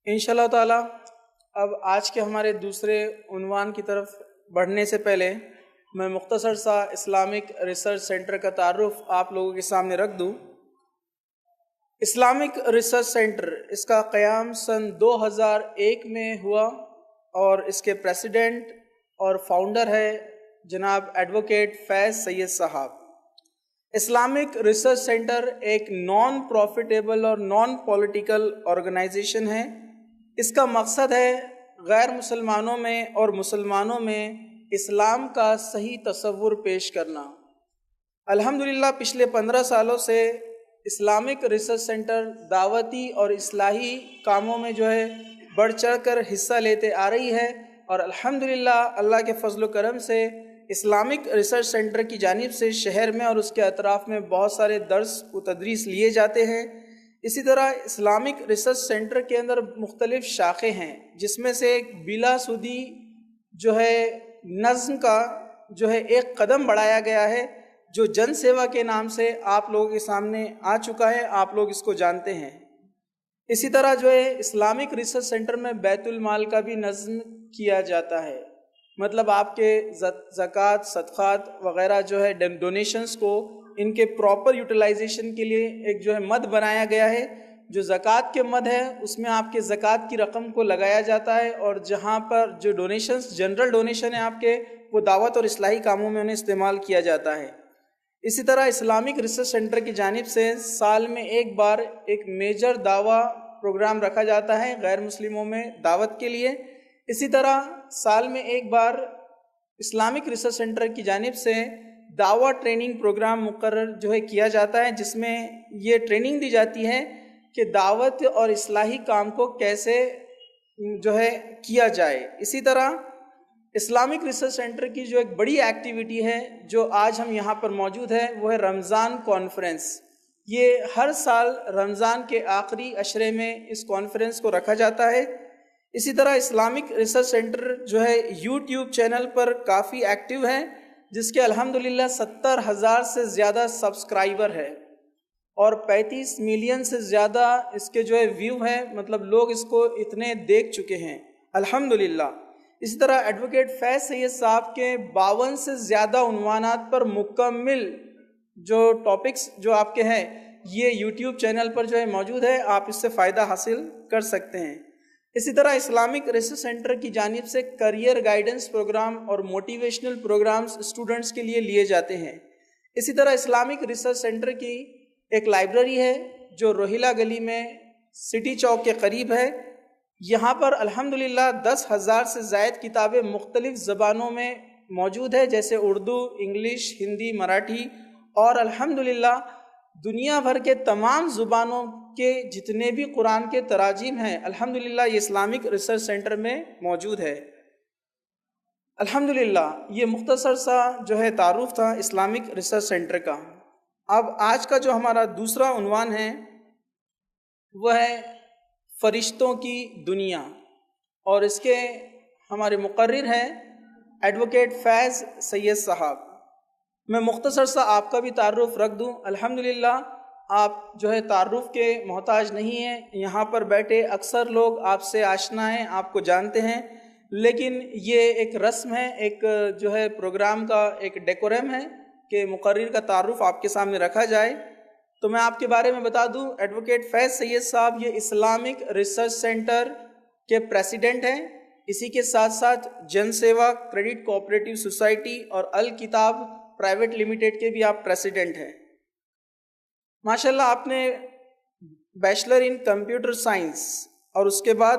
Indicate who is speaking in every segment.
Speaker 1: انشاءاللہ تعالی اب آج کے ہمارے دوسرے عنوان کی طرف بڑھنے سے پہلے میں مختصر سا اسلامک ریسرچ سینٹر کا تعارف آپ لوگوں کے سامنے رکھ دوں۔ اسلامک ریسرچ سینٹر اس کا قیام سن 2001 میں ہوا اور اس کے پریزیڈنٹ اور فاؤنڈر ہے جناب ایڈوکیٹ فیض سید صاحب۔ اسلامک ریسرچ سینٹر ایک نان پروفیٹیبل اور نان پولیٹیکل آرگنائزیشن ہے۔ اس کا مقصد ہے غیر مسلمانوں میں اور مسلمانوں میں اسلام کا صحیح تصور پیش کرنا۔ الحمدللہ پچھلے 15 سالوں سے اسلامک ریسرچ سینٹر دعوتی اور اصلاحی کاموں میں بڑھ چڑھ کر حصہ لیتے آ رہی ہے، اور الحمدللہ اللہ کے فضل و کرم سے اسلامک ریسرچ سینٹر کی جانب سے شہر میں اور اس کے اطراف میں بہت سارے درس و تدریس لیے جاتے ہیں۔ اسی طرح اسلامک ریسرچ سینٹر کے اندر مختلف شاخیں ہیں، جس میں سے ایک بلا سودی نظم کا ایک قدم بڑھایا گیا ہے، جو جن سیوا کے نام سے آپ لوگوں کے سامنے آ چکا ہے، آپ لوگ اس کو جانتے ہیں۔ اسی طرح اسلامک ریسرچ سینٹر میں بیت المال کا بھی نظم کیا جاتا ہے، مطلب آپ کے زکوٰۃ، صدقات وغیرہ ڈونیشنز کو ان کے پراپر یوٹیلائزیشن کے لیے ایک مد بنایا گیا ہے۔ جو زکوٰۃ کے مد ہے اس میں آپ کے زکوٰۃ کی رقم کو لگایا جاتا ہے، اور جہاں پر جو ڈونیشنز جنرل ڈونیشن ہے آپ کے، وہ دعوت اور اصلاحی کاموں میں انہیں استعمال کیا جاتا ہے۔ اسی طرح اسلامک ریسرچ سینٹر کی جانب سے سال میں ایک بار ایک میجر دعویٰ پروگرام رکھا جاتا ہے غیر مسلموں میں دعوت کے لیے۔ اسی طرح سال میں ایک بار اسلامک ریسرچ سینٹر کی جانب سے دعویٰ ٹریننگ پروگرام مقرر کیا جاتا ہے، جس میں یہ ٹریننگ دی جاتی ہے کہ دعوت اور اصلاحی کام کو کیسے کیا جائے۔ اسی طرح اسلامک ریسرچ سینٹر کی ایک بڑی ایکٹیویٹی ہے جو آج ہم یہاں پر موجود ہے، وہ ہے رمضان کانفرنس۔ یہ ہر سال رمضان کے آخری عشرے میں اس کانفرنس کو رکھا جاتا ہے۔ اسی طرح Islamic research centre YouTube channel پر کافی ایکٹیو ہے، جس کے الحمدللہ 70,000 سے زیادہ سبسکرائبر ہے، اور 35 ملین سے زیادہ اس کے ویو ہیں، مطلب لوگ اس کو اتنے دیکھ چکے ہیں الحمدللہ۔ اسی طرح ایڈوکیٹ فیض سید صاحب کے 52 سے زیادہ عنوانات پر مکمل ٹاپکس آپ کے ہیں، یہ یوٹیوب چینل پر موجود ہے، آپ اس سے فائدہ حاصل کر سکتے ہیں۔ اسی طرح اسلامک ریسرچ سینٹر کی جانب سے کریئر گائیڈنس پروگرام اور موٹیویشنل پروگرامز اسٹوڈنٹس کے لیے لیے جاتے ہیں۔ اسی طرح اسلامک ریسرچ سینٹر کی ایک لائبریری ہے جو روہیلا گلی میں سٹی چوک کے قریب ہے۔ یہاں پر الحمدللہ 10,000 سے زائد کتابیں مختلف زبانوں میں موجود ہے، جیسے اردو، انگلش، ہندی، مراٹھی، اور الحمدللہ دنیا بھر کے تمام زبانوں کے جتنے بھی قرآن کے تراجم ہیں الحمدللہ یہ اسلامک ریسرچ سینٹر میں موجود ہے۔ الحمدللہ یہ مختصر سا تعارف تھا اسلامک ریسرچ سینٹر کا۔ اب آج کا ہمارا دوسرا عنوان ہے وہ ہے فرشتوں کی دنیا، اور اس کے ہمارے مقرر ہیں ایڈوکیٹ فیض سید صاحب۔ میں مختصر سا آپ کا بھی تعارف رکھ دوں۔ الحمدللہ آپ تعارف کے محتاج نہیں ہیں، یہاں پر بیٹھے اکثر لوگ آپ سے آشنا ہیں، آپ کو جانتے ہیں، لیکن یہ ایک رسم ہے، ایک پروگرام کا ایک ڈیکورم ہے کہ مقرر کا تعارف آپ کے سامنے رکھا جائے۔ تو میں آپ کے بارے میں بتا دوں، ایڈوکیٹ فیض سید صاحب یہ اسلامک ریسرچ سینٹر کے پریزیڈنٹ ہیں، اسی کے ساتھ ساتھ جن سیوا کریڈٹ کوآپریٹو سوسائٹی اور الکتاب پرائیویٹ لمیٹڈ کے بھی آپ پریزیڈنٹ ہیں۔ ماشاءاللہ آپ نے بیچلر ان کمپیوٹر سائنس اور اس کے بعد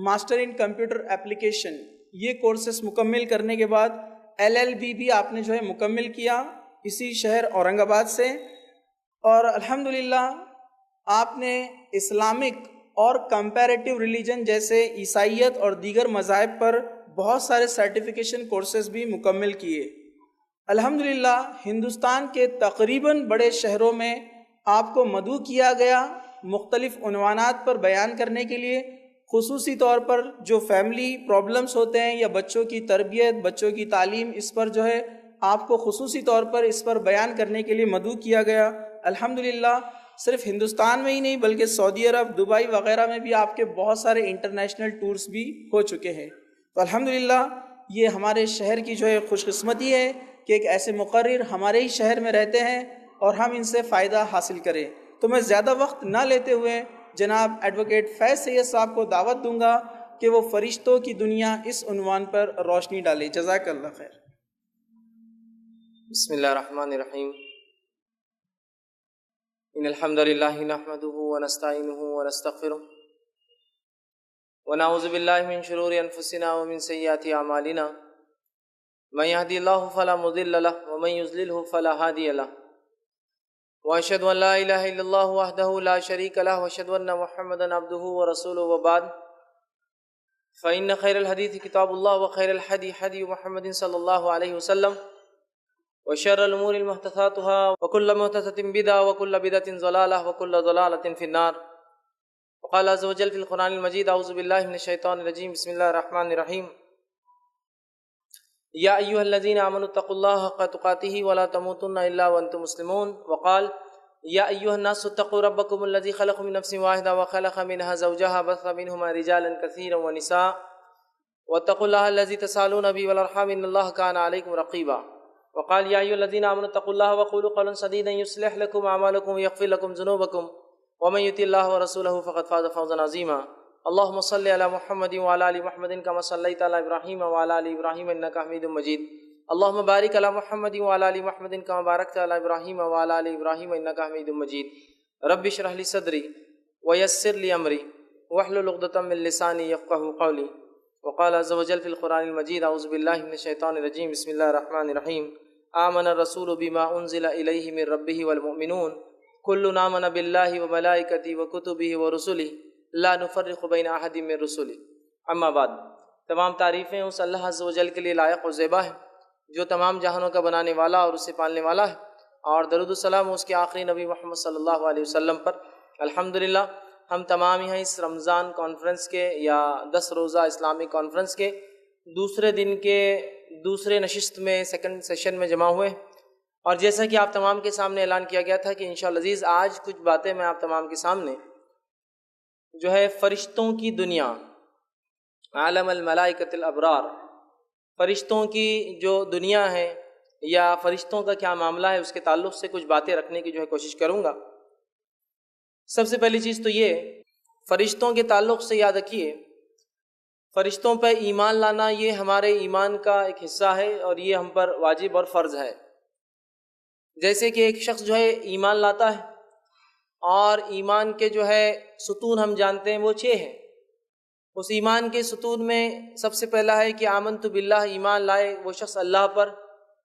Speaker 1: ماسٹر ان کمپیوٹر ایپلیکیشن یہ کورسز مکمل کرنے کے بعد LLB بھی آپ نے مکمل کیا اسی شہر اورنگ آباد سے، اور الحمدللہ آپ نے اسلامک اور کمپیریٹیو ریلیجن جیسے عیسائیت اور دیگر مذاہب پر بہت سارے سرٹیفیکیشن کورسز بھی مکمل کیے۔ الحمدللہ ہندوستان کے تقریباً بڑے شہروں میں آپ کو مدعو کیا گیا مختلف عنوانات پر بیان کرنے کے لیے، خصوصی طور پر فیملی پرابلمز ہوتے ہیں یا بچوں کی تربیت، بچوں کی تعلیم، اس پر آپ کو خصوصی طور پر اس پر بیان کرنے کے لیے مدعو کیا گیا۔ الحمدللہ صرف ہندوستان میں ہی نہیں بلکہ سعودی عرب، دبئی وغیرہ میں بھی آپ کے بہت سارے انٹرنیشنل ٹورز بھی ہو چکے ہیں۔ تو الحمدللہ یہ ہمارے شہر کی جو ہے خوش قسمتی ہے کہ ایک ایسے مقرر ہمارے ہی شہر میں رہتے ہیں اور ہم ان سے فائدہ حاصل کریں۔ تو میں زیادہ وقت نہ لیتے ہوئے جناب ایڈوکیٹ فیض سید صاحب کو دعوت دوں گا کہ وہ فرشتوں کی دنیا اس عنوان پر روشنی ڈالے۔ جزاک اللہ خیر۔
Speaker 2: بسم اللہ الرحمن الرحیم۔ ان الحمد للہ نحمده ونستعینه ونستغفره ونعوذ باللہ من شرور انفسنا ومن سیئات اعمالنا من يهدي الله فلا مضل له ومن يضلل فلا هادي له واشهد ان لا اله الا الله وحده لا شريك له واشهد ان محمدا عبده ورسوله وبعد فان خير الحديث كتاب الله وخير الهدي هدي محمد صلى الله عليه وسلم وشر الامور محدثاتها وكل محدثة بدعة وكل بدعة ضلالة وكل ضلالة في النار وقال عز وجل في القرآن المجيد اعوذ بالله من الشيطان الرجيم بسم الله الرحمن الرحيم يا ايها الذين امنوا اتقوا الله حق تقاته ولا تموتن الا وانتم مسلمون وقال يا ايها الناس اتقوا ربكم الذي خلقكم من نفس واحدة وخلق منها زوجها بث منهما رجالا كثيرا ونساء واتقوا الله الذي تسالون به والارحام ان الله كان عليكم رقيبا وقال يا أيها الذين آمنوا اتقوا الله وقولوا قولا سديدا يصلح لكم أعمالكم ويغفر لكم ذنوبكم ومن يطع الله ورسوله فقد فاز فوزا عظيما اللهم صل على محمد وعلى آل محمد كما صليت على إبراهيم وعلى آل إبراهيم إنك حميد مجيد اللهم بارك على محمد وعلى آل محمد كما باركت على إبراهيم وعلى آل إبراهيم إنك حميد مجيد رب اشرح لي صدري ويسر لي أمري واحلل عقدة من لساني يفقهوا قولي وقال عز وجل في القرآن المجيد اعوذ بالله من الشيطان الرجيم بسم الله الرحمن الرحيم آمن الرسول بما انزل الیہ من ربہ والمؤمنون کل آمن باللہ وملائکتہ وکتبہ ورسلہ لا نفرق بین احد من رسلہ اما بعد۔ تمام تعریفیں اس اللہ عز و جل کے لیے لائق و زیبا ہے جو تمام جہانوں کا بنانے والا اور اسے پالنے والا ہے، اور درود السلام اس کے آخری نبی محمد صلی اللہ علیہ وسلم پر۔ الحمدللہ ہم تمام یہاں اس رمضان کانفرنس کے یا 10 روزہ اسلامی کانفرنس کے دوسرے دن کے دوسرے نشست میں سیکنڈ سیشن میں جمع ہوئے، اور جیسا کہ آپ تمام کے سامنے اعلان کیا گیا تھا کہ انشاءاللہ عزیز آج کچھ باتیں میں آپ تمام کے سامنے جو ہے فرشتوں کی دنیا، عالم الملائکۃ الابرار، فرشتوں کی جو دنیا ہے یا فرشتوں کا کیا معاملہ ہے اس کے تعلق سے کچھ باتیں رکھنے کی جو ہے کوشش کروں گا۔ سب سے پہلی چیز تو یہ، فرشتوں کے تعلق سے یاد رکھیے فرشتوں پہ ایمان لانا یہ ہمارے ایمان کا ایک حصہ ہے اور یہ ہم پر واجب اور فرض ہے۔ جیسے کہ ایک شخص جو ہے ایمان لاتا ہے اور ایمان کے جو ہے ستون ہم جانتے ہیں وہ 6 ہیں۔ اس ایمان کے ستون میں سب سے پہلا ہے کہ آمنت باللہ، ایمان لائے وہ شخص اللہ پر،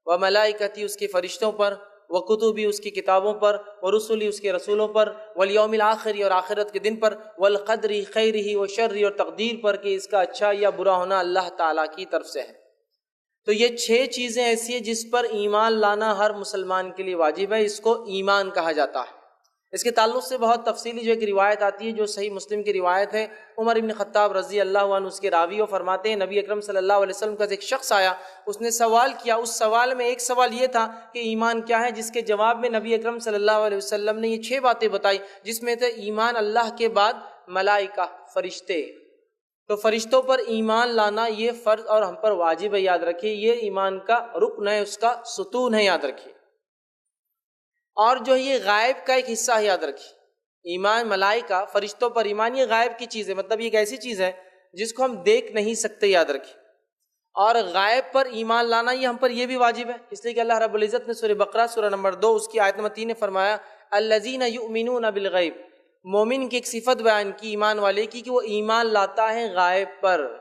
Speaker 2: و ملائکتی اس کے فرشتوں پر، و کتبی اس کی کتابوں پر، و رسولی اس کے رسولوں پر، والیوم الآخری اور آخرت کے دن پر، والقدر خیرہ و شرہ اور تقدیر پر کہ اس کا اچھا یا برا ہونا اللہ تعالیٰ کی طرف سے ہے۔ تو یہ 6 چیزیں ایسی ہیں جس پر ایمان لانا ہر مسلمان کے لیے واجب ہے، اس کو ایمان کہا جاتا ہے۔ اس کے تعلق سے بہت تفصیلی جو ایک روایت آتی ہے جو صحیح مسلم کی روایت ہے، عمر بن خطاب رضی اللہ عنہ اس کے راوی وہ فرماتے ہیں نبی اکرم صلی اللہ علیہ وسلم کا ایک شخص آیا، اس نے سوال کیا، اس سوال میں ایک سوال یہ تھا کہ ایمان کیا ہے، جس کے جواب میں نبی اکرم صلی اللہ علیہ وسلم نے یہ 6 باتیں بتائی، جس میں تھے ایمان اللہ کے بعد ملائکہ، فرشتے۔ تو فرشتوں پر ایمان لانا یہ فرض اور ہم پر واجب ہے، یاد رکھیے یہ ایمان کا رکن ہے، اس کا ستون ہے، یاد رکھیے۔ اور جو یہ غائب کا ایک حصہ ہے، یاد رکھیے ایمان ملائکہ فرشتوں پر ایمان یہ غائب کی چیز ہے، مطلب یہ ایک ایسی چیز ہے جس کو ہم دیکھ نہیں سکتے، یاد رکھیے۔ اور غائب پر ایمان لانا یہ ہم پر یہ بھی واجب ہے، اس لیے کہ اللہ رب العزت نے سورہ بقرہ سورہ نمبر 2 اس کی آیت نمبر 3 نے فرمایا الذین یؤمنون بالغیب، مومن کی ایک صفت بیان کی ایمان والے کی کہ وہ ایمان لاتا ہے غائب پر۔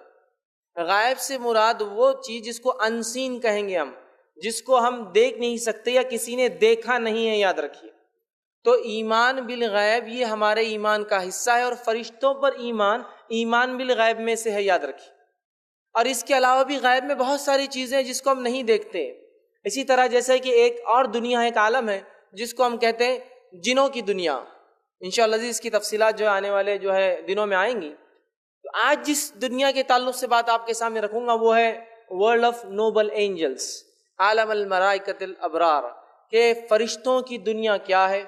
Speaker 2: غائب سے مراد وہ چیز جس کو انسین کہیں گے ہم، جس کو ہم دیکھ نہیں سکتے یا کسی نے دیکھا نہیں ہے، یاد رکھیے۔ تو ایمان بالغیب یہ ہمارے ایمان کا حصہ ہے، اور فرشتوں پر ایمان بالغیب میں سے ہے، یاد رکھیے۔ اور اس کے علاوہ بھی غیب میں بہت ساری چیزیں ہیں جس کو ہم نہیں دیکھتے، اسی طرح جیسے کہ ایک اور دنیا ہے، ایک عالم ہے جس کو ہم کہتے ہیں جنوں کی دنیا۔ انشاءاللہ اس کی تفصیلات جو آنے والے جو ہے دنوں میں آئیں گی۔ تو آج جس دنیا کے تعلق سے بات آپ کے سامنے رکھوں گا وہ ہے ورلڈ آف نوبل اینجلس، عالم الملائکۃ الابرار، کہ فرشتوں کی دنیا کیا ہے،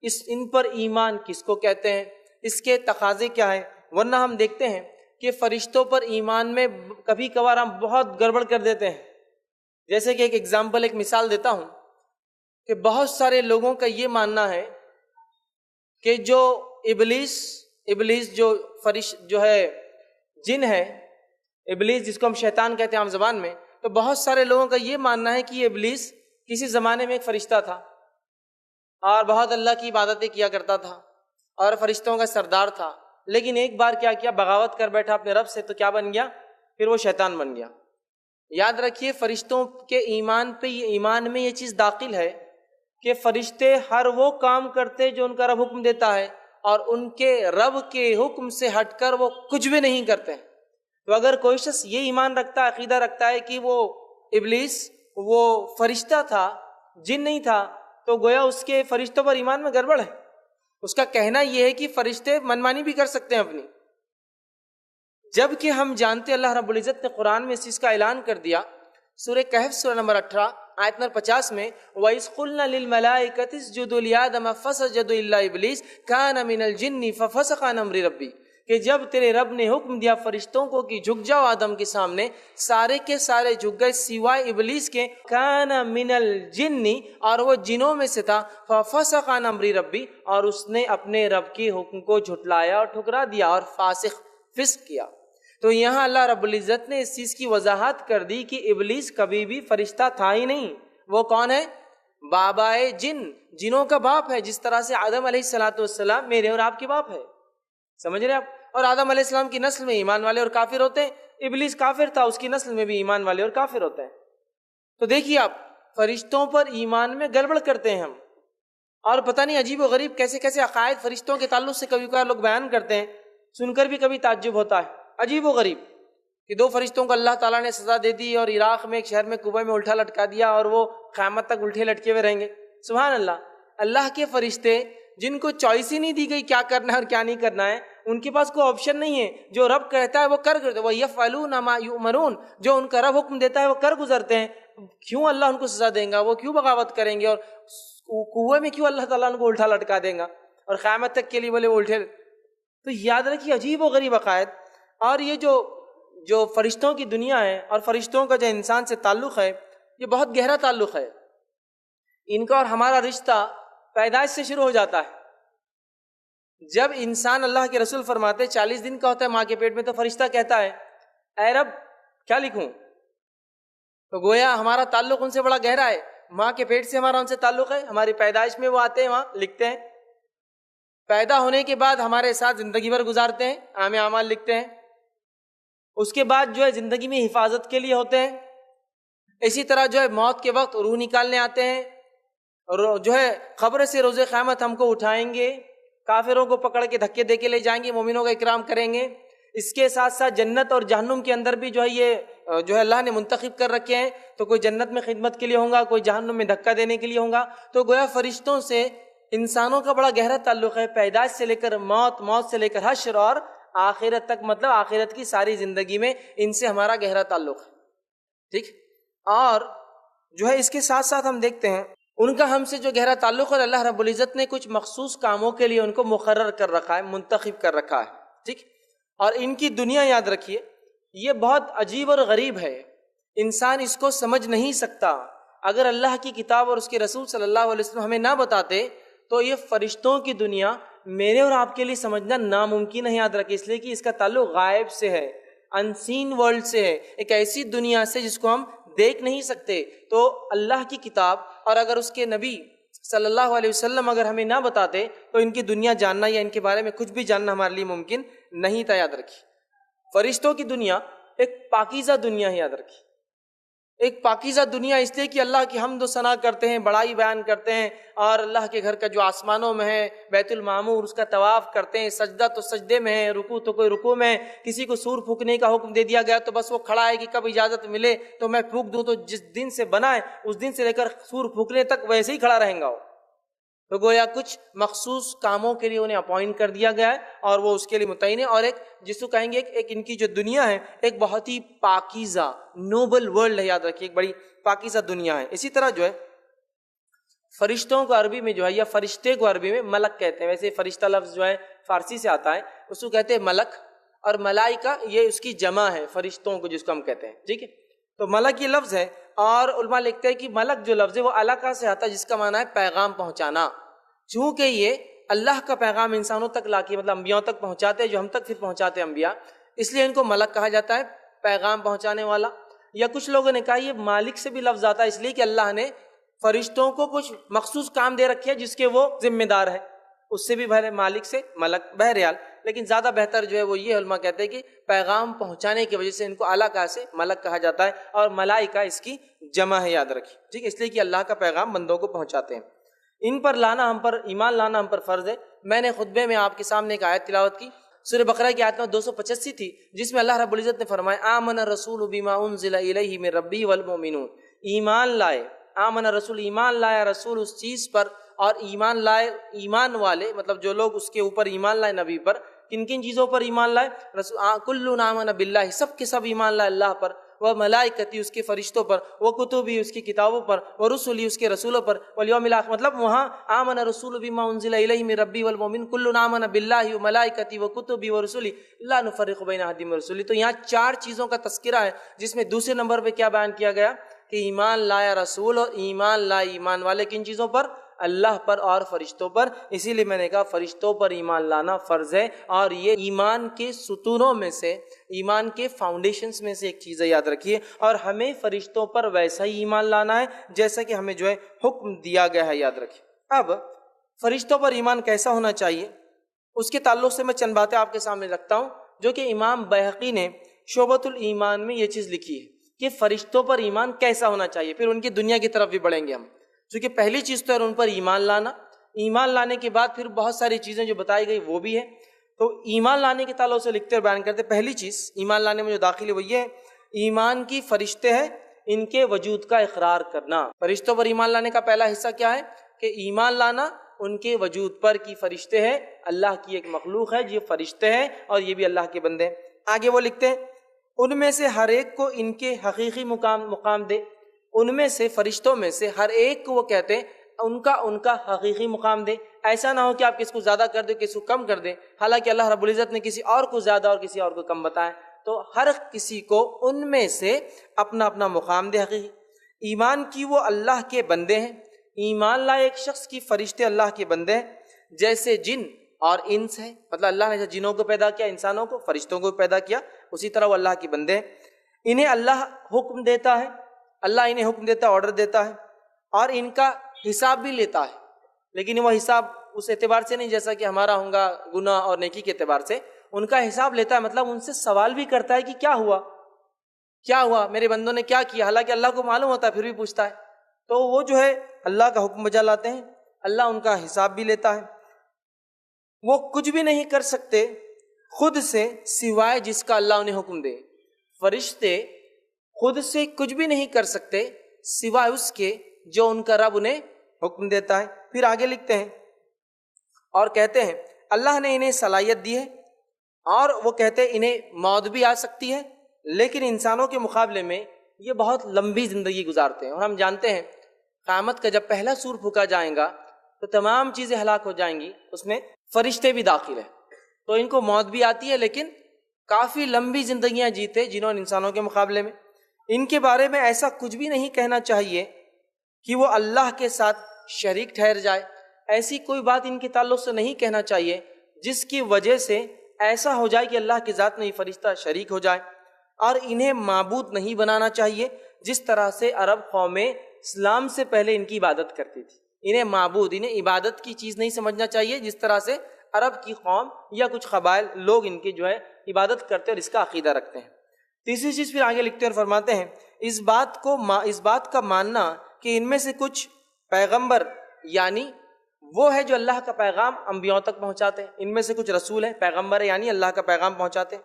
Speaker 2: ان پر ایمان کس کو کہتے ہیں، اس کے تقاضے کیا ہیں، ورنہ ہم دیکھتے ہیں کہ فرشتوں پر ایمان میں کبھی کبھار ہم بہت گڑبڑ کر دیتے ہیں۔ جیسے کہ ایک مثال دیتا ہوں کہ بہت سارے لوگوں کا یہ ماننا ہے کہ جو ابلیس جو ہے جن ہے، ابلیس جس کو ہم شیطان کہتے ہیں عام زبان میں، تو بہت سارے لوگوں کا یہ ماننا ہے کہ یہ ابلیس کسی زمانے میں ایک فرشتہ تھا اور بہت اللہ کی عبادتیں کیا کرتا تھا اور فرشتوں کا سردار تھا، لیکن ایک بار کیا کیا، بغاوت کر بیٹھا اپنے رب سے، تو کیا بن گیا، پھر وہ شیطان بن گیا۔ یاد رکھیے فرشتوں کے ایمان میں یہ چیز داخل ہے کہ فرشتے ہر وہ کام کرتے جو ان کا رب حکم دیتا ہے، اور ان کے رب کے حکم سے ہٹ کر وہ کچھ بھی نہیں کرتے۔ تو اگر کوئی شخص یہ ایمان رکھتا ہے، عقیدہ رکھتا ہے کہ وہ ابلیس وہ فرشتہ تھا، جن نہیں تھا، تو گویا اس کے فرشتوں پر ایمان میں گڑبڑ ہے۔ اس کا کہنا یہ ہے کہ فرشتے منمانی بھی کر سکتے ہیں اپنی، جبکہ ہم جانتے اللہ رب العزت نے قرآن میں اس چیز کا اعلان کر دیا۔ سورہ کہف سورہ نمبر 18 آیت نمبر 50 میں وَإِذْ قُلْنَا لِلْمَلَائِكَةِ اسْجُدُوا لِآدَمَ فَسَجَدُوا إِلَّا إِبْلِيسَ كَانَ مِنَ الْجِنِّ فَفَسَقَ عَنْ أَمْرِ رَبِّهِ، کہ جب تیرے رب نے حکم دیا فرشتوں کو کہ جھک جاؤ آدم کے سامنے، سارے کے سارے جھک گئے سوائے ابلیس کے، كَانَ مِنَ الْجِنِّ، اور وہ جنوں میں سے تھا، فَفَسَقَ عَنْ أَمْرِ رَبِّهِ، اور اس نے اپنے رب کے حکم کو جھٹلایا اور ٹھکرا دیا اور فسق کیا۔ تو یہاں اللہ رب العزت نے اس چیز کی وضاحت کر دی کہ ابلیس کبھی بھی فرشتہ تھا ہی نہیں۔ وہ کون ہے؟ بابائے جنوں کا باپ ہے، جس طرح سے آدم علیہ السلام میرے اور آپ کے باپ ہے، سمجھ رہے آپ؟ اور آدم علیہ السلام کی نسل میں ایمان والے اور کافر ہوتے ہیں، ابلیس کافر تھا، اس کی نسل میں بھی ایمان والے اور کافر ہوتے ہیں۔ تو دیکھیے آپ، فرشتوں پر ایمان میں گڑبڑ کرتے ہیں ہم، اور پتہ نہیں عجیب و غریب کیسے کیسے عقائد فرشتوں کے تعلق سے کبھی کبھار لوگ بیان کرتے ہیں، سن کر بھی کبھی تعجب ہوتا ہے، عجیب و غریب کہ 2 فرشتوں کو اللہ تعالیٰ نے سزا دے دی اور عراق میں ایک شہر میں کوبہ میں الٹا لٹکا دیا اور وہ قیامت تک الٹے لٹکے ہوئے رہیں گے۔ سبحان اللہ، اللہ کے فرشتے جن کو چوائس ہی نہیں دی گئی کیا کرنا ہے اور کیا نہیں کرنا ہے، ان کے پاس کوئی آپشن نہیں ہے، جو رب کہتا ہے وہ کر گزرتے، وَيَفْعَلُونَ مَا يُؤْمَرُونَ، جو ان کا رب حکم دیتا ہے وہ کر گزرتے ہیں۔ کیوں اللہ ان کو سزا دیں گا؟ وہ کیوں بغاوت کریں گے؟ اور کنویں میں کیوں اللہ تعالیٰ ان کو الٹا لٹکا دیں گا اور قیامت تک کے لیے بولے وہ الٹے؟ تو یاد رکھیے عجیب و غریب عقائد۔ اور یہ جو فرشتوں کی دنیا ہے اور فرشتوں کا جو انسان سے تعلق ہے، یہ بہت گہرا تعلق ہے۔ ان کا اور ہمارا رشتہ پیدائش سے شروع ہو جاتا ہے۔ جب انسان، اللہ کے رسول فرماتے 40 دن کا ہوتا ہے ماں کے پیٹ میں، تو فرشتہ کہتا ہے اے رب کیا لکھوں؟ تو گویا ہمارا تعلق ان سے بڑا گہرا ہے، ماں کے پیٹ سے ہمارا ان سے تعلق ہے، ہماری پیدائش میں وہ آتے ہیں، وہاں لکھتے ہیں، پیدا ہونے کے بعد ہمارے ساتھ زندگی بھر گزارتے ہیں، اعمال لکھتے ہیں، اس کے بعد جو ہے زندگی میں حفاظت کے لیے ہوتے ہیں، اسی طرح جو ہے موت کے وقت روح نکالنے آتے ہیں، اور جو ہے قبر سے روز قیامت ہم کو اٹھائیں گے، کافروں کو پکڑ کے دھکے دے کے لے جائیں گے، مومنوں کا اکرام کریں گے۔ اس کے ساتھ ساتھ جنت اور جہنم کے اندر بھی جو ہے یہ جو ہے اللہ نے منتخب کر رکھے ہیں، تو کوئی جنت میں خدمت کے لیے ہوں گا، کوئی جہنم میں دھکا دینے کے لیے ہوں گا۔ تو گویا فرشتوں سے انسانوں کا بڑا گہرا تعلق ہے، پیدائش سے لے کر موت، موت سے لے کر حشر اور آخرت تک، مطلب آخرت کی ساری زندگی میں ان سے ہمارا گہرا تعلق ہے، ٹھیک۔ اور جو ہے اس کے ساتھ ساتھ ہم دیکھتے ہیں ان کا ہم سے جو گہرا تعلق ہے، اللہ رب العزت نے کچھ مخصوص کاموں کے لیے ان کو مقرر کر رکھا ہے، منتخب کر رکھا ہے، ٹھیک۔ اور ان کی دنیا یاد رکھیے یہ بہت عجیب اور غریب ہے، انسان اس کو سمجھ نہیں سکتا۔ اگر اللہ کی کتاب اور اس کے رسول صلی اللہ علیہ وسلم ہمیں نہ بتاتے تو یہ فرشتوں کی دنیا میرے اور آپ کے لیے سمجھنا ناممکن ہے۔ یاد رکھیں، اس لیے کہ اس کا تعلق غائب سے ہے، انسین ورلڈ سے ہے، ایک ایسی دنیا سے جس کو ہم دیکھ نہیں سکتے۔ تو اللہ کی کتاب اور اگر اس کے نبی صلی اللہ علیہ وسلم اگر ہمیں نہ بتاتے تو ان کی دنیا جاننا یا ان کے بارے میں کچھ بھی جاننا ہمارے لیے ممکن نہیں تھا۔ یاد رکھیے فرشتوں کی دنیا ایک پاکیزہ دنیا ہے، یاد رکھیے ایک پاکیزہ دنیا، اس لیے کہ اللہ کی حمد و ثنا کرتے ہیں، بڑائی بیان کرتے ہیں، اور اللہ کے گھر کا جو آسمانوں میں ہے بیت المعمور اس کا طواف کرتے ہیں، سجدہ تو سجدے میں ہے، رکوع تو کوئی رکوع میں ہے۔ کسی کو سور پھونکنے کا حکم دے دیا گیا تو بس وہ کھڑا ہے کہ کب اجازت ملے تو میں پھونک دوں، تو جس دن سے بنا ہے اس دن سے لے کر سور پھونکنے تک ویسے ہی کھڑا رہیں گا وہ۔ تو گویا کچھ مخصوص کاموں کے لیے انہیں اپوائنٹ کر دیا گیا ہے اور وہ اس کے لیے متعین ہے، اور ایک جس کو کہیں گے ایک ان کی جو دنیا ہے ایک بہت ہی پاکیزہ نوبل ورلڈ ہے۔ یاد رکھیے ایک بڑی پاکیزہ دنیا ہے۔ اسی طرح جو ہے فرشتوں کو عربی میں جو ہے یا فرشتے کو عربی میں ملک کہتے ہیں. ویسے فرشتہ لفظ جو ہے فارسی سے آتا ہے, اس کو کہتے ہیں ملک, اور ملائکہ یہ اس کی جمع ہے فرشتوں کو جس کو ہم کہتے ہیں. ٹھیک ہے, تو ملک یہ لفظ ہے. اور علماء لکھتے ہیں کہ ملک جو لفظ ہے وہ الکا سے آتا ہے جس کا معنی ہے پیغام پہنچانا. چونکہ یہ اللہ کا پیغام انسانوں تک لا کے مطلب انبیاءوں تک پہنچاتے ہیں جو ہم تک پھر پہنچاتے ہیں انبیاء, اس لیے ان کو ملک کہا جاتا ہے, پیغام پہنچانے والا. یا کچھ لوگوں نے کہا یہ مالک سے بھی لفظ آتا ہے اس لیے کہ اللہ نے فرشتوں کو کچھ مخصوص کام دے رکھے جس کے وہ ذمہ دار ہے, اس سے بھی مالک سے ملک. بہرحال لیکن زیادہ بہتر جو ہے وہ یہ علماء کہتے ہیں کہ پیغام پہنچانے کی وجہ سے ان کو الکا سے ملک کہا جاتا ہے, اور ملائکہ اس کی جمع ہے, یاد رکھیے. ٹھیک ہے, اس لیے کہ اللہ کا پیغام بندوں کو پہنچاتے ہیں. ان پر لانا ہم پر, ایمان لانا ہم پر فرض ہے. میں نے خطبے میں آپ کے سامنے ایک آیت تلاوت کی, سورہ بقرہ کی آیت نمبر 285 تھی, جس میں اللہ رب العزت نے فرمایا آمن الرسول بما انزل الیہ من ربی والمؤمنون. ایمان لائے, آمن الرسول ایمان لایا رسول اس چیز پر, اور ایمان لائے ایمان والے مطلب جو لوگ اس کے اوپر ایمان لائے نبی پر. کن کن چیزوں پر ایمان لائے؟ کل آمن باللہ, سب کے سب ایمان لائے اللہ پر, وہ ملائکتی اس کے فرشتوں پر, وہ کتبی اس کی کتابوں پر, وہ رسولی اس کے رسولوں پر, والیوم الاخر. مطلب وہاں آمن رسول بما انزل الیہ من ربی والمؤمنین کل آمن باللہ وملائکتی وکتبی ورسولی لا نفرق بین احد من رسولی. تو یہاں 4 چیزوں کا تذکرہ ہے, جس میں دوسرے نمبر پہ کیا بیان کیا گیا کہ ایمان لایا رسول, اور ایمان لائے ایمان والے کن چیزوں پر؟ اللہ پر اور فرشتوں پر. اسی لیے میں نے کہا فرشتوں پر ایمان لانا فرض ہے, اور یہ ایمان کے ستونوں میں سے, ایمان کے فاؤنڈیشنز میں سے ایک چیز ہے, یاد رکھیے. اور ہمیں فرشتوں پر ویسا ہی ایمان لانا ہے جیسا کہ ہمیں جو ہے حکم دیا گیا ہے, یاد رکھیے. اب فرشتوں پر ایمان کیسا ہونا چاہیے, اس کے تعلق سے میں چند باتیں آپ کے سامنے رکھتا ہوں, جو کہ امام بیہقی نے شعبۃ الایمان میں یہ چیز لکھی ہے کہ فرشتوں پر ایمان کیسا ہونا چاہیے. پھر ان کی دنیا کی طرف بھی بڑھیں گے ہم, چونکہ پہلی چیز تو ہے ان پر ایمان لانا. ایمان لانے کے بعد پھر بہت ساری چیزیں جو بتائی گئی وہ بھی ہے. تو ایمان لانے کے تعلق سے لکھتے اور بیان کرتے, پہلی چیز ایمان لانے میں جو داخل ہے وہ یہ ہے, ایمان کی فرشتے ہیں ان کے وجود کا اقرار کرنا. فرشتوں پر ایمان لانے کا پہلا حصہ کیا ہے کہ ایمان لانا ان کے وجود پر کی فرشتے ہیں, اللہ کی ایک مخلوق ہے, یہ فرشتے ہیں اور یہ بھی اللہ کے بندے ہیں. آگے وہ لکھتے ہیں ان میں سے ہر ایک کو ان کے حقیقی مقام دے. ان میں سے فرشتوں میں سے ہر ایک کو وہ کہتے ہیں ان کا حقیقی مقام دے. ایسا نہ ہو کہ آپ کس کو زیادہ کر دیں کس کو کم کر دیں, حالانکہ اللہ رب العزت نے کسی اور کو زیادہ اور کسی اور کو کم بتایا. تو ہر کسی کو ان میں سے اپنا اپنا مقام دے حقیقی. ایمان کی وہ اللہ کے بندے ہیں, ایمان لائے ایک شخص کی فرشتے اللہ کے بندے ہیں, جیسے جن اور انس ہیں. مطلب اللہ نے جنوں کو پیدا کیا, انسانوں کو, فرشتوں کو پیدا کیا, اسی طرح وہ اللہ کے بندے ہیں. انہیں اللہ حکم دیتا ہے, اللہ انہیں حکم دیتا ہے, آرڈر دیتا ہے, اور ان کا حساب بھی لیتا ہے. لیکن وہ حساب اس اعتبار سے نہیں جیسا کہ ہمارا ہوں گا گناہ اور نیکی کے اعتبار سے. ان کا حساب لیتا ہے, مطلب ان سے سوال بھی کرتا ہے کہ کیا ہوا میرے بندوں نے کیا کیا, حالانکہ اللہ کو معلوم ہوتا ہے پھر بھی پوچھتا ہے. تو وہ جو ہے اللہ کا حکم بجا لاتے ہیں, اللہ ان کا حساب بھی لیتا ہے. وہ کچھ بھی نہیں کر سکتے خود سے سوائے جس کا اللہ انہیں حکم دے. فرشتے خود سے کچھ بھی نہیں کر سکتے سوائے اس کے جو ان کا رب انہیں حکم دیتا ہے. پھر آگے لکھتے ہیں اور کہتے ہیں اللہ نے انہیں صلاحیت دی ہے, اور وہ کہتے ہیں انہیں موت بھی آ سکتی ہے, لیکن انسانوں کے مقابلے میں یہ بہت لمبی زندگی گزارتے ہیں. اور ہم جانتے ہیں قیامت کا جب پہلا سور پھونکا جائے گا تو تمام چیزیں ہلاک ہو جائیں گی, اس میں فرشتے بھی داخل ہیں. تو ان کو موت بھی آتی ہے لیکن کافی لمبی زندگیاں جیتے جنہوں نے انسانوں کے مقابلے میں. ان کے بارے میں ایسا کچھ بھی نہیں کہنا چاہیے کہ وہ اللہ کے ساتھ شریک ٹھہر جائے. ایسی کوئی بات ان کے تعلق سے نہیں کہنا چاہیے جس کی وجہ سے ایسا ہو جائے کہ اللہ کی ذات میں یہ فرشتہ شریک ہو جائے. اور انہیں معبود نہیں بنانا چاہیے جس طرح سے عرب قومیں اسلام سے پہلے ان کی عبادت کرتی تھی. انہیں معبود, انہیں عبادت کی چیز نہیں سمجھنا چاہیے جس طرح سے عرب کی قوم یا کچھ قبائل لوگ ان کی جو ہے عبادت کرتے اور اس کا عقیدہ رکھتے ہیں. تیسری چیز پھر آگے لکھتے اور فرماتے ہیں اس بات کا ماننا کہ ان میں سے کچھ پیغمبر یعنی وہ ہے جو اللہ کا پیغام انبیاؤں تک پہنچاتے ہیں, ان میں سے کچھ رسول ہیں, پیغمبر ہے یعنی اللہ کا پیغام پہنچاتے ہیں,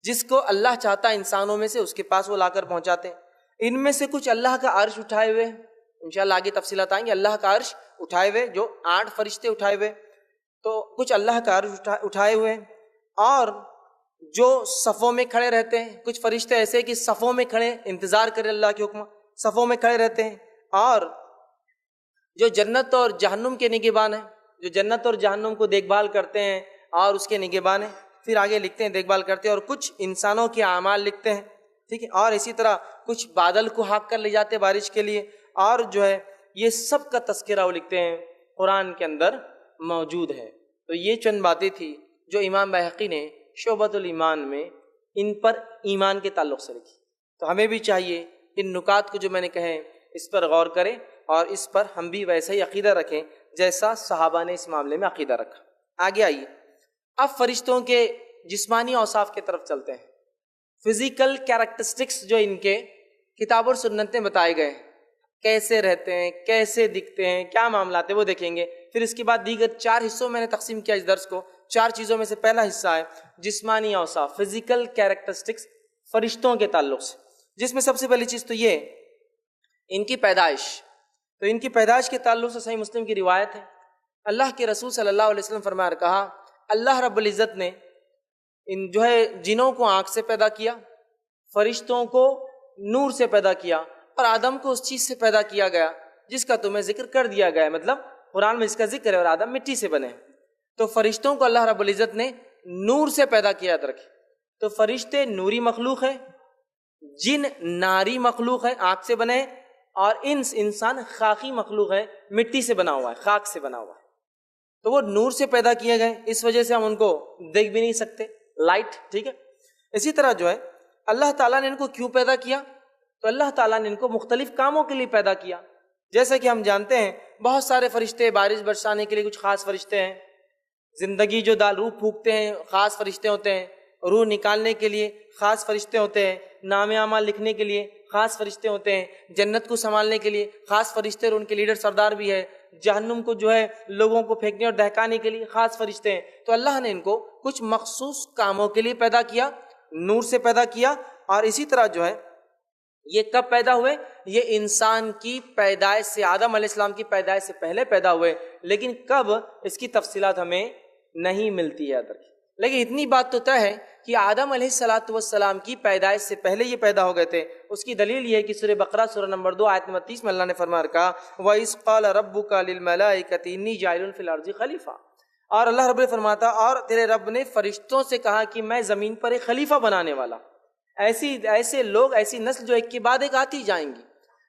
Speaker 2: جس کو اللہ چاہتا ہے انسانوں میں سے اس کے پاس وہ لا کر پہنچاتے ہیں. ان میں سے کچھ اللہ کا عرش اٹھائے ہوئے ہیں, انشاءاللہ آگے تفصیلات آئیں گے. اللہ کا عرش اٹھائے ہوئے, جو 8 فرشتے اٹھائے ہوئے, تو کچھ اللہ کا عرش اٹھائے ہوئے ہیں, اور جو صفوں میں کھڑے رہتے ہیں. کچھ فرشتے ایسے کہ صفوں میں کھڑے انتظار کریں اللہ کے حکم, صفوں میں کھڑے رہتے ہیں. اور جو جنت اور جہنم کے نگہبان ہیں، جو جنت اور جہنم کو دیکھ بھال کرتے ہیں اور اس کے نگہبان ہیں. پھر آگے لکھتے ہیں دیکھ بھال کرتے ہیں، اور کچھ انسانوں کے اعمال لکھتے ہیں، ٹھیک ہے، اور اسی طرح کچھ بادل کو ہانک کر لے جاتے ہیں بارش کے لیے، اور جو ہے یہ سب کا تذکرہ وہ لکھتے ہیں قرآن کے اندر موجود ہے. تو یہ چند باتیں تھی جو امام بہقی نے شعبۃ الایمان میں ان پر ایمان کے تعلق سے لکھی. تو ہمیں بھی چاہیے ان نکات کو جو میں نے کہے اس پر غور کریں اور اس پر ہم بھی ویسا ہی عقیدہ رکھیں جیسا صحابہ نے اس معاملے میں عقیدہ رکھا. آگے آئیے، اب فرشتوں کے جسمانی اوصاف کی طرف چلتے ہیں. فزیکل کیریکٹرسٹکس جو ان کے کتاب اور سنت میں بتائے گئے ہیں، کیسے رہتے ہیں، کیسے دکھتے ہیں، کیا معاملات ہیں، وہ دیکھیں گے. پھر اس کے بعد دیگر 4 حصوں میں نے تقسیم کیا اس درس کو. 4 چیزوں میں سے پہلا حصہ ہے جسمانی اوصاف، فزیکل کیریکٹرسٹکس فرشتوں کے تعلق سے، جس میں سب سے پہلی چیز تو یہ ان کی پیدائش. تو ان کی پیدائش کے تعلق سے صحیح مسلم کی روایت ہے، اللہ کے رسول صلی اللہ علیہ وسلم فرمایا کہا، اللہ رب العزت نے ان جو ہے جنوں کو آنکھ سے پیدا کیا، فرشتوں کو نور سے پیدا کیا، اور آدم کو اس چیز سے پیدا کیا گیا جس کا تمہیں ذکر کر دیا گیا ہے، مطلب قرآن میں اس کا ذکر ہے، اور آدم مٹی سے بنے. تو فرشتوں کو اللہ رب العزت نے نور سے پیدا کیا، یاد رکھے. تو فرشتے نوری مخلوق ہے، جن ناری مخلوق ہے، آنکھ سے بنے، اور انسان خاکی مخلوق ہے، مٹی سے بنا ہوا ہے، خاک سے بنا ہوا ہے. تو وہ نور سے پیدا کیے گئے، اس وجہ سے ہم ان کو دیکھ بھی نہیں سکتے، لائٹ، ٹھیک ہے. اسی طرح جو ہے اللہ تعالیٰ نے ان کو کیوں پیدا کیا؟ تو اللہ تعالیٰ نے ان کو مختلف کاموں کے لیے پیدا کیا. جیسا کہ ہم جانتے ہیں بہت سارے فرشتے، بارش برسانے کے لیے کچھ خاص فرشتے ہیں، زندگی جو روح پھونکتے ہیں خاص فرشتے ہوتے ہیں، روح نکالنے کے لیے خاص فرشتے ہوتے ہیں، نام اعمال لکھنے کے لیے خاص فرشتے ہوتے ہیں، جنت کو سنبھالنے کے لیے خاص فرشتے اور ان کے لیڈر سردار بھی ہے، جہنم کو جو ہے لوگوں کو پھینکنے اور دہکانے کے لیے خاص فرشتے ہیں. تو اللہ نے ان کو کچھ مخصوص کاموں کے لیے پیدا کیا، نور سے پیدا کیا. اور اسی طرح جو ہے یہ کب پیدا ہوئے؟ یہ انسان کی پیدائش سے، آدم علیہ السلام کی پیدائش سے پہلے پیدا ہوئے، لیکن کب اس کی تفصیلات ہمیں نہیں ملتی ہے. لیکن اتنی بات تو طے ہے کہ آدم علیہ السلام کی پیدائش سے پہلے یہ پیدا ہو گئے تھے. اس کی دلیل یہ ہے کہ سورہ بقرہ سورہ نمبر 2 آیت نمبر 30 میں اللہ نے فرمایا کہا، وَإِذْ قَالَ رَبُّكَ لِلْمَلَائِكَةِ إِنِّي جَاعِلٌ فِي الْأَرْضِ خَلِيفَةً. اور اللہ رب فرماتا، اور تیرے رب نے فرشتوں سے کہا کہ میں زمین پر ایک خلیفہ بنانے والا، ایسے لوگ، ایسی نسل جو ایک کے بعد ایک آتی جائیں گی.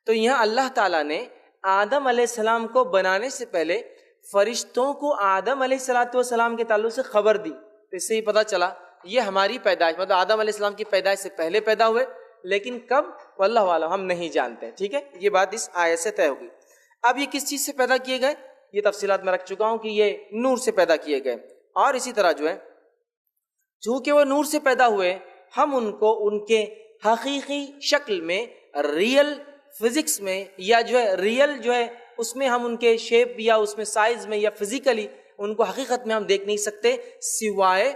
Speaker 2: تو یہاں اللہ تعالیٰ نے آدم علیہ السلام کو بنانے سے پہلے فرشتوں کو آدم علیہ السلام کے تعلق سے خبر دی. تو اس سے ہی پتہ چلا یہ ہماری پیدائش، مطلب آدم علیہ السلام کی پیدائش سے پہلے پیدا ہوئے، لیکن کب واللہ اعلم ہم نہیں جانتے. ٹھیک ہے، یہ بات اس آیت سے طے ہوگی. اب یہ کس چیز سے پیدا کیے گئے، یہ تفصیلات میں رکھ چکا ہوں کہ یہ نور سے پیدا کیے گئے. اور اسی طرح جو ہے چونکہ وہ نور سے پیدا ہوئے، ہم ان کو ان کے حقیقی شکل میں، ریئل فزکس میں، یا جو ہے ریئل جو ہے اس میں ہم ان کے شیپ یا اس میں سائز میں یا فزیکلی ان کو حقیقت میں ہم دیکھ نہیں سکتے، سوائے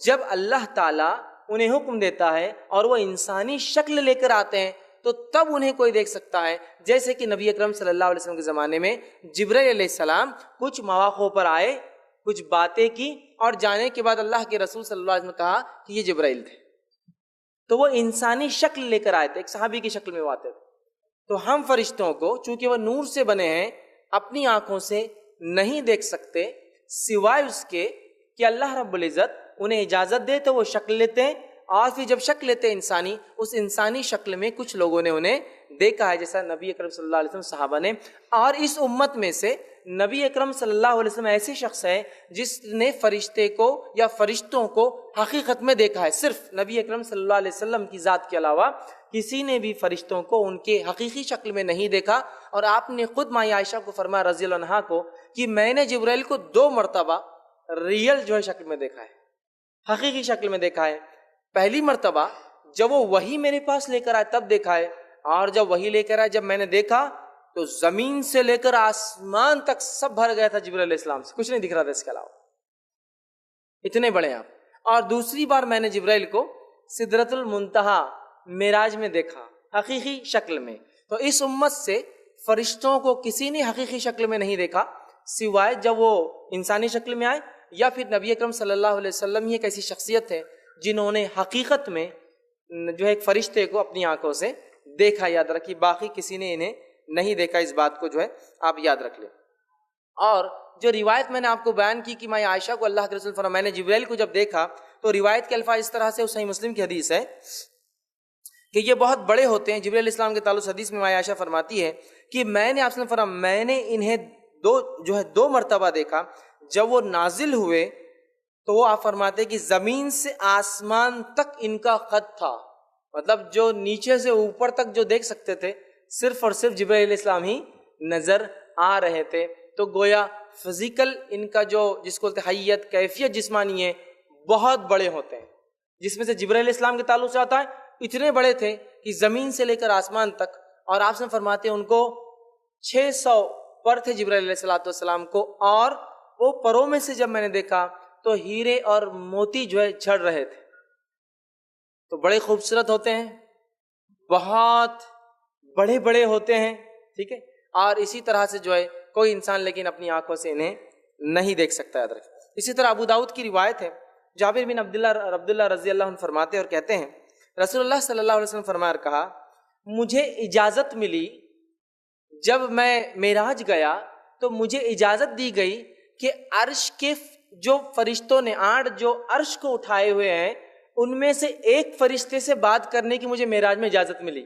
Speaker 2: جب اللہ تعالیٰ انہیں حکم دیتا ہے اور وہ انسانی شکل لے کر آتے ہیں تو تب انہیں کوئی دیکھ سکتا ہے. جیسے کہ نبی اکرم صلی اللہ علیہ وسلم کے زمانے میں جبرائیل علیہ السلام کچھ مواقعوں پر آئے، کچھ باتیں کی، اور جانے کے بعد اللہ کے رسول صلی اللہ علیہ وسلم نے کہا کہ یہ جبرائیل تھے. تو وہ انسانی شکل لے کر آئے تھے، ایک صحابی کی شکل میں وہ آتے تھے. تو ہم فرشتوں کو چونکہ وہ نور سے بنے ہیں اپنی آنکھوں سے نہیں دیکھ سکتے، سوائے اس کے کہ اللہ رب العزت انہیں اجازت دے تو وہ شکل لیتے ہیں، اور پھر جب شکل لیتے ہیں انسانی، اس انسانی شکل میں کچھ لوگوں نے انہیں دیکھا ہے، جیسا نبی اکرم صلی اللہ علیہ وسلم، صحابہ نے. اور اس امت میں سے نبی اکرم صلی اللہ علیہ وسلم ایسے شخص ہے جس نے فرشتے کو یا فرشتوں کو حقیقت میں دیکھا ہے. صرف نبی اکرم صلی اللہ علیہ وسلم کی ذات کے علاوہ کسی نے بھی فرشتوں کو ان کے حقیقی شکل میں نہیں دیکھا. اور آپ نے خود ماں عائشہ کو فرمایا رضی اللہ عنہا کو کہ میں نے جبرائیل کو 2 مرتبہ ریئل جو ہے شکل میں دیکھا ہے، حقیقی شکل میں دیکھا ہے. پہلی مرتبہ جب وہ وحی میرے پاس لے کر آئے تب دیکھا ہے، اور جب وحی لے کر آئے جب میں نے دیکھا تو زمین سے لے کر آسمان تک سب بھر گیا تھا جبرائیل علیہ السلام سے، کچھ نہیں دکھ رہا تھا اس کے علاوہ، اتنے بڑے آپ. اور دوسری بار میں نے جبرائیل کو سدرۃ المنتہا معراج میں دیکھا حقیقی شکل میں. تو اس امت سے فرشتوں کو کسی نے حقیقی شکل میں نہیں دیکھا سوائے جب وہ انسانی شکل میں آئے، یا پھر نبی اکرم صلی اللہ علیہ وسلم ہی ایک ایسی شخصیت ہے جنہوں نے حقیقت میں جو ہے ایک فرشتے کو اپنی آنکھوں سے دیکھا. یاد رکھیے باقی کسی نے انہیں نہیں دیکھا، اس بات کو جو ہے آپ یاد رکھ لیں. اور جو روایت میں نے آپ کو بیان کی کہ میں عائشہ کو اللہ کے رسول فرمایا میں نے جبرائیل کو جب دیکھا تو روایت کے الفاظ اس طرح سے صحیح مسلم کی حدیث ہے کہ یہ بہت بڑے ہوتے ہیں. جبرائیل علیہ السلام کے تعلق حدیث میں عائشہ فرماتی ہے کہ میں نے آپ سے فرمایا میں نے انہیں دو مرتبہ دیکھا. جب وہ نازل ہوئے تو وہ آپ فرماتے کہ زمین سے آسمان تک ان کا قد تھا, مطلب جو نیچے سے اوپر تک جو دیکھ سکتے تھے صرف اور صرف جبرائیل علیہ السلام ہی نظر آ رہے تھے. تو گویا فزیکل ان کا جو جس کو بولتے حیت کیفیت جسمانی ہے بہت بڑے ہوتے ہیں, جس میں سے جبرائیل علیہ السلام کے تعلق سے آتا ہے اتنے بڑے تھے کہ زمین سے لے کر آسمان تک. اور آپ سے فرماتے ہیں ان کو 600 پر تھے جبرائیل علیہ السلام کو, اور وہ پروں میں سے جب میں نے دیکھا تو ہیرے اور موتی جو ہے جھڑ رہے تھے. تو بڑے خوبصورت ہوتے ہیں, بہت بڑے بڑے ہوتے ہیں, ٹھیک ہے. اور اسی طرح سے جو ہے کوئی انسان لیکن اپنی آنکھوں سے انہیں نہیں دیکھ سکتا, یاد رکھیں. اسی طرح ابو داؤد کی روایت ہے, جابر بن عبداللہ رضی اللہ عنہ فرماتے ہیں اور کہتے ہیں رسول اللہ صلی اللہ علیہ وسلم فرمایا اور کہا مجھے اجازت ملی جب میں معراج گیا تو مجھے اجازت دی گئی کہ عرش کے جو فرشتوں نے 8 جو عرش کو اٹھائے ہوئے ہیں ان میں سے ایک فرشتے سے بات کرنے کی مجھے معراج میں اجازت ملی.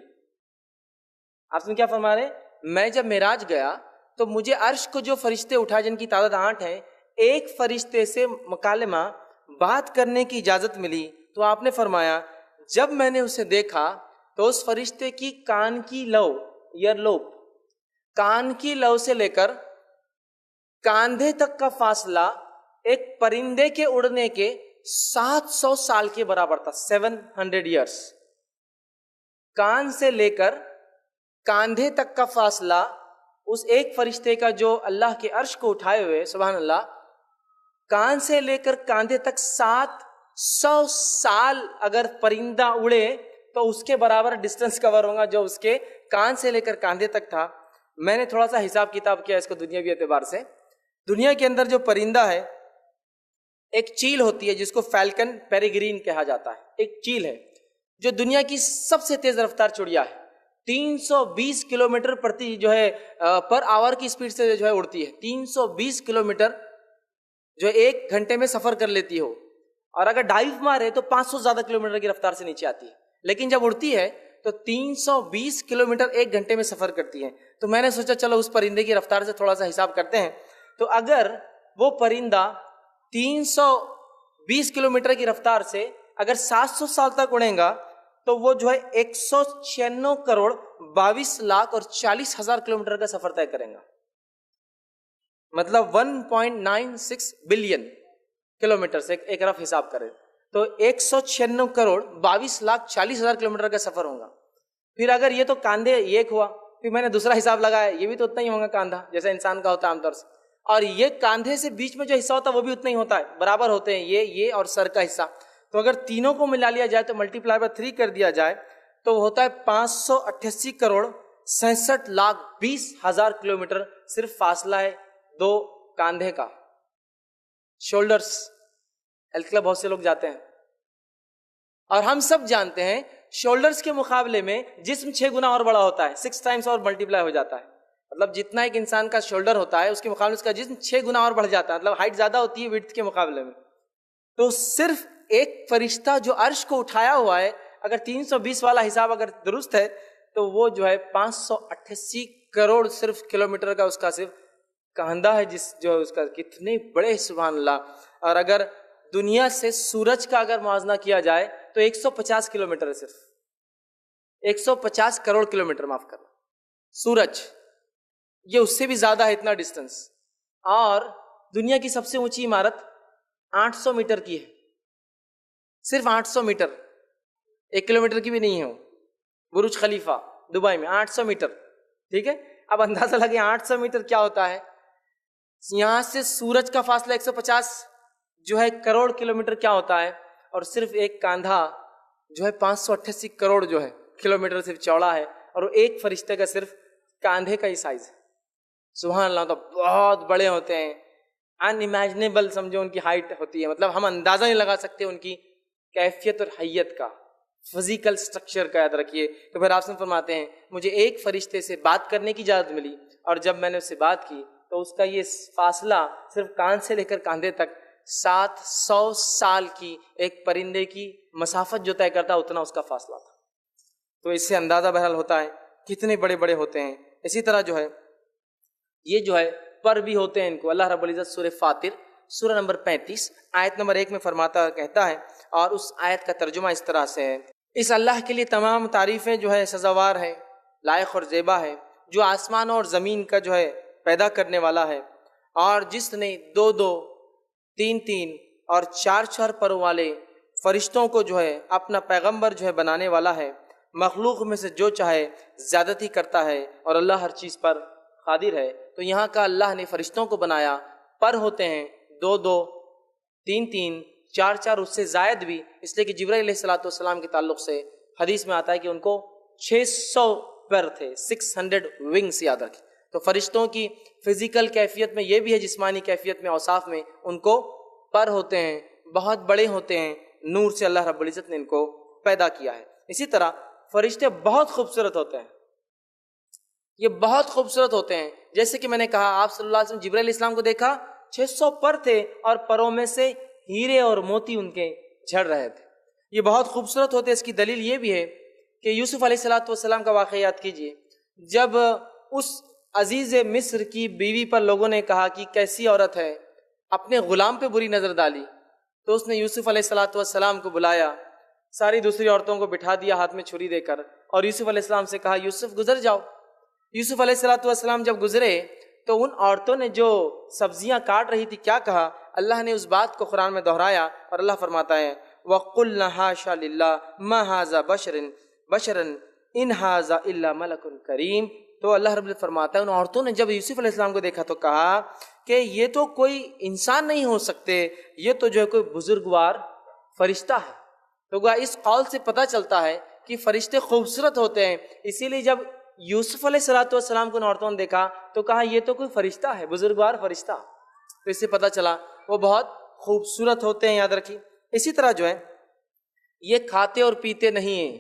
Speaker 2: آپ نے کیا فرما رہے, میں جب معراج گیا تو مجھے عرش کو جو فرشتے اٹھائے جن کی تعداد 8 ہیں ایک فرشتے سے مکالمہ بات کرنے کی اجازت ملی. تو آپ نے فرمایا جب میں نے اسے دیکھا تو اس فرشتے کی کان کی لو ایئر لوب, کان کی لو سے لے کر کاندھے تک کا فاصلہ ایک پرندے کے اڑنے کے 700 سال کے برابر تھا, 700 ایئرس. کان سے لے کر کاندھے تک کا فاصلہ اس ایک فرشتے کا جو اللہ کے عرش کو اٹھائے ہوئے, سبحان اللہ, کان سے لے کر کاندھے تک 700 سال اگر پرندہ اڑے تو اس کے برابر ڈسٹینس کور ہوگا جو اس کے کان سے لے کر کاندھے تک تھا. میں نے تھوڑا سا حساب کتاب کیا اس کو دنیاوی اعتبار سے. دنیا کے اندر جو پرندہ ہے ایک چیل ہوتی ہے جس کو فیلکن پیریگرین کہا جاتا ہے, ایک چیل ہے جو دنیا کی سب سے تیز رفتار چڑیا ہے, 320 کلومیٹر پرتی جو ہے پر آور کی سپیڈ سے جو ہے اڑتی ہے, 320 کلومیٹر جو 1 گھنٹے میں سفر کر لیتی ہو, اور اگر ڈائیو مارے تو 500 زیادہ کلومیٹر کی رفتار سے نیچے آتی ہے, لیکن جب اڑتی ہے تو 320 کلومیٹر 1 گھنٹے میں سفر کرتی ہے. تو میں نے سوچا چلو اس پرندے کی رفتار سے تھوڑا سا حساب کرتے ہیں. تو اگر وہ پرندہ 320 کلومیٹر کی رفتار سے اگر 700 سال تک اڑے گا تو وہ جو ہے 196 کروڑ 22 لاکھ اور 40 ہزار کلومیٹر کا سفر طے کریں گا, مطلب 1.96 بلین کلومیٹر سے ایک رف حساب کریں تو 196 کروڑ 22 لاکھ 40 ہزار کلومیٹر کا سفر ہوگا. پھر اگر یہ تو کاندھے ایک ہوا, پھر میں نے دوسرا حساب لگایا, یہ بھی تو اتنا ہی ہوگا کاندھا جیسا انسان کا ہوتا ہے عام طور سے, اور یہ کاندھے سے بیچ میں جو حصہ ہوتا ہے وہ بھی اتنا ہی ہوتا ہے, برابر ہوتے ہیں یہ اور سر کا حصہ. تو اگر تینوں کو ملا لیا جائے تو ملٹیپلائی بائی 3 کر دیا جائے تو ہوتا ہے 588 کروڑ 67 لاکھ 20 ہزار کلومیٹر صرف فاصلہ ہے 2 کاندھے کا. شولڈرز ہیلتھ کلب بہت سے لوگ جاتے ہیں اور ہم سب جانتے ہیں شولڈرز کے مقابلے میں جسم 6 گنا اور بڑا ہوتا ہے, 6 ٹائمز اور ملٹیپلائی ہو جاتا ہے. مطلب جتنا ایک انسان کا شولڈر ہوتا ہے اس کے مقابلے اس کا جسم 6 گنا اور بڑھ جاتا ہے, مطلب ہائٹ زیادہ ہوتی ہے وڈتھ کے مقابلے میں. تو صرف ایک فرشتہ جو عرش کو اٹھایا ہوا ہے, اگر 320 والا حساب اگر درست ہے تو وہ جو ہے 588 کروڑ صرف کلومیٹر کا اس کا صرف کاندھا ہے, جس جو اس کا کتنے بڑے, سبحان اللہ. اور اگر دنیا سے سورج کا اگر موازنہ کیا جائے تو 150 کلومیٹر ہے, صرف 150 کروڑ کلومیٹر, معاف کرنا, سورج یہ اس سے بھی زیادہ ہے اتنا ڈسٹینس. اور دنیا کی سب سے اونچی عمارت 800 میٹر کی ہے, صرف 800 میٹر, 1 کلومیٹر کی بھی نہیں ہے. وہ برج خلیفہ دبئی میں 800 میٹر, ٹھیک ہے. اب اندازہ لگے 800 میٹر کیا ہوتا ہے, یہاں سے سورج کا فاصلہ 150 جو ہے کروڑ کلومیٹر کیا ہوتا ہے, اور صرف ایک کاندھا جو ہے 588 کروڑ جو ہے کلومیٹر صرف چوڑا ہے, اور وہ ایک فرشتے کا صرف کاندھے کا ہی سائز ہے. سبحان اللہ, تو بہت بڑے ہوتے ہیں, ان امیجنیبل سمجھو ان کی ہائٹ ہوتی ہے, مطلب ہم اندازہ نہیں لگا سکتے ان کی کیفیت اور حیت کا, فزیکل سٹرکچر کا, یاد رکھیے. تو پھر آپ سے فرماتے ہیں مجھے ایک فرشتے سے بات کرنے کی اجازت ملی, اور جب میں نے اس سے بات کی تو اس کا یہ فاصلہ صرف کان سے لے کر کاندھے تک 700 سال کی ایک پرندے کی مسافت جو طے کرتا اتنا اس کا فاصلہ تھا. تو اس سے اندازہ بہرحال ہوتا ہے کتنے بڑے بڑے ہوتے ہیں. اسی طرح جو ہے یہ جو ہے پر بھی ہوتے ہیں ان کو. اللہ رب العزت سورہ فاطر سورہ نمبر 35 آیت نمبر 1 میں فرماتا کہتا ہے، اور اس آیت کا ترجمہ اس طرح سے ہے: اس اللہ کے لیے تمام تعریفیں جو ہے سزاوار ہے، لائق اور زیبا ہے، جو آسمان اور زمین کا جو ہے پیدا کرنے والا ہے، اور جس نے 2 3 اور 4 پروں والے فرشتوں کو جو ہے اپنا پیغمبر جو ہے بنانے والا ہے. مخلوق میں سے جو چاہے زیادتی کرتا ہے، اور اللہ ہر چیز پر قادر ہے. تو یہاں کا اللہ نے فرشتوں کو بنایا، پر ہوتے ہیں 2 3 4 اس سے زائد بھی، اس لیے کہ جبرائیل علیہ الصلوۃ والسلام کے تعلق سے حدیث میں آتا ہے کہ ان کو 600 پر تھے، 600 ونگس یاد رکھیں. تو فرشتوں کی فزیکل کیفیت میں یہ بھی ہے، جسمانی کیفیت میں اوصاف میں ان کو پر ہوتے ہیں، بہت بڑے ہوتے ہیں، نور سے اللہ رب العزت نے ان کو پیدا کیا ہے. اسی طرح فرشتے بہت خوبصورت ہوتے ہیں، یہ بہت خوبصورت ہوتے ہیں. جیسے کہ میں نے کہا آپ صلی اللہ علیہ وسلم جبرائیل علیہ السلام کو دیکھا 600 پر تھے، اور پروں میں سے ہیرے اور موتی ان کے جھڑ رہے تھے. یہ بہت خوبصورت ہوتے ہیں. اس کی دلیل یہ بھی ہے کہ یوسف علیہ الصلوۃ والسلام کا واقعہ یاد کیجئے. جب اس عزیز مصر کی بیوی پر لوگوں نے کہا کہ کیسی عورت ہے، اپنے غلام پہ بری نظر ڈالی، تو اس نے یوسف علیہ الصلوۃ والسلام کو بلایا، ساری دوسری عورتوں کو بٹھا دیا ہاتھ میں چھری دے کر، اور یوسف علیہ السلام سے کہا یوسف گزر جاؤ. یوسف علیہ الصلوۃ والسلام جب گزرے تو ان عورتوں نے جو سبزیاں کاٹ رہی تھی کیا کہا؟ اللہ نے اس بات کو قرآن میں دہرایا، اور اللہ فرماتا ہے وَقُلْنَا حَاشَا لِلَّهِ مَا هَٰذَا بَشَرًا إِنْ هَٰذَا إِلَّا مَلَكٌ کریم. تو اللہ رب العزت فرماتا ہے ان عورتوں نے جب یوسف علیہ السلام کو دیکھا تو کہا کہ یہ تو کوئی انسان نہیں ہو سکتے، یہ تو جو ہے کوئی بزرگوار فرشتہ ہے. تو اس قول سے پتہ چلتا ہے کہ فرشتے خوبصورت ہوتے ہیں. اسی لیے جب یوسف علیہ الصلوۃ والسلام کو ان عورتوں نے دیکھا تو کہا یہ تو کوئی فرشتہ ہے، بزرگوار فرشتہ. تو اس سے پتہ چلا وہ بہت خوبصورت ہوتے ہیں، یاد رکھیے. اسی طرح جو ہے یہ کھاتے اور پیتے نہیں ہیں،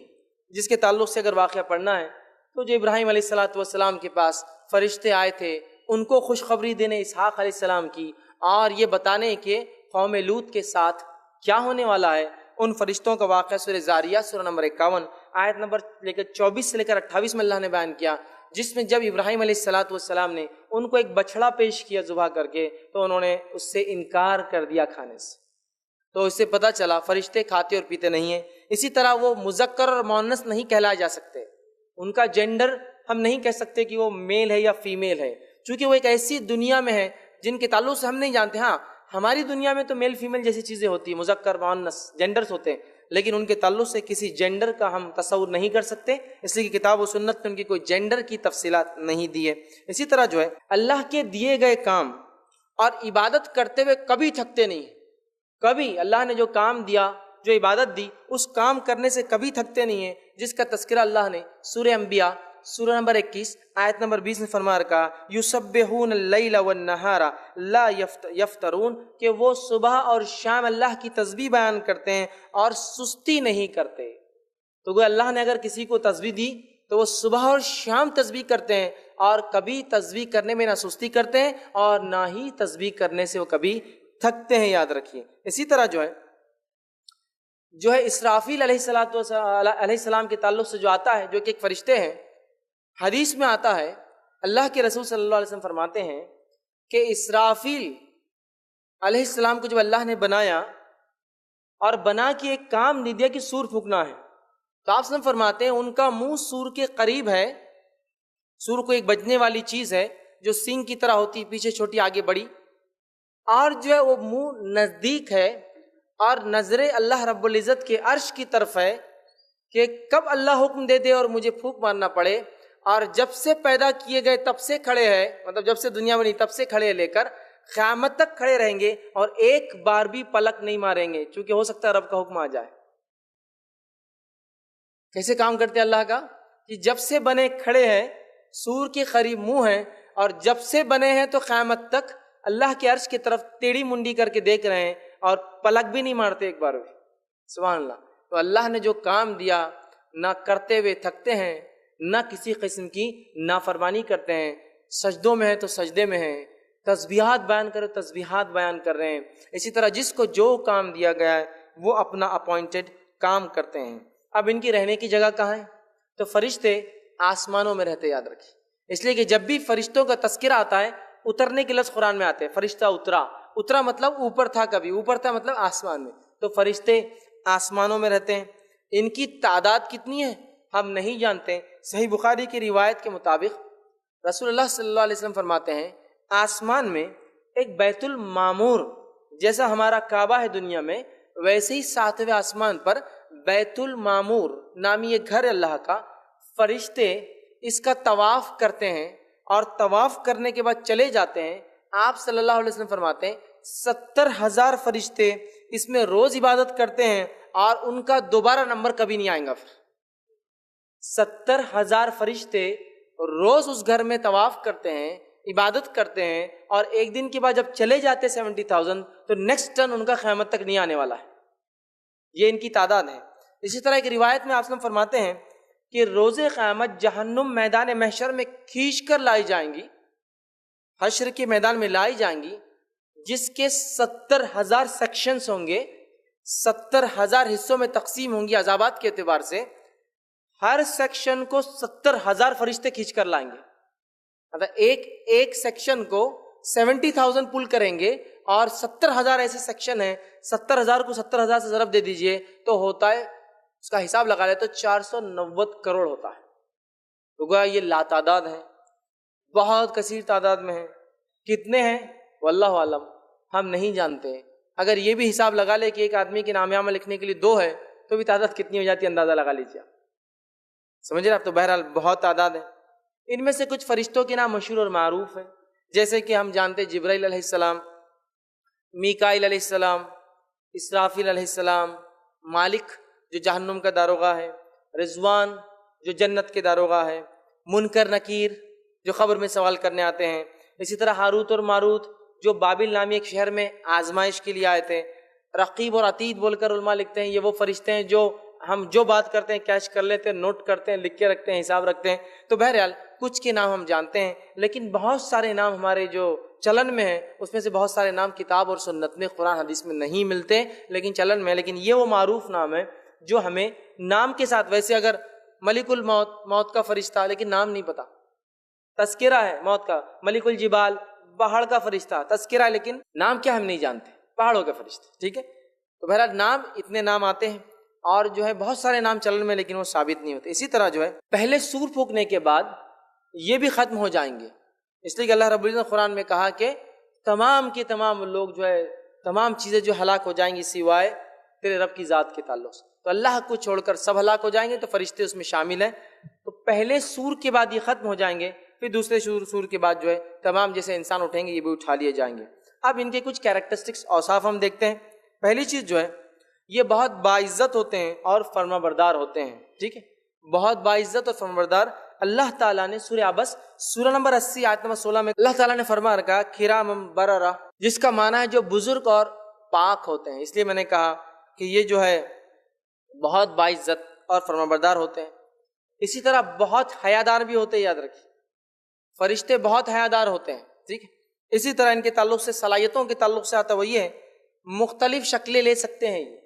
Speaker 2: جس کے تعلق سے اگر واقعہ پڑھنا ہے تو جو ابراہیم علیہ الصلوۃ والسلام کے پاس فرشتے آئے تھے، ان کو خوشخبری دینے اسحاق علیہ السلام کی، اور یہ بتانے کہ قوم لوط کے ساتھ کیا ہونے والا ہے. ان فرشتوں کا واقعہ سورہ زاریات سورہ نمبر 51 آیت نمبر 24 سے لے کر 28 میں اللہ نے بیان کیا، جس میں جب ابراہیم علیہ الصلوۃ والسلام نے ان کو ایک بچڑا پیش کیا ذبح کر کے، تو انہوں نے اس سے انکار کر دیا کھانے سے. تو اس سے پتہ چلا فرشتے کھاتے اور پیتے نہیں ہیں. اسی طرح وہ مذکر اور مؤنث نہیں کہلائے جا سکتے، ان کا جینڈر ہم نہیں کہہ سکتے کہ وہ میل ہے یا فیمیل ہے، چونکہ وہ ایک ایسی دنیا میں ہے جن کے تعلق سے ہم نہیں جانتے. ہاں ہماری دنیا میں تو میل فیمیل جیسی چیزیں ہوتی ہیں، مذکر مؤنث جینڈرز ہوتے ہیں، لیکن ان کے تعلق سے کسی جینڈر کا ہم تصور نہیں کر سکتے، اس لیے کہ کتاب و سنت میں ان کی کوئی جینڈر کی تفصیلات نہیں دی ہے. اسی طرح جو ہے اللہ کے دیے گئے کام اور عبادت کرتے ہوئے کبھی تھکتے نہیں. کبھی اللہ نے جو کام دیا، جو عبادت دی، اس کام کرنے سے کبھی تھکتے نہیں ہیں، جس کا تذکرہ اللہ نے سورہ انبیاء سورہ نمبر 21 آیت نمبر 20 میں فرما رکھا یسبحون اللیل والنہار لا یفترون، کہ وہ صبح اور شام اللہ کی تسبیح بیان کرتے ہیں اور سستی نہیں کرتے. تو اللہ نے اگر کسی کو تسبیح دی تو وہ صبح اور شام تسبیح کرتے ہیں، اور کبھی تسبیح کرنے میں نہ سستی کرتے ہیں اور نہ ہی تسبیح کرنے سے وہ کبھی تھکتے ہیں، یاد رکھیے. اسی طرح جو ہے اسرافیل علیہ السلام کے تعلق سے جو آتا ہے، جو کہ ایک فرشتے ہیں، حدیث میں آتا ہے اللہ کے رسول صلی اللہ علیہ وسلم فرماتے ہیں کہ اسرافیل علیہ السلام کو جب اللہ نے بنایا اور بنا کے ایک کام نہیں دیا کہ سور پھونکنا ہے، تو آپ صلی اللہ علیہ وسلم فرماتے ہیں ان کا منہ سور کے قریب ہے. سور کو ایک بجنے والی چیز ہے جو سینگ کی طرح ہوتی، پیچھے چھوٹی آگے بڑی، اور جو ہے وہ منہ نزدیک ہے، اور نظریں اللہ رب العزت کے عرش کی طرف ہے کہ کب اللہ حکم دے دے اور مجھے پھونک مارنا پڑے. اور جب سے پیدا کیے گئے تب سے کھڑے ہیں، مطلب جب سے دنیا بنی تب سے کھڑے لے کر قیامت تک کھڑے رہیں گے، اور ایک بار بھی پلک نہیں ماریں گے، چونکہ ہو سکتا ہے رب کا حکم آ جائے. کیسے کام کرتے اللہ کا کہ جب سے بنے کھڑے ہیں، سور کے قریب منہ ہیں، اور جب سے بنے ہیں تو قیامت تک اللہ کے عرش کی طرف ٹیڑھی منڈی کر کے دیکھ رہے ہیں، اور پلک بھی نہیں مارتے ایک بار بھی. سبحان اللہ. تو اللہ نے جو کام دیا نہ کرتے ہوئے تھکتے ہیں، نہ کسی قسم کی نافرمانی کرتے ہیں. سجدوں میں ہیں تو سجدے میں ہیں، تسبیحات بیان کرو، تسبیحات بیان کر رہے ہیں۔ اسی طرح جس کو جو کام دیا گیا ہے وہ اپنا اپوائنٹڈ کام کرتے ہیں۔ اب ان کی رہنے کی جگہ کہاں ہے؟ تو فرشتے آسمانوں میں رہتے، یاد رکھیں، اس لیے کہ جب بھی فرشتوں کا تذکرہ آتا ہے اترنے کے لفظ قرآن میں آتے ہیں۔ فرشتہ اترا مطلب اوپر تھا، کبھی اوپر تھا مطلب آسمان میں، تو فرشتے آسمانوں میں رہتے ہیں۔ ان کی تعداد کتنی ہے ہم نہیں جانتے۔ صحیح بخاری کی روایت کے مطابق رسول اللہ صلی اللہ علیہ وسلم فرماتے ہیں آسمان میں ایک بیت المعمور، جیسا ہمارا کعبہ ہے دنیا میں، ویسے ہی 7ویں آسمان پر بیت المعمور نامی ایک گھر اللہ کا، فرشتے اس کا طواف کرتے ہیں اور طواف کرنے کے بعد چلے جاتے ہیں۔ آپ صلی اللہ علیہ وسلم فرماتے ہیں 70,000 فرشتے اس میں روز عبادت کرتے ہیں اور ان کا دوبارہ نمبر کبھی نہیں آئے گا۔ پھر 70,000 فرشتے روز اس گھر میں طواف کرتے ہیں، عبادت کرتے ہیں، اور ایک دن کے بعد جب چلے جاتے 70,000 تو نیکسٹ ٹرن ان کا قیامت تک نہیں آنے والا ہے۔ یہ ان کی تعداد ہے۔ اسی طرح ایک روایت میں آپ وسلم فرماتے ہیں کہ روز قیامت جہنم میدان محشر میں کھینچ کر لائی جائیں گی، حشر کے میدان میں لائی جائیں گی، جس کے 70,000 سیکشنز ہوں گے، 70,000 حصوں میں تقسیم ہوں گی عذابات کے اعتبار سے۔ ہر سیکشن کو 70,000 فرشتے کھینچ کر لائیں گے، مطلب ایک سیکشن کو 70,000 پل کریں گے، اور 70,000 ایسے سیکشن ہیں، 70,000 کو 70,000 سے ضرب دے دیجئے تو ہوتا ہے، اس کا حساب لگا لے تو 490 کروڑ ہوتا ہے۔ تو گویا یہ لاتعداد ہیں، بہت کثیر تعداد میں ہیں۔ کتنے ہیں واللہ عالم، ہم نہیں جانتے۔ اگر یہ بھی حساب لگا لے کہ ایک آدمی کے نام نامہ لکھنے کے لیے 2 ہے تو بھی تعداد کتنی ہو جاتی ہے، اندازہ لگا لیجیے آپ، سمجھ رہے آپ؟ تو بہرحال بہت تعداد ہے۔ ان میں سے کچھ فرشتوں کے نام مشہور اور معروف ہیں، جیسے کہ ہم جانتے ہیں جبرائیل علیہ السلام، میکائیل علیہ السلام، اسرافیل علیہ السلام، مالک جو جہنم کا داروغہ ہے، رضوان جو جنت کے داروغہ ہے، منکر نکیر جو قبر میں سوال کرنے آتے ہیں، اسی طرح ہاروت اور ماروت جو بابل نامی ایک شہر میں آزمائش کے لیے آئے تھے، رقیب اور عتید بول کر علماء لکھتے ہیں یہ وہ فرشتے ہیں جو ہم جو بات کرتے ہیں کیچ کر لیتے ہیں، نوٹ کرتے ہیں، لکھ کے رکھتے ہیں، حساب رکھتے ہیں۔ تو بہرحال کچھ کے نام ہم جانتے ہیں، لیکن بہت سارے نام ہمارے جو چلن میں ہیں اس میں سے بہت سارے نام کتاب اور سنت میں، قرآن حدیث میں نہیں ملتے، لیکن چلن میں، لیکن یہ وہ معروف نام ہے جو ہمیں نام کے ساتھ، ویسے اگر ملک الموت، موت کا فرشتہ، لیکن نام نہیں پتا، تذکرہ ہے موت کا، ملک الجبال پہاڑ کا فرشتہ، تذکرہ ہے لیکن نام کیا ہم نہیں جانتے، پہاڑوں کے فرشتے، ٹھیک ہے۔ تو بہرحال نام اتنے نام آتے ہیں، اور جو ہے بہت سارے نام چلن میں لیکن وہ ثابت نہیں ہوتے۔ اسی طرح جو ہے پہلے سور پھونکنے کے بعد یہ بھی ختم ہو جائیں گے، اس لیے کہ اللہ رب العزت نے قرآن میں کہا کہ تمام کے تمام لوگ جو ہے، تمام چیزیں جو ہلاک ہو جائیں گی سوائے تیرے رب کی ذات کے تعلق سے، تو اللہ کو چھوڑ کر سب ہلاک ہو جائیں گے، تو فرشتے اس میں شامل ہیں۔ تو پہلے سور کے بعد یہ ختم ہو جائیں گے، پھر دوسرے سور کے بعد جو ہے تمام جیسے انسان اٹھیں گے یہ بھی اٹھا لیے جائیں گے۔ اب ان کے کچھ کیریکٹرسٹکس، اوصاف ہم دیکھتے ہیں۔ پہلی چیز جو ہے یہ بہت باعزت ہوتے ہیں اور فرما بردار ہوتے ہیں، ٹھیک ہے، بہت باعزت اور فرما بردار۔ اللہ تعالیٰ نے سورہ عبس سورہ نمبر 80 آیت نمبر 16 میں اللہ تعالیٰ نے فرما رکھا کرام بررہ، جس کا معنی ہے جو بزرگ اور پاک ہوتے ہیں۔ اس لیے میں نے کہا کہ یہ جو ہے بہت باعزت اور فرما بردار ہوتے ہیں۔ اسی طرح بہت حیادار بھی ہوتے ہیں، یاد رکھیے، فرشتے بہت حیادار ہوتے ہیں، ٹھیک ہے۔ اسی طرح ان کے تعلق سے، صلاحیتوں کے تعلق سے آتا وہ یہ ہے مختلف شکلیں لے سکتے ہیں۔ یہ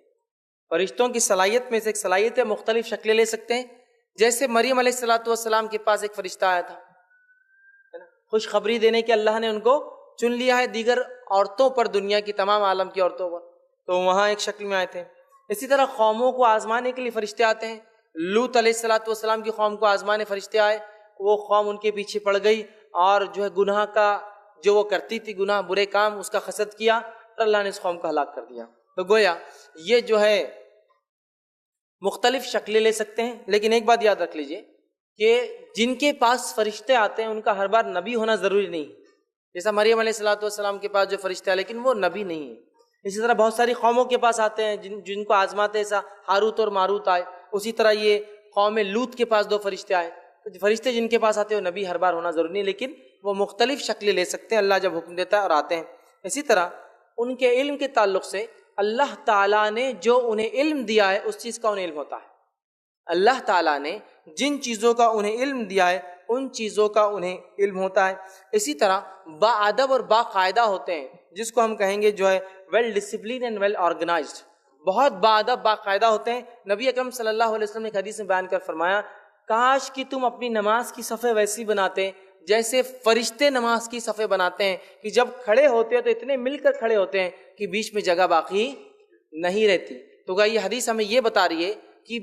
Speaker 2: فرشتوں کی صلاحیت میں سے ایک صلاحیت ہے، مختلف شکلیں لے سکتے ہیں۔ جیسے مریم علیہ السلام کے پاس ایک فرشتہ آیا تھا، خوشخبری دینے کے اللہ نے ان کو چن لیا ہے دیگر عورتوں پر، دنیا کی تمام عالم کی عورتوں پر، تو وہاں ایک شکل میں آئے تھے۔ اسی طرح قوموں کو آزمانے کے لیے فرشتے آتے ہیں۔ لوط علیہ السلام کی قوم کو آزمانے فرشتے آئے، وہ قوم ان کے پیچھے پڑ گئی اور جو ہے گناہ کا جو وہ کرتی تھی، گناہ برے کام، اس کا حسد کیا اور اللہ نے اس قوم کو ہلاک کر دیا۔ تو گویا یہ جو ہے مختلف شکلیں لے سکتے ہیں، لیکن ایک بات یاد رکھ لیجئے کہ جن کے پاس فرشتے آتے ہیں ان کا ہر بار نبی ہونا ضروری نہیں، جیسا مریم علیہ السلام کے پاس جو فرشتے آئے لیکن وہ نبی نہیں ہے۔ اسی طرح بہت ساری قوموں کے پاس آتے ہیں جن کو آزماتے، ایسا ہاروت اور ماروت آئے۔ اسی طرح یہ قوم لوط کے پاس 2 فرشتے آئے، تو فرشتے جن کے پاس آتے ہیں وہ نبی ہر بار ہونا ضروری نہیں، لیکن وہ مختلف شکلیں لے سکتے ہیں اللہ جب حکم دیتا ہے اور آتے ہیں۔ اسی طرح ان کے علم کے تعلق سے اللہ تعالیٰ نے جو انہیں علم دیا ہے اس چیز کا انہیں علم ہوتا ہے۔ اللہ تعالیٰ نے جن چیزوں کا انہیں علم دیا ہے ان چیزوں کا انہیں علم ہوتا ہے۔ اسی طرح باادب اور باقاعدہ ہوتے ہیں، جس کو ہم کہیں گے جو ہے well discipline and well organised, بہت باادب باقاعدہ ہوتے ہیں۔ نبی اکرم صلی اللہ علیہ وسلم نے ایک حدیث میں بیان کر فرمایا، کاش کہ تم اپنی نماز کی صفیں ویسی بناتے جیسے فرشتے نماز کی صفیں بناتے ہیں، کہ جب کھڑے ہوتے ہیں تو اتنے مل کر کھڑے ہوتے ہیں کہ بیچ میں جگہ باقی نہیں رہتی۔ تو یہ حدیث ہمیں یہ بتا رہی ہے کہ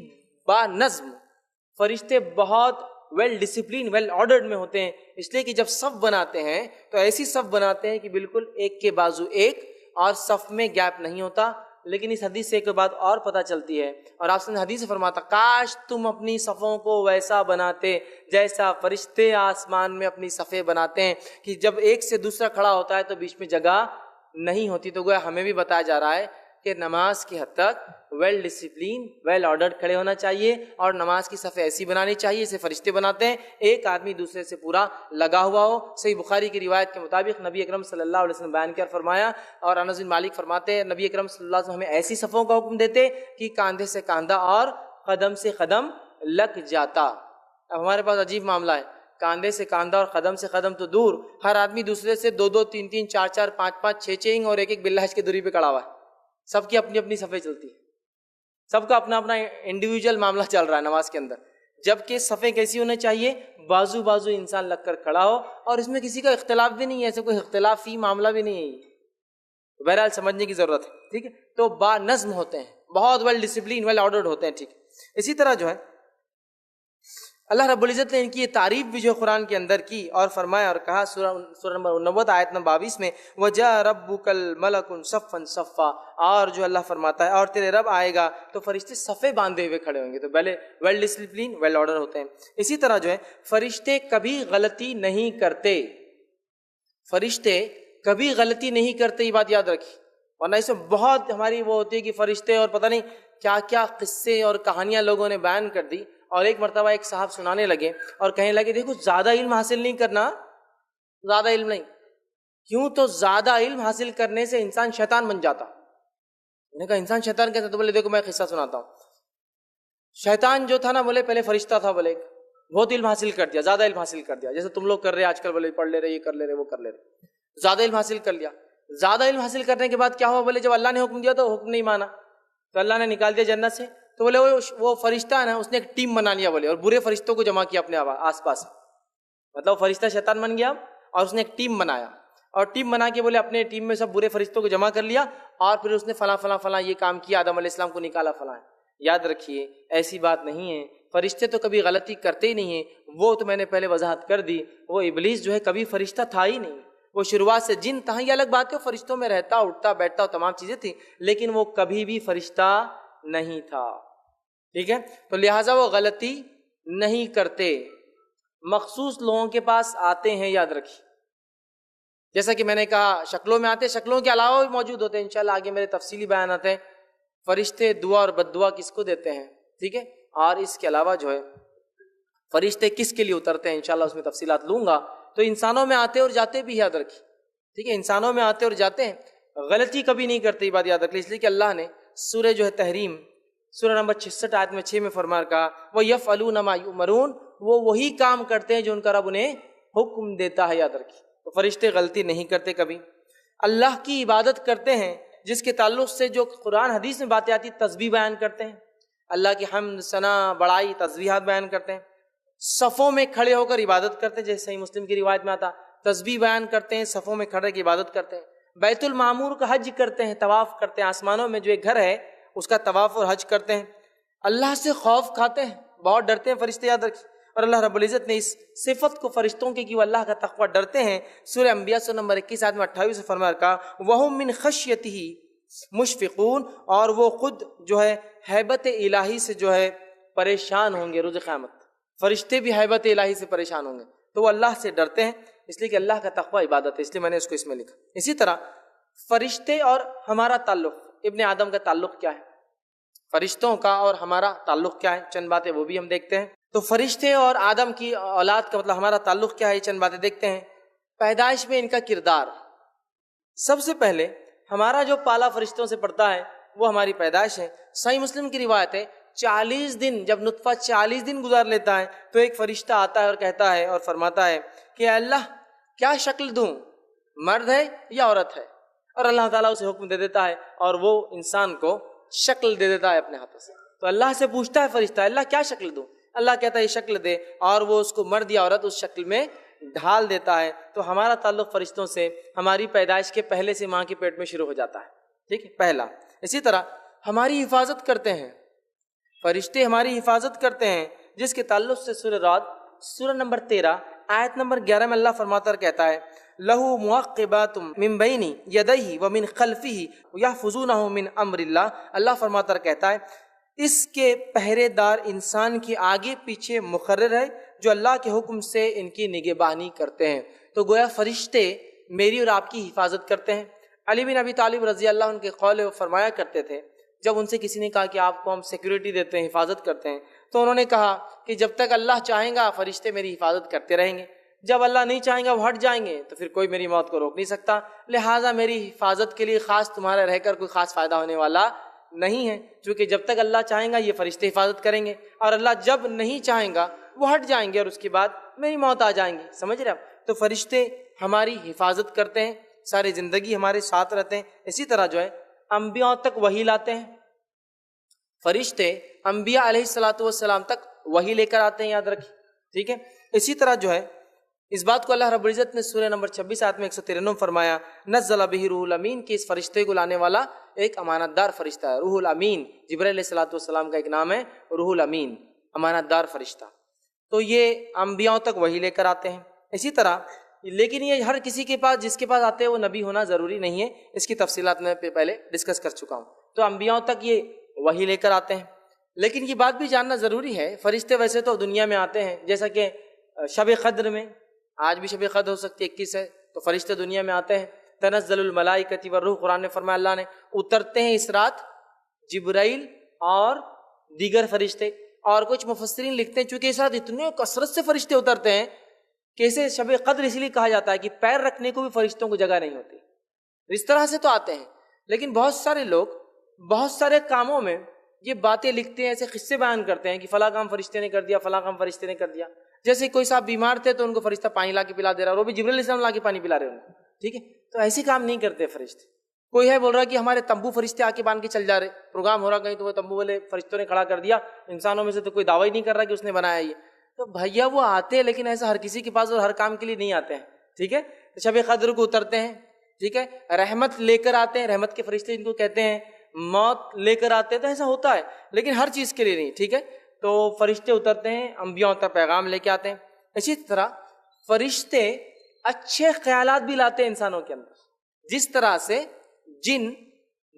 Speaker 2: با نظم فرشتے بہت ویل ڈسپلن ویل آرڈرڈ میں ہوتے ہیں، اس لیے کہ جب صف بناتے ہیں تو ایسی صف بناتے ہیں کہ بالکل ایک کے بازو ایک، اور صف میں گیپ نہیں ہوتا۔ لیکن اس حدیث سے ایک بات اور پتہ چلتی ہے، اور آپ نے حدیث سے فرماتا، کاش تم اپنی صفوں کو ویسا بناتے جیسا فرشتے آسمان میں اپنی صفیں بناتے ہیں، کہ جب ایک سے دوسرا کھڑا ہوتا ہے تو بیچ میں جگہ نہیں ہوتی۔ تو گویا ہمیں بھی بتایا جا رہا ہے کہ نماز کی حد تک ویل ڈسپلین ویل آرڈرڈ کھڑے ہونا چاہیے، اور نماز کی صفیں ایسی بنانی چاہیے جیسے فرشتے بناتے ہیں، ایک آدمی دوسرے سے پورا لگا ہوا ہو۔ صحیح بخاری کی روایت کے مطابق نبی اکرم صلی اللہ علیہ وسلم بیان کر فرمایا، اور انس بن مالک فرماتے ہیں نبی اکرم صلی اللہ علیہ وسلم ہمیں ایسی صفوں کا حکم دیتے کہ کاندھے سے کاندھا اور قدم سے قدم لگ جاتا۔ اب ہمارے پاس عجیب معاملہ ہے، کاندھے سے کاندھا اور قدم سے قدم تو دور، ہر آدمی دوسرے سے 2 2 3 3 4 4 5 5 6 6 اور ایک ایک بالحج کی دوری پہ کھڑا ہوا ہے، سب کی اپنی اپنی صفیں چلتی ہیں، سب کا اپنا اپنا انڈیویجول معاملہ چل رہا ہے نماز کے اندر۔ جبکہ صفیں کیسی ہونا چاہیے؟ بازو بازو انسان لگ کر کھڑا ہو، اور اس میں کسی کا اختلاف بھی نہیں ہے، ایسے کوئی اختلافی معاملہ بھی نہیں ہے، بہرحال سمجھنے کی ضرورت ہے، ٹھیک ہے۔ تو با نظم ہوتے ہیں، بہت ویل ڈسپلین ویل آرڈرڈ ہوتے ہیں، ٹھیک ہے۔ اسی طرح جو ہے اللہ رب العزت نے ان کی یہ تعریف بھی جو قرآن کے اندر کی، اور فرمایا اور کہا سورہ نمبر 90 آیت نمبر 22 میں، وَجَاءَ رَبُّكَ الْمَلَكُ صَفًّا صَفًّا، اور جو اللہ فرماتا ہے اور تیرے رب آئے گا تو فرشتے صفیں باندھے ہوئے کھڑے ہوں گے، تو پہلے ویل ڈسپلین ویل آرڈر ہوتے ہیں۔ اسی طرح جو ہے فرشتے کبھی غلطی نہیں کرتے، فرشتے کبھی غلطی نہیں کرتے، یہ بات یاد رکھی، ورنہ اس میں بہت ہماری وہ ہوتی ہے کہ فرشتے اور پتہ نہیں کیا کیا قصے اور کہانیاں لوگوں نے بیان کر دی۔ اور ایک مرتبہ ایک صاحب سنانے لگے اور کہنے لگے، دیکھو زیادہ علم حاصل نہیں کرنا، زیادہ علم نہیں، کیوں؟ تو زیادہ علم حاصل کرنے سے انسان شیطان بن جاتا۔ میں نے کہا انسان شیطان کیسے؟ تو بولے دیکھو میں قصہ سناتا ہوں۔ شیطان جو تھا نا، بولے پہلے فرشتہ تھا، بولے بہت علم حاصل کر دیا، زیادہ علم حاصل کر دیا، جیسے تم لوگ کر رہے آج کل، بولے پڑھ لے رہے، یہ کر لے رہے، وہ کر لے رہے، زیادہ علم حاصل کر لیا۔ زیادہ علم حاصل کرنے کے بعد کیا ہوا؟ بولے جب اللہ نے حکم دیا تو حکم نہیں مانا، تو اللہ نے نکال دیا جنت سے، تو بولے وہ فرشتہ ہے نا، اس نے ایک ٹیم بنا لیا، بولے، اور برے فرشتوں کو جمع کیا اپنے آس پاس، مطلب فرشتہ شیطان بن گیا اور اس نے ایک ٹیم بنایا، اور ٹیم بنا کے بولے اپنے ٹیم میں سب برے فرشتوں کو جمع کر لیا، اور پھر اس نے فلاں فلاں فلاں یہ کام کیا، آدم علیہ السلام کو نکالا فلاں۔ یاد رکھیے ایسی بات نہیں ہے، فرشتے تو کبھی غلطی کرتے ہی نہیں ہیں، وہ تو میں نے پہلے وضاحت کر دی، وہ ابلیس جو ہے کبھی فرشتہ تھا ہی نہیں، وہ شروعات سے جن تھا، یہ الگ بات ہے، فرشتوں میں رہتا اٹھتا بیٹھتا اور تمام چیزیں تھیں، لیکن وہ کبھی بھی فرشتہ نہیں تھا، ٹھیک ہے۔ تو لہٰذا وہ غلطی نہیں کرتے، مخصوص لوگوں کے پاس آتے ہیں، یاد رکھیے، جیسا کہ میں نے کہا شکلوں میں آتے، شکلوں کے علاوہ بھی موجود ہوتے ہیں، انشاءاللہ آگے میرے تفصیلی بیانات ہیں۔ فرشتے دعا اور بد دعا کس کو دیتے ہیں، ٹھیک ہے، اور اس کے علاوہ جو ہے فرشتے کس کے لیے اترتے ہیں، انشاءاللہ اس میں تفصیلات لوں گا۔ تو انسانوں میں آتے اور جاتے بھی، یاد رکھیے، ٹھیک ہے، انسانوں میں آتے اور جاتے ہیں، غلطی کبھی نہیں کرتے، یہ بات یاد رکھ لی، اس لیے کہ اللہ نے سورہ جو ہے تحریم، سورہ نمبر 66 آیت میں 6 میں فرما کہا، وَيَفْعَلُونَ مَا يُؤْمَرُونَ، وہ وہی کام کرتے ہیں جو ان کا رب انہیں حکم دیتا ہے، یاد رکھیے۔ تو فرشتے غلطی نہیں کرتے کبھی، اللہ کی عبادت کرتے ہیں، جس کے تعلق سے جو قرآن حدیث میں باتیں آتی، تسبیح بیان کرتے ہیں، اللہ کی حمد ثنا بڑائی تسبیحات بیان کرتے ہیں، صفوں میں کھڑے ہو کر عبادت کرتے ہیں، جیسے صحیح مسلم کی روایت میں آتا، تسبیح بیان کرتے ہیں، صفوں میں کھڑے کی عبادت کرتے ہیں، بیت المعمور کا حج کرتے ہیں، طواف کرتے ہیں، آسمانوں میں جو ایک گھر ہے اس کا طواف اور حج کرتے ہیں، اللہ سے خوف کھاتے ہیں، بہت ڈرتے ہیں فرشتے، یاد رکھیے۔ اور اللہ رب العزت نے اس صفت کو فرشتوں کی کہ وہ اللہ کا تقوی ڈرتے ہیں، سورہ انبیاء سورہ نمبر 21 آیت میں 28 سے فرما کہا، وَهُم مِّن خَشْيَتِهِ مُشْفِقُونَ، اور وہ خود جو ہے ہیبت الہی سے جو ہے پریشان ہوں گے روز قیامت، فرشتے بھی ہیبت الہی سے پریشان ہوں گے، تو وہ اللہ سے ڈرتے ہیں، اس لیے کہ اللہ کا تقوی عبادت ہے، اس لیے میں نے اس کو اس میں لکھا۔ اسی طرح فرشتے اور ہمارا تعلق، ابن آدم کا تعلق کیا ہے، فرشتوں کا اور ہمارا تعلق کیا ہے، چند باتیں وہ بھی ہم دیکھتے ہیں۔ تو فرشتے اور آدم کی اولاد کا مطلب ہمارا تعلق کیا ہے، چند باتیں دیکھتے ہیں۔ پیدائش میں ان کا کردار، سب سے پہلے ہمارا جو پالا فرشتوں سے پڑتا ہے وہ ہماری پیدائش ہے۔ صحیح مسلم کی روایت ہے، 40 دن، جب نطفہ 40 دن گزار لیتا ہے تو ایک فرشتہ آتا ہے اور کہتا ہے اور فرماتا ہے کہ اللہ کیا شکل دوں، مرد ہے یا عورت ہے؟ اور اللہ تعالیٰ اسے حکم دے دیتا ہے اور وہ انسان کو شکل دے دیتا ہے اپنے ہاتھوں سے۔ تو اللہ سے پوچھتا ہے فرشتہ، اللہ کیا شکل دوں؟ اللہ کہتا ہے یہ شکل دے، اور وہ اس کو مرد یا عورت اس شکل میں ڈھال دیتا ہے۔ تو ہمارا تعلق فرشتوں سے ہماری پیدائش کے پہلے سے ماں کے پیٹ میں شروع ہو جاتا ہے، ٹھیک ہے، پہلا۔ اسی طرح ہماری حفاظت کرتے ہیں فرشتے، ہماری حفاظت کرتے ہیں، جس کے تعلق سے سورہ رعد سورہ نمبر 13 آیت نمبر 11 میں اللہ فرماتا اور کہتا ہے لَهُ مُعَقِّبَاتٌ مِّن بَيْنِ يَدَيْهِ وَمِن خَلْفِهِ يَحْفَظُونَهُ مِنْ أَمْرِ اللَّهِ۔ اللہ فرماتا اور کہتا ہے اس کے پہرے دار انسان کے آگے پیچھے مقرر ہے جو اللہ کے حکم سے ان کی نگہبانی کرتے ہیں۔ تو گویا فرشتے میری اور آپ کی حفاظت کرتے ہیں۔ علی بن ابی طالب رضی اللہ عنہ کے قول فرمایا کرتے تھے، جب ان سے کسی نے کہا کہ آپ کو ہم سیکیورٹی دیتے ہیں، حفاظت کرتے ہیں، تو انہوں نے کہا کہ جب تک اللہ چاہیں گا فرشتے میری حفاظت کرتے رہیں گے، جب اللہ نہیں چاہیں گا وہ ہٹ جائیں گے تو پھر کوئی میری موت کو روک نہیں سکتا، لہٰذا میری حفاظت کے لیے خاص تمہارے رہ کر کوئی خاص فائدہ ہونے والا نہیں ہے، کیونکہ جب تک اللہ چاہیں گا یہ فرشتے حفاظت کریں گے، اور اللہ جب نہیں چاہیں گا وہ ہٹ جائیں گے اور اس کے بعد میری موت آ جائیں گی۔ سمجھ رہے آپ؟ تو فرشتے ہماری حفاظت کرتے ہیں، ساری زندگی ہمارے ساتھ رہتے ہیں۔ اسی طرح جو ہے انبیاء تک وحی لاتے ہیں فرشتے، انبیاء علیہ الصلوۃ والسلام تک وحی لے کر آتے ہیں، یاد رکھیں، ٹھیک ہے۔ اسی طرح جو ہے اس بات کو اللہ رب العزت نے سورہ نمبر 26 آیت میں 193 فرمایا نزل بہ روح الامین، کہ اس فرشتے کو لانے والا ایک امانت دار فرشتہ ہے۔ روح الامین جبرائیل علیہ الصلوۃ والسلام کا ایک نام ہے روح الامین، امانت دار فرشتہ۔ تو یہ انبیاء تک وحی لے کر آتے ہیں۔ اسی طرح لیکن یہ ہر کسی کے پاس، جس کے پاس آتے ہیں وہ نبی ہونا ضروری نہیں ہے، اس کی تفصیلات میں پہلے ڈسکس کر چکا ہوں۔ تو انبیاء تک یہ وحی لے کر آتے ہیں، لیکن یہ بات بھی جاننا ضروری ہے فرشتے ویسے تو دنیا میں آتے ہیں، جیسا کہ شب قدر میں، آج بھی شب قدر ہو سکتی ہے 21 ہے، تو فرشتے دنیا میں آتے ہیں۔ تنزل الملائکۃ والروح، قرآن نے فرمایا اللہ نے اترتے ہیں اس رات جبرائیل اور دیگر فرشتے، اور کچھ مفسرین لکھتے ہیں چونکہ اس رات اتنے کثرت سے فرشتے اترتے ہیں کہ اسے شب قدر اس لیے کہا جاتا ہے کہ پیر رکھنے کو بھی فرشتوں کو جگہ نہیں ہوتی، اس طرح سے تو آتے ہیں۔ لیکن بہت سارے لوگ بہت سارے کاموں میں یہ باتیں لکھتے ہیں، ایسے قصے بیان کرتے ہیں کہ فلاں کام فرشتے نے کر دیا، فلاں کام فرشتے نے کر دیا۔ جیسے کوئی صاحب بیمار تھے تو ان کو فرشتہ پانی لا کے پلا دے رہا، اور وہ بھی جبرائیل علیہ السلام لا کے پانی پلا رہے ہیں، ٹھیک ہے۔ تو ایسے کام نہیں کرتے فرشتے۔ کوئی ہے بول رہا کہ ہمارے تمبو فرشتے آ کے باندھ کے چل جا رہے، پروگرام ہو رہا کہیں تو وہ تمبو والے فرشتوں نے کھڑا کر دیا، انسانوں میں سے تو کوئی دعویٰ ہی نہیں کر رہا کہ اس نے بنایا یہ۔ تو بھیا وہ آتے ہیں لیکن ایسا ہر کسی کے پاس اور ہر کام کے لیے نہیں آتے ہیں، ٹھیک ہے۔ شب قدر کو اترتے ہیں، ٹھیک ہے، رحمت لے کر آتے ہیں، رحمت کے فرشتے ان کو کہتے ہیں، موت لے کر آتے ہیں، تو ایسا ہوتا ہے لیکن ہر چیز کے لیے نہیں، ٹھیک ہے۔ تو فرشتے اترتے ہیں، انبیاء تک پیغام لے کے آتے ہیں۔ اسی طرح فرشتے اچھے خیالات بھی لاتے ہیں انسانوں کے اندر، جس طرح سے جن،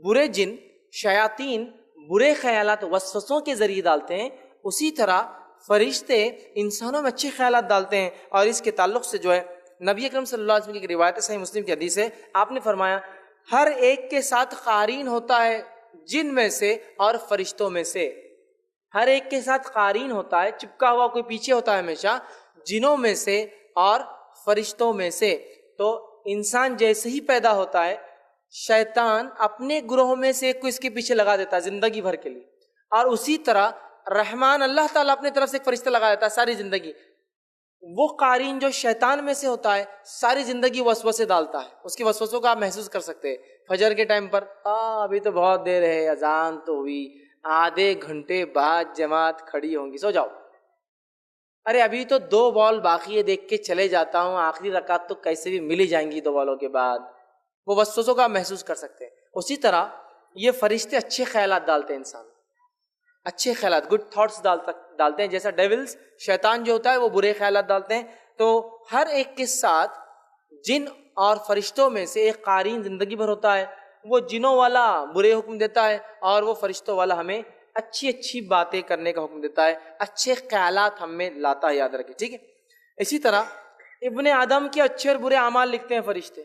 Speaker 2: برے جن، شیاطین برے خیالات وسوسوں کے ذریعے ڈالتے ہیں، اسی طرح فرشتے انسانوں میں اچھے خیالات ڈالتے ہیں۔ اور اس کے تعلق سے جو ہے نبی اکرم صلی اللہ علیہ وسلم کی روایت صحیح مسلم کی حدیث ہے، آپ نے فرمایا ہر ایک کے ساتھ قارین ہوتا ہے جن میں سے اور فرشتوں میں سے، ہر ایک کے ساتھ قارین ہوتا ہے، چپکا ہوا کوئی پیچھے ہوتا ہے ہمیشہ، جنوں میں سے اور فرشتوں میں سے۔ تو انسان جیسے ہی پیدا ہوتا ہے شیطان اپنے گروہ میں سے ایک کو اس کے پیچھے لگا دیتا ہے زندگی بھر کے لیے، اور اسی طرح رحمان اللہ تعالیٰ اپنے طرف سے ایک فرشتہ لگا دیتا ہے ساری زندگی۔ وہ قارین جو شیطان میں سے ہوتا ہے ساری زندگی وسوسے ڈالتا ہے، اس کے وسوسوں کو آپ محسوس کر سکتے ہیں۔ فجر کے ٹائم پر ابھی تو بہت دیر ہے، اذان تو ہوئی، آدھے گھنٹے بعد جماعت کھڑی ہوں گی، سو جاؤ، ارے ابھی تو 2 بال باقی ہے، دیکھ کے چلے جاتا ہوں، آخری رکعت تو کیسے بھی مل ہی جائیں گی 2 بالوں کے بعد۔ وہ وسوسوں کو آپ محسوس کر سکتے ہیں۔ اسی طرح یہ فرشتے اچھے خیالات ڈالتے ہیں، انسان اچھے خیالات، گڈ تھاٹس ڈالتے ہیں، جیسا ڈیولز شیطان جو ہوتا ہے وہ برے خیالات ڈالتے ہیں۔ تو ہر ایک کے ساتھ جن اور فرشتوں میں سے ایک قارین زندگی بھر ہوتا ہے، وہ جنوں والا برے حکم دیتا ہے اور وہ فرشتوں والا ہمیں اچھی اچھی باتیں کرنے کا حکم دیتا ہے، اچھے خیالات ہم میں لاتا ہے، یاد رکھیں، ٹھیک ہے۔ اسی طرح ابن آدم کے اچھے اور برے اعمال لکھتے ہیں فرشتے،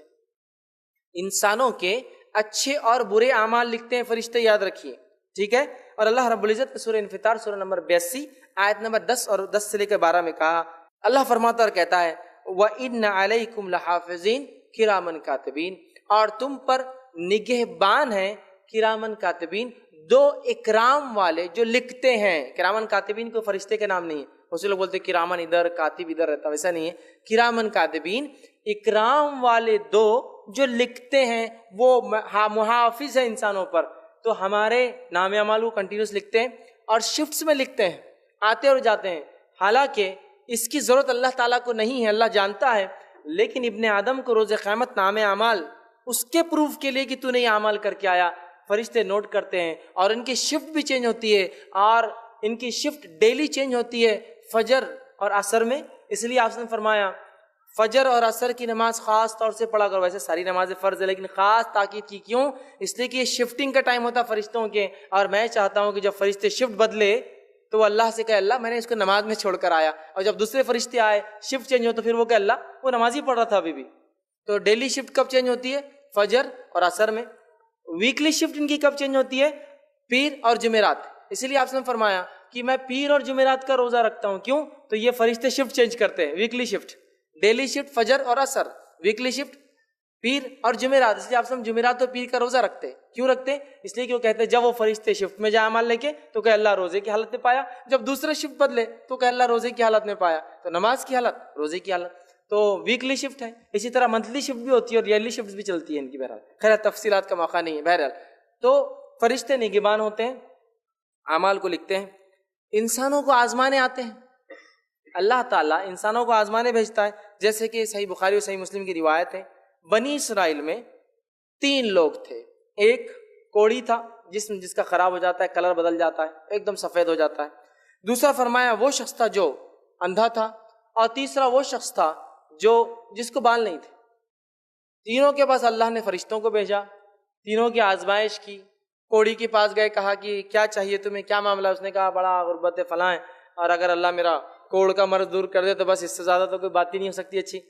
Speaker 2: انسانوں کے اچھے اور برے اعمال لکھتے ہیں فرشتے، یاد رکھیے، ٹھیک ہے۔ اور اللہ رب العزت نے سورہ انفطار سورہ نمبر 82 آیت نمبر 10 اور 10 سے لے کر 12 میں کہا، اللہ فرماتا اور کہتا ہے وَإِنَّ عَلَيْكُمْ لَحَافِظِينَ كِرَامًا كَاتِبِينَ، اور تم پر نگہبان ہیں کرامن کاتبین، دو اکرام والے جو لکھتے ہیں. کرامن کاتبین کو فرشتے کے نام نہیں ہے، اسے لوگ بولتے کرامن ادھر کاتب ادھر رہتا، ویسا نہیں ہے. کرامن کاتبین اکرام والے دو جو لکھتے ہیں، وہ محافظ ہیں انسانوں پر. تو ہمارے نام اعمال کو کنٹینیوس لکھتے ہیں اور شفٹس میں لکھتے ہیں، آتے اور جاتے ہیں. حالانکہ اس کی ضرورت اللہ تعالیٰ کو نہیں ہے، اللہ جانتا ہے، لیکن ابن آدم کو روز قیامت نام اعمال اس کے پروف کے لیے کہ تو نے یہ اعمال کر کے آیا، فرشتے نوٹ کرتے ہیں. اور ان کی شفٹ بھی چینج ہوتی ہے، اور ان کی شفٹ ڈیلی چینج ہوتی ہے فجر اور عصر میں. اس لیے آپ نے فرمایا فجر اور عصر کی نماز خاص طور سے پڑھا کرو. ویسے ساری نمازیں فرض ہے، لیکن خاص تاکید کی. کیوں؟ اس لیے کہ یہ شفٹنگ کا ٹائم ہوتا ہے فرشتوں کے، اور میں چاہتا ہوں کہ جب فرشتے شفٹ بدلے تو وہ اللہ سے کہے اللہ میں نے اس کو نماز میں چھوڑ کر آیا، اور جب دوسرے فرشتے آئے شفٹ چینج ہو تو پھر وہ کہ اللہ وہ نماز ہی پڑھ رہا تھا ابھی بھی. تو ڈیلی شفٹ کب چینج ہوتی ہے؟ فجر اور عصر میں. ویکلی شفٹ ان کی کب چینج ہوتی ہے؟ پیر اور جمعرات. اسی لیے آپ نے فرمایا کہ میں پیر اور جمعرات کا روزہ رکھتا ہوں. کیوں؟ تو یہ فرشتے شفٹ چینج کرتے ہیں، ویکلی شفٹ. ڈیلی شفٹ فجر اور عصر، ویکلی شفٹ پیر اور جمعرات. اس لیے آپ سب جمعرات اور پیر کا روزہ رکھتے ہیں. کیوں رکھتے ہیں؟ اس لیے کہ وہ کہتے ہیں جب وہ فرشتے شفٹ میں جائے عمل لے کے تو کہ اللہ روزے کی حالت میں پایا، جب دوسرے شفٹ بدلے تو کہ اللہ روزے کی حالت میں پایا. تو نماز کی حالت، روزے کی حالت. تو ویکلی شفٹ ہے. اسی طرح منتھلی شفٹ بھی ہوتی ہے اور ایئرلی شفٹ بھی چلتی ہے ان کی. بہرحال خیر تفصیلات کا موقع نہیں ہے. بہرحال تو فرشتے نگہبان ہوتے ہیں، اعمال کو لکھتے ہیں. انسانوں کو آزمانے آتے ہیں. اللہ تعالیٰ انسانوں کو آزمانے بھیجتا ہے. جیسے کہ صحیح بخاری اور صحیح مسلم کی روایت ہے، بنی اسرائیل میں 3 لوگ تھے. ایک کوڑی تھا جسم جس کا خراب ہو جاتا ہے، کلر بدل جاتا ہے، ایک دم سفید ہو جاتا ہے. دوسرا فرمایا وہ شخص تھا جو اندھا تھا، اور تیسرا وہ شخص تھا جو جس کو بال نہیں تھے. تینوں کے پاس اللہ نے فرشتوں کو بھیجا، تینوں کی آزمائش کی. کوڑی کے پاس گئے، کہا کہ کیا چاہیے تمہیں، کیا معاملہ؟ اس نے کہا بڑا غربت فلاں ہے، اور اگر اللہ میرا کوڑ کا مرض دور کر دے تو بس اس سے زیادہ تو کوئی بات ہی نہیں ہو سکتی اچھی.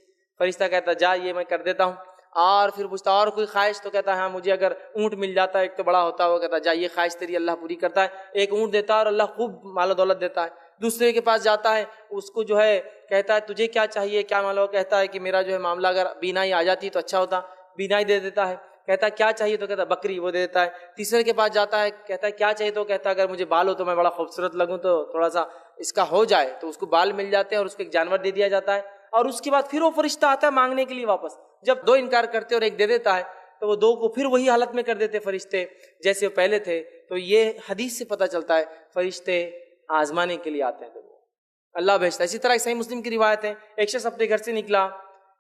Speaker 2: فرشتہ کہتا جا یہ میں کر دیتا ہوں. اور پھر پوچھتا اور کوئی خواہش؟ تو کہتا ہے ہاں مجھے اگر اونٹ مل جاتا ہے، ایک تو بڑا ہوتا ہے، وہ کہتا جا یہ خواہش تیری اللہ پوری کرتا ہے. ایک اونٹ دیتا ہے اور اللہ خوب مال و دولت دیتا ہے. دوسرے کے پاس جاتا ہے، اس کو جو ہے کہتا ہے تجھے کیا چاہیے، کیا معاملہ؟ وہ کہتا ہے کہ میرا جو ہے معاملہ اگر بینائی آ جاتی تو اچھا ہوتا، بینائی دے دیتا ہے. کہتا ہے کیا چاہیے؟ تو کہتا ہے بکری، وہ دے دیتا ہے. تیسرے کے پاس جاتا ہے، کہتا ہے کیا چاہیے؟ تو کہتا ہے اگر مجھے بال ہو تو میں بڑا خوبصورت لگوں تو تھوڑا سا اس کا ہو جائے، تو اس کو بال مل جاتے ہیں اور اس کو ایک جانور دے دیا جاتا ہے. اور اس کے بعد پھر وہ فرشتہ آتا ہے مانگنے کے لیے واپس. جب 2 انکار کرتے اور ایک دے دیتا ہے تو وہ 2 کو پھر وہی حالت میں کر دیتے فرشتے جیسے وہ پہلے تھے. تو یہ حدیث سے پتہ چلتا ہے فرشتے آزمانے کے لیے آتے ہیں تو وہ اللہ بھیجتا ہے. اسی طرح صحیح مسلم کی روایت ہے، ایک شخص اپنے گھر سے نکلا،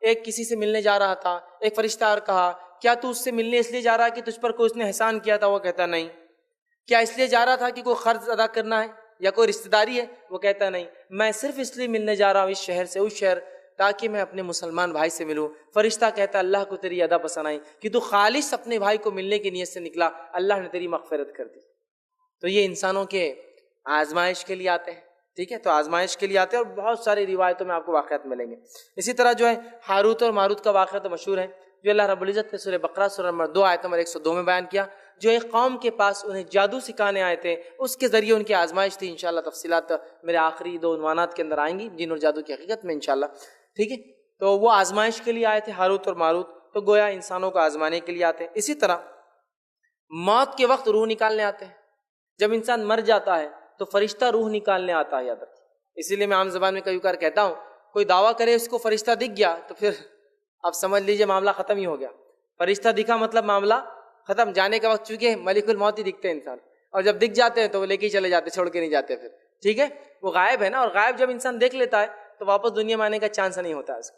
Speaker 2: ایک کسی سے ملنے جا رہا تھا. ایک فرشتہ اور کہا کیا تو اس سے ملنے اس لیے جا رہا ہے کہ تجھ پر کوئی اس نے احسان کیا تھا؟ وہ کہتا نہیں. کیا اس لیے جا رہا تھا کہ کوئی قرض ادا کرنا ہے یا کوئی رشتہ داری ہے؟ وہ کہتا نہیں، میں صرف اس لیے ملنے جا رہا ہوں اس شہر سے اس شہر تاکہ میں اپنے مسلمان بھائی سے ملوں. فرشتہ کہتا اللہ کو تیری ادا پسند آئی کہ تو خالص اپنے بھائی کو ملنے کی نیت سے نکلا، اللہ نے تیری مغفرت کر دی. تو یہ انسانوں کے آزمائش کے لیے آتے ہیں. ٹھیک ہے، تو آزمائش کے لیے آتے ہیں، اور بہت ساری روایتوں میں آپ کو واقعات ملیں گے. اسی طرح جو ہے ہاروت اور ماروت کا واقعہ تو مشہور ہے، جو اللہ رب العزت نے سورہ بقرہ سورہ نمبر 2 آیت نمبر 102 میں بیان کیا. جو ایک قوم کے پاس انہیں جادو سکھانے آئے تھے، اس کے ذریعے ان کی آزمائش تھی. انشاءاللہ تفصیلات میرے آخری 2 عنوانات کے اندر آئیں گی، جن اور جادو کی حقیقت میں انشاءاللہ. ٹھیک ہے، تو وہ آزمائش کے لیے آئے تھے ہاروت اور ماروت. تو گویا انسانوں کو آزمانے کے لیے آتے ہیں. اسی طرح موت کے وقت روح نکالنے آتے ہیں. جب انسان مر جاتا ہے تو فرشتہ روح نکالنے آتا ہے، یاد رکھیں. اسی لیے میں عام زبان میں کئی بار کہتا ہوں، کوئی دعویٰ کرے اس کو فرشتہ دکھ گیا تو پھر آپ سمجھ لیجئے معاملہ ختم ہی ہو گیا. فرشتہ دکھا مطلب معاملہ ختم. جانے کا وقت چونکہ ملک الموت ہی دکھتے ہیں انسان، اور جب دکھ جاتے ہیں تو وہ لے کے ہی چلے جاتے، چھوڑ کے نہیں جاتے پھر. ٹھیک ہے، وہ غائب ہے نا، اور غائب جب انسان دیکھ لیتا ہے تو واپس دنیا میں آنے کا چانس نہیں ہوتا اس کو.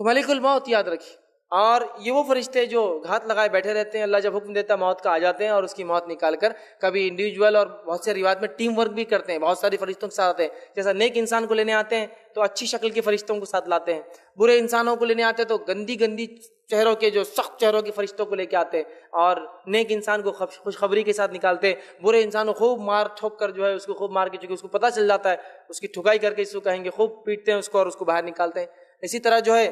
Speaker 2: تو ملک الموت یاد رکھیے. اور یہ وہ فرشتے جو گھات لگائے بیٹھے رہتے ہیں، اللہ جب حکم دیتا ہے موت کا آ جاتے ہیں اور اس کی موت نکال کر کبھی انڈیویجول اور بہت سے روایت میں ٹیم ورک بھی کرتے ہیں، بہت ساری فرشتوں کے ساتھ آتے ہیں. جیسا نیک انسان کو لینے آتے ہیں تو اچھی شکل کے فرشتوں کو ساتھ لاتے ہیں، برے انسانوں کو لینے آتے ہیں تو گندی گندی چہروں کے جو سخت چہروں کے فرشتوں کو لے کے آتے ہیں، اور نیک انسان کو خوشخبری کے ساتھ نکالتے ہیں. برے انسان کو خوب مار ٹھوک کر جو ہے اس کو خوب مار کے، چونکہ اس کو پتہ چل جاتا ہے، اس کی ٹھکائی کر کے اس کو کہیں گے، خوب پیٹتے ہیں اس کو اور اس کو باہر نکالتے ہیں. اسی طرح جو ہے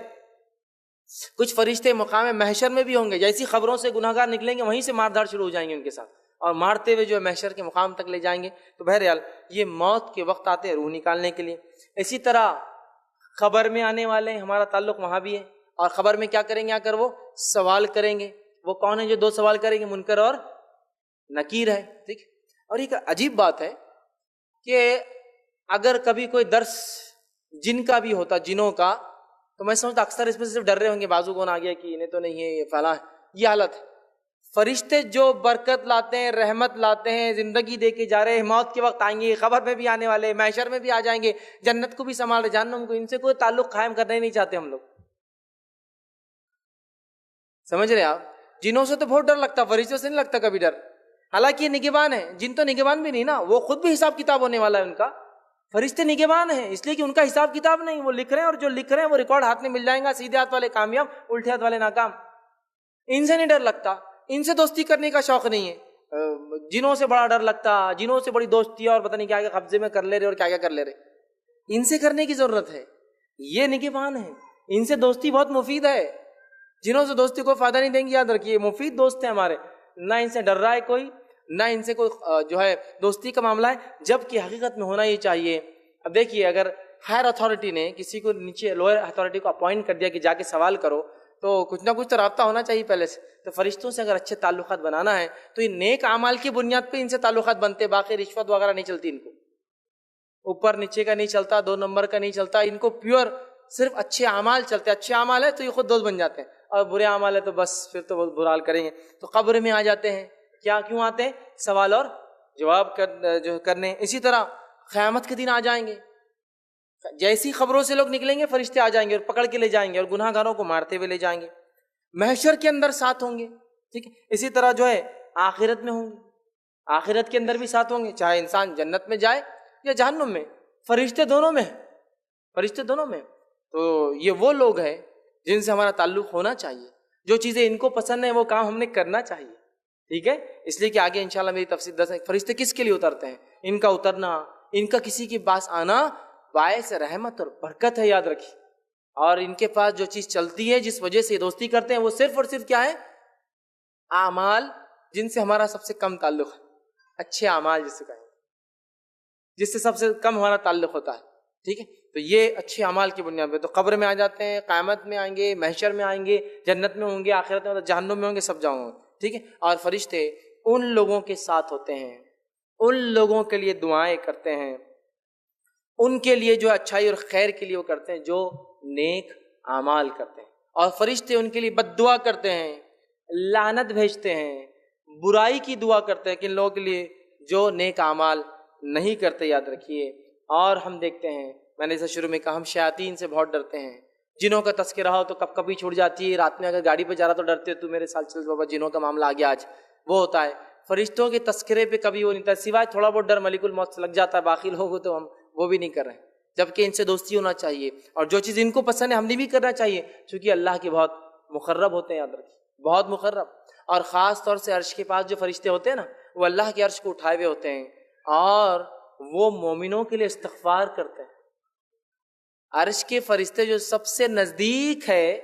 Speaker 2: کچھ فرشتے مقام محشر میں بھی ہوں گے، جیسی خبروں سے گناہگار نکلیں گے وہیں سے مار دھاڑ شروع ہو جائیں گے ان کے ساتھ، اور مارتے ہوئے جو ہے محشر کے مقام تک لے جائیں گے. تو بہرحال یہ موت کے وقت آتے ہیں روح نکالنے کے لیے. اسی طرح خبر میں آنے والے ہمارا تعلق وہاں بھی ہے، اور خبر میں کیا کریں گے؟ آ کر وہ سوال کریں گے. وہ کون ہے جو 2 سوال کریں گے؟ منکر اور نکیر ہے، ٹھیک۔ اور ایک عجیب بات ہے کہ اگر کبھی کوئی درس جن کا بھی ہوتا، جنوں کا، تو میں سمجھتا اکثر اس میں صرف ڈر رہے ہوں گے بازو کون آ گیا کہ انہیں تو نہیں ہے، یہ فلاں ہے، یہ حالت ہے۔ فرشتے جو برکت لاتے ہیں، رحمت لاتے ہیں، زندگی دے کے جا رہے ہیں، موت کے وقت آئیں گے، خبر میں بھی آنے والے، محشر میں بھی آ جائیں گے، جنت کو بھی سنبھال رہے، جہنم کو، ان سے کوئی تعلق قائم کرنا ہی نہیں چاہتے ہم لوگ، سمجھ رہے آپ؟ جنوں سے تو بہت ڈر لگتا، فرشتوں سے نہیں لگتا کبھی ڈر، حالانکہ یہ نگہبان ہے، جن تو نگہبان بھی نہیں نا، وہ خود بھی حساب کتاب ہونے والا ہے ان کا، فرشتے نگہبان ہیں اس لیے کہ ان کا حساب کتاب نہیں، وہ لکھ رہے ہیں، اور جو لکھ رہے ہیں وہ ریکارڈ ہاتھ میں مل جائیں گا، سیدھے ہاتھ والے کامیاب، الٹے ہاتھ والے ناکام، ان سے نہیں ڈر لگتا، ان سے دوستی کرنے کا شوق نہیں ہے، جنوں سے بڑا ڈر لگتا، جنوں سے بڑی دوستی ہے اور پتہ نہیں کیا کیا قبضے میں کر لے رہے اور کیا کیا کر لے رہے، ان سے کرنے کی ضرورت ہے، یہ نگہبان ہے، ان سے دوستی بہت مفید ہے، جنہوں سے دوستی کوئی فائدہ نہیں دیں گے، یاد رکھیے مفید دوست ہیں ہمارے، نہ ان سے ڈر رہا ہے کوئی، نہ ان سے کوئی جو ہے دوستی کا معاملہ ہے، جبکہ حقیقت میں ہونا یہ چاہیے۔ اب دیکھیے اگر ہائر اتھارٹی نے کسی کو نیچے لوئر اتھارٹی کو اپوائنٹ کر دیا کہ جا کے سوال کرو، تو کچھ نہ کچھ تو رابطہ ہونا چاہیے پہلے سے، تو فرشتوں سے اگر اچھے تعلقات بنانا ہے تو یہ نیک اعمال کی بنیاد پہ ان سے تعلقات بنتے، باقی رشوت وغیرہ نہیں چلتی، ان کو اوپر نیچے کا نہیں چلتا، 2 نمبر کا نہیں چلتا، ان کو پیور صرف اچھے اعمال چلتے، اچھے اعمال ہے تو یہ خود دوست بن جاتے ہیں، اور برے اعمال ہے تو بس پھر تو بہت برا حال کریں گے، تو قبر میں آ جاتے ہیں، کیوں آتے ہیں؟ سوال اور جواب کرنے۔ اسی طرح قیامت کے دن آ جائیں گے، جیسی خبروں سے لوگ نکلیں گے فرشتے آ جائیں گے اور پکڑ کے لے جائیں گے اور گناہ گاروں کو مارتے ہوئے لے جائیں گے، محشر کے اندر ساتھ ہوں گے، ٹھیک ہے۔ اسی طرح جو ہے آخرت میں ہوں گے، آخرت کے اندر بھی ساتھ ہوں گے، چاہے انسان جنت میں جائے یا جہنم میں، فرشتے دونوں میں، فرشتے دونوں میں۔ تو یہ وہ لوگ ہیں جن سے ہمارا تعلق ہونا چاہیے، جو چیزیں ان کو پسند ہیں وہ کام ہم نے کرنا چاہیے، ٹھیک ہے۔ اس لیے کہ آگے انشاءاللہ میری تفصیل دس ہے فرشتے کس کے لیے اترتے ہیں، ان کا اترنا، ان کا کسی کے پاس آنا باعث رحمت اور برکت ہے، یاد رکھیے، اور ان کے پاس جو چیز چلتی ہے جس وجہ سے دوستی کرتے ہیں وہ صرف اور صرف کیا ہے؟ اعمال جن سے ہمارا سب سے کم تعلق ہے، اچھے اعمال جس سے کہیں گے، جس سے سب سے کم ہمارا تعلق ہوتا ہے، ٹھیک ہے۔ تو یہ اچھے اعمال کی بنیاد پہ تو قبر میں آ جاتے ہیں، قیامت میں آئیں گے، محشر میں آئیں گے، جنت میں ہوں گے، آخرت میں جہنم میں ہوں گے، سب جاؤں گے، ٹھیک ہے۔ اور فرشتے ان لوگوں کے ساتھ ہوتے ہیں، ان لوگوں کے لیے دعائیں کرتے ہیں، ان کے لیے جو اچھائی اور خیر کے لیے وہ کرتے ہیں جو نیک اعمال کرتے ہیں، اور فرشتے ان کے لیے بد دعا کرتے ہیں، لعنت بھیجتے ہیں، برائی کی دعا کرتے ہیں کہ ان لوگوں کے لیے جو نیک اعمال نہیں کرتے، یاد رکھیے۔ اور ہم دیکھتے ہیں، میں نے اسے شروع میں کہا، ہم شیاطین سے بہت ڈرتے ہیں، جنوں کا تذکرہ ہو تو کب کبھی چھوٹ جاتی ہے، رات میں اگر گاڑی پہ جا رہا تو ڈرتے تو میرے ساتھ چل بابا، جنوں کا معاملہ آ گیا آج، وہ ہوتا ہے۔ فرشتوں کے تذکرے پہ کبھی وہ نہیں تھا، سوائے تھوڑا بہت ڈر ملک الموت سے لگ جاتا ہے، باقی لوگوں تو ہم وہ بھی نہیں کر رہے ہیں، جبکہ ان سے دوستی ہونا چاہیے، اور جو چیز ان کو پسند ہے ہم نے بھی کرنا چاہیے، چونکہ اللہ کے بہت مقرب ہوتے ہیں، یاد رکھیے، بہت مقرب۔ اور خاص طور سے عرش کے پاس جو فرشتے ہوتے ہیں نا، وہ اللہ کے عرش کو اٹھائے ہوئے ہوتے ہیں، اور وہ مومنوں کے لیے استغفار کرتے ہیں۔ عرش کے فرشتے جو سب سے نزدیک ہے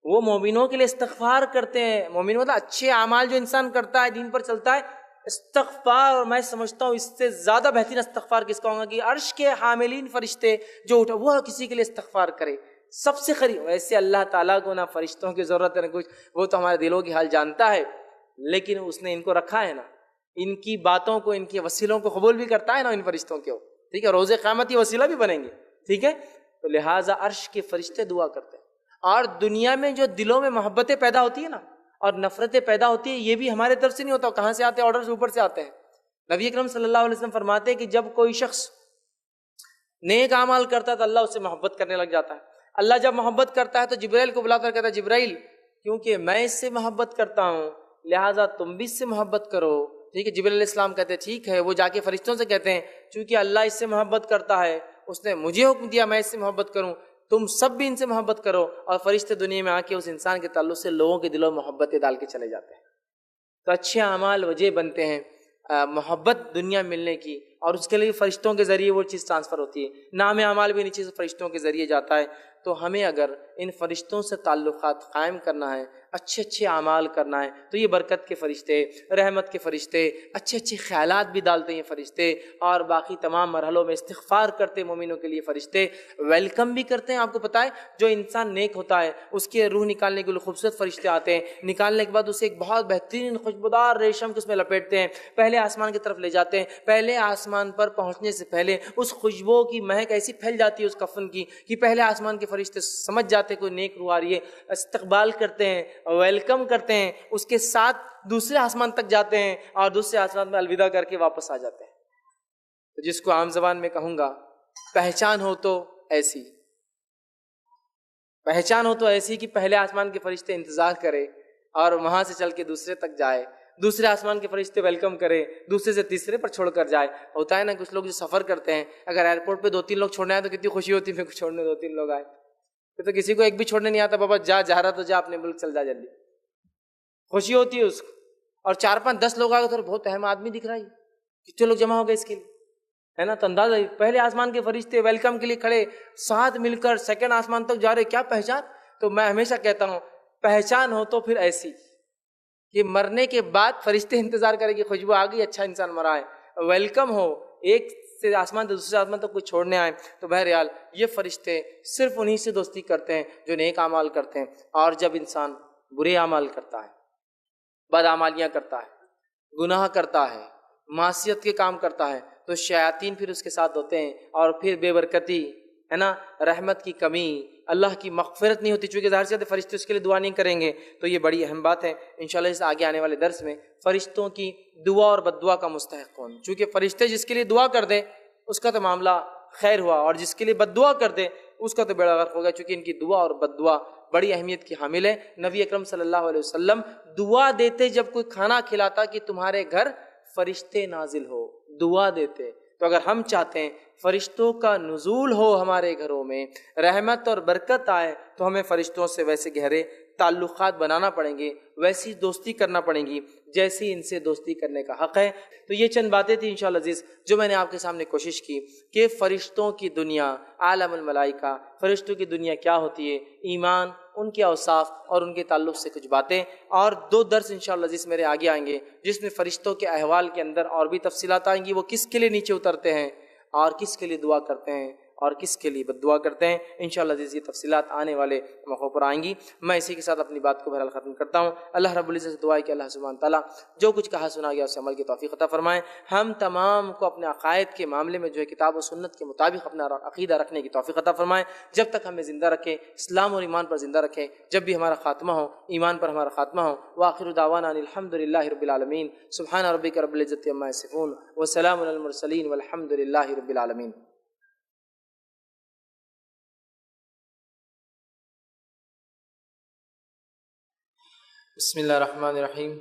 Speaker 2: وہ مومنوں کے لیے استغفار کرتے ہیں، مومن مطلب اچھے اعمال جو انسان کرتا ہے، دین پر چلتا ہے، استغفار، اور میں سمجھتا ہوں اس سے زیادہ بہترین استغفار کس کا ہوگا کہ عرش کے حاملین فرشتے جو اٹھا وہ کسی کے لیے استغفار کرے، سب سے قریب۔ ویسے اللہ تعالیٰ کو نہ فرشتوں کی ضرورت ہے نہ کچھ، وہ تو ہمارے دلوں کی حال جانتا ہے، لیکن اس نے ان کو رکھا ہے نا، ان کی باتوں کو، ان کے وسیلوں کو قبول بھی کرتا ہے نا ان فرشتوں کے، ٹھیک ہے، روز قیامت یہ وسیلہ بھی بنیں گے، ٹھیک ہے۔ تو لہٰذا عرش کے فرشتے دعا کرتے ہیں، اور دنیا میں جو دلوں میں محبتیں پیدا ہوتی ہیں نا اور نفرتیں پیدا ہوتی ہیں، یہ بھی ہمارے طرف سے نہیں ہوتا، کہاں سے آتے ہیں؟ آرڈرز اوپر سے آتے ہیں۔ نبی اکرم صلی اللہ علیہ وسلم فرماتے ہیں کہ جب کوئی شخص نیک اعمال کرتا ہے تو اللہ اس سے محبت کرنے لگ جاتا ہے، اللہ جب محبت کرتا ہے تو جبرائیل کو بلا کر کہتا ہے، جبرائیل کیونکہ میں اس سے محبت کرتا ہوں لہٰذا تم بھی اس سے محبت کرو، ٹھیک ہے۔ جبرائیل علیہ السلام کہتے ہیں ٹھیک ہے، وہ جا کے فرشتوں سے کہتے ہیں چونکہ اللہ اس سے محبت کرتا ہے، اس نے مجھے حکم دیا میں اس سے محبت کروں، تم سب بھی ان سے محبت کرو، اور فرشتے دنیا میں آ کے اس انسان کے تعلق سے لوگوں کے دلوں میں محبتیں ڈال کے چلے جاتے ہیں۔ تو اچھے اعمال وجہ بنتے ہیں محبت دنیا ملنے کی، اور اس کے لیے فرشتوں کے ذریعے وہ چیز ٹرانسفر ہوتی ہے، نام اعمال بھی نیچے سے فرشتوں کے ذریعے جاتا ہے۔ تو ہمیں اگر ان فرشتوں سے تعلقات قائم کرنا ہے، اچھے اچھے اعمال کرنا ہے تو یہ برکت کے فرشتے، رحمت کے فرشتے، اچھے اچھے خیالات بھی ڈالتے ہیں فرشتے، اور باقی تمام مرحلوں میں استغفار کرتے مومنوں کے لیے فرشتے، ویلکم بھی کرتے ہیں۔ آپ کو پتہ ہے جو انسان نیک ہوتا ہے اس کے روح نکالنے کے لیے خوبصورت فرشتے آتے ہیں، نکالنے کے بعد اسے ایک بہت بہترین خوشبودار ریشم کے اس میں لپیٹتے ہیں، پہلے آسمان کی طرف لے جاتے ہیں، پہلے آسمان پر پہنچنے سے پہلے اس خوشبو کی مہک ایسی پھیل جاتی ہے اس کفن کی کہ پہلے آسمان کے فرشتے سمجھ جاتے کوئی نیک روح آ رہی ہے، استقبال کرتے ہیں، ویلکم کرتے ہیں، اس کے ساتھ دوسرے آسمان تک جاتے ہیں اور دوسرے آسمان میں الوداع کر کے واپس آ جاتے ہیں۔ تو جس کو عام زبان میں کہوں گا پہچان ہو تو ایسی، پہچان ہو تو ایسی کہ پہلے آسمان کے فرشتے انتظار کرے اور وہاں سے چل کے دوسرے تک جائے، دوسرے آسمان کے فرشتے ویلکم کرے، دوسرے سے تیسرے پر چھوڑ کر جائے۔ ہوتا ہے نا کچھ لوگ جو سفر کرتے ہیں، اگر ایئرپورٹ پہ 2-3 لوگ چھوڑنے آئے تو کتنی خوشی ہوتی ہے، پھر چھوڑنے 2-3 لوگ آئے، پھر تو کسی کو ایک بھی چھوڑنے نہیں آتا، بابا جا رہا تو جا، اپنے ملک چل جا جلدی، خوشی ہوتی ہے اس کو۔ اور 4-5-10 لوگ آ گئے تو بہت اہم آدمی دکھ رہا ہے، کتنے لوگ جمع ہو گئے اس کے لیے، ہے نا؟ تو اندازہ پہلے آسمان کے فرشتے ویلکم کے لیے کھڑے، ساتھ مل کر سیکنڈ آسمان تک جا رہے، کیا پہچان! تو میں ہمیشہ کہتا ہوں پہچان ہو تو پھر ایسی کہ مرنے کے بعد فرشتے انتظار کرے کہ خوشبو آ گئی، اچھا انسان مرا ہے، ویلکم ہو ایک سے آسمان سے دوسرے آسمان تک کوئی چھوڑنے آئے، تو بہرحال یہ فرشتے صرف انہی سے دوستی کرتے ہیں جو نیک اعمال کرتے ہیں۔ اور جب انسان برے اعمال کرتا ہے، بد اعمالیاں کرتا ہے، گناہ کرتا ہے، معصیت کے کام کرتا ہے، تو شیاطین پھر اس کے ساتھ ہوتے ہیں، اور پھر بے برکتی، ہے نا، رحمت کی کمی، اللہ کی مغفرت نہیں ہوتی، چونکہ ظاہر سی بات ہے فرشتے اس کے لیے دعا نہیں کریں گے۔ تو یہ بڑی اہم بات ہے، انشاءاللہ اس آگے آنے والے درس میں فرشتوں کی دعا اور بد دعا کا مستحق کون، چونکہ فرشتے جس کے لیے دعا کر دیں اس کا تو معاملہ خیر ہوا، اور جس کے لیے بد دعا کر دیں اس کا تو بیڑا غرق ہوگا، چونکہ ان کی دعا اور بد دعا بڑی اہمیت کی حامل ہے۔ نبی اکرم صلی اللہ علیہ وسلم دعا دیتے جب کوئی کھانا کھلاتا کہ تمہارے گھر فرشتے نازل ہو، دعا دیتے۔ تو اگر ہم چاہتے ہیں فرشتوں کا نزول ہو ہمارے گھروں میں، رحمت اور برکت آئے، تو ہمیں فرشتوں سے ویسے گہرے تعلقات بنانا پڑیں گے، ویسی دوستی کرنا پڑیں گی جیسی ان سے دوستی کرنے کا حق ہے۔ تو یہ چند باتیں تھیں انشاءاللہ عزیز جو میں نے آپ کے سامنے کوشش کی کہ فرشتوں کی دنیا، عالم الملائکہ، فرشتوں کی دنیا کیا ہوتی ہے، ایمان، ان کے اوصاف اور ان کے تعلق سے کچھ باتیں، اور 2 درس انشاءاللہ عزیز میرے آگے آئیں گے جس میں فرشتوں کے احوال کے اندر اور بھی تفصیلات آئیں گی، وہ کس کے لیے نیچے اترتے ہیں اور کس کے لیے دعا کرتے ہیں اور کس کے لیے بد دعا کرتے ہیں۔ انشاءاللہ عزیز یہ تفصیلات آنے والے موقعوں پر آئیں گی۔ میں اسی کے ساتھ اپنی بات کو بہرحال ختم کرتا ہوں۔ اللہ رب العزت سے دعا ہے کہ اللہ سبحانہ تعالیٰ جو کچھ کہا سنا گیا اسے عمل کی توفیق عطا فرمائے، ہم تمام کو اپنے عقائد کے معاملے میں جو ہے کتاب و سنت کے مطابق اپنا عقیدہ رکھنے کی توفیق عطا فرمائے، جب تک ہمیں زندہ رکھے، اسلام اور ایمان پر زندہ رکھے، جب بھی ہمارا خاتمہ ہو ایمان پر ہمارا خاتمہ ہو۔ وآخر دعوانا الحمدللہ رب العالمین، سبحان ربک رب العزت عما یصفون وسلام علی المرسلین والحمدللہ رب العالمین۔ بسم اللہ الرحمن الرحیم،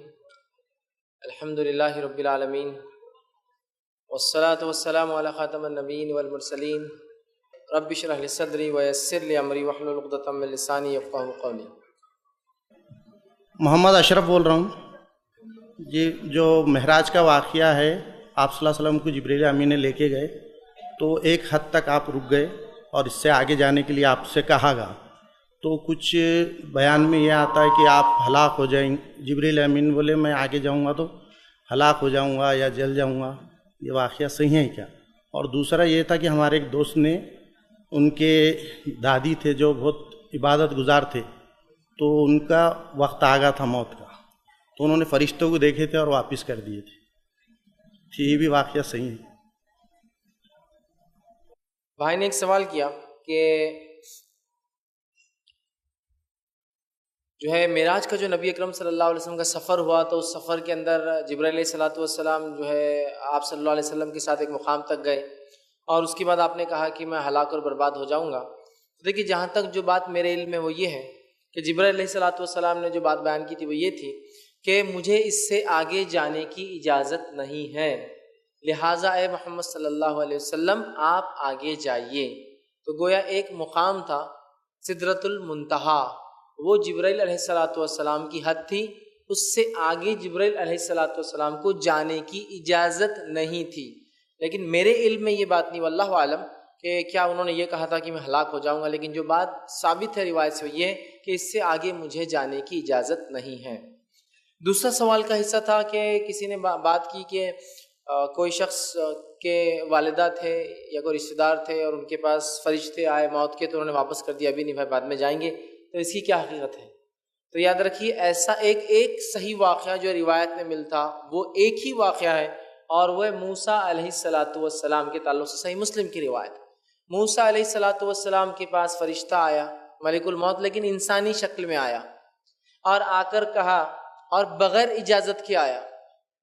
Speaker 2: الحمدللہ رب العالمین، والصلاة والسلام علی خاتم النبیین والمرسلین، رب اشرح لی صدری ویسر لی امری واحلل عقدۃ من لسانی یفقہوا قولی۔
Speaker 3: محمد اشرف بول رہا ہوں جی۔ جو معراج کا واقعہ ہے، آپ صلی اللہ علیہ وسلم کو جبریل امین نے لے کے گئے تو ایک حد تک آپ رک گئے اور اس سے آگے جانے کے لیے آپ سے کہا گا، تو کچھ بیان میں یہ آتا ہے کہ آپ ہلاک ہو جائیں گے۔ جبریل امین بولے میں آگے جاؤں گا تو ہلاک ہو جاؤں گا یا جل جاؤں گا، یہ واقعہ صحیح ہے کیا؟ اور دوسرا یہ تھا کہ ہمارے ایک دوست نے، ان کے دادی تھے جو بہت عبادت گزار تھے، تو ان کا وقت آ گیا تھا موت کا، تو انہوں نے فرشتوں کو دیکھے تھے اور واپس کر دیے تھے، تو یہ بھی واقعہ صحیح ہے۔
Speaker 2: بھائی نے ایک سوال کیا کہ جو ہے معراج کا جو نبی اکرم صلی اللہ علیہ وسلم کا سفر ہوا تو اس سفر کے اندر جبرائیل علیہ الصلوۃ والسلام جو ہے آپ صلی اللہ علیہ وسلم کے ساتھ ایک مقام تک گئے، اور اس کے بعد آپ نے کہا کہ میں ہلاک اور برباد ہو جاؤں گا۔ تو دیکھیے جہاں تک جو بات میرے علم میں وہ یہ ہے کہ جبرائیل علیہ الصلوۃ والسلام نے جو بات بیان کی تھی وہ یہ تھی کہ مجھے اس سے آگے جانے کی اجازت نہیں ہے، لہٰذا اے محمد صلی اللہ علیہ وسلم آپ آگے جائیے۔ تو گویا ایک مقام تھا سدرۃ المنتہا، وہ جبرائیل علیہ الصلوۃ والسلام کی حد تھی، اس سے آگے جبرائیل علیہ الصلوۃ والسلام کو جانے کی اجازت نہیں تھی۔ لیکن میرے علم میں یہ بات نہیں، واللہ عالم، کہ کیا انہوں نے یہ کہا تھا کہ میں ہلاک ہو جاؤں گا، لیکن جو بات ثابت ہے روایت سے یہ کہ اس سے آگے مجھے جانے کی اجازت نہیں ہے۔ دوسرا سوال کا حصہ تھا کہ کسی نے بات کی کہ کوئی شخص کے والدہ تھے یا کوئی رشتہ دار تھے اور ان کے پاس فرشتے آئے موت کے تو انہوں نے واپس کر دیا، ابھی نہیں بھائی بعد میں جائیں گے، تو اس کی کیا حقیقت ہے؟ تو یاد رکھیے ایسا ایک صحیح واقعہ جو روایت میں ملتا وہ ایک ہی واقعہ ہے، اور وہ موسیٰ علیہ السلام کے تعلق سے صحیح مسلم کی روایت۔ موسیٰ علیہ السلام کے پاس فرشتہ آیا ملک الموت، لیکن انسانی شکل میں آیا اور آ کر کہا، اور بغیر اجازت کے آیا۔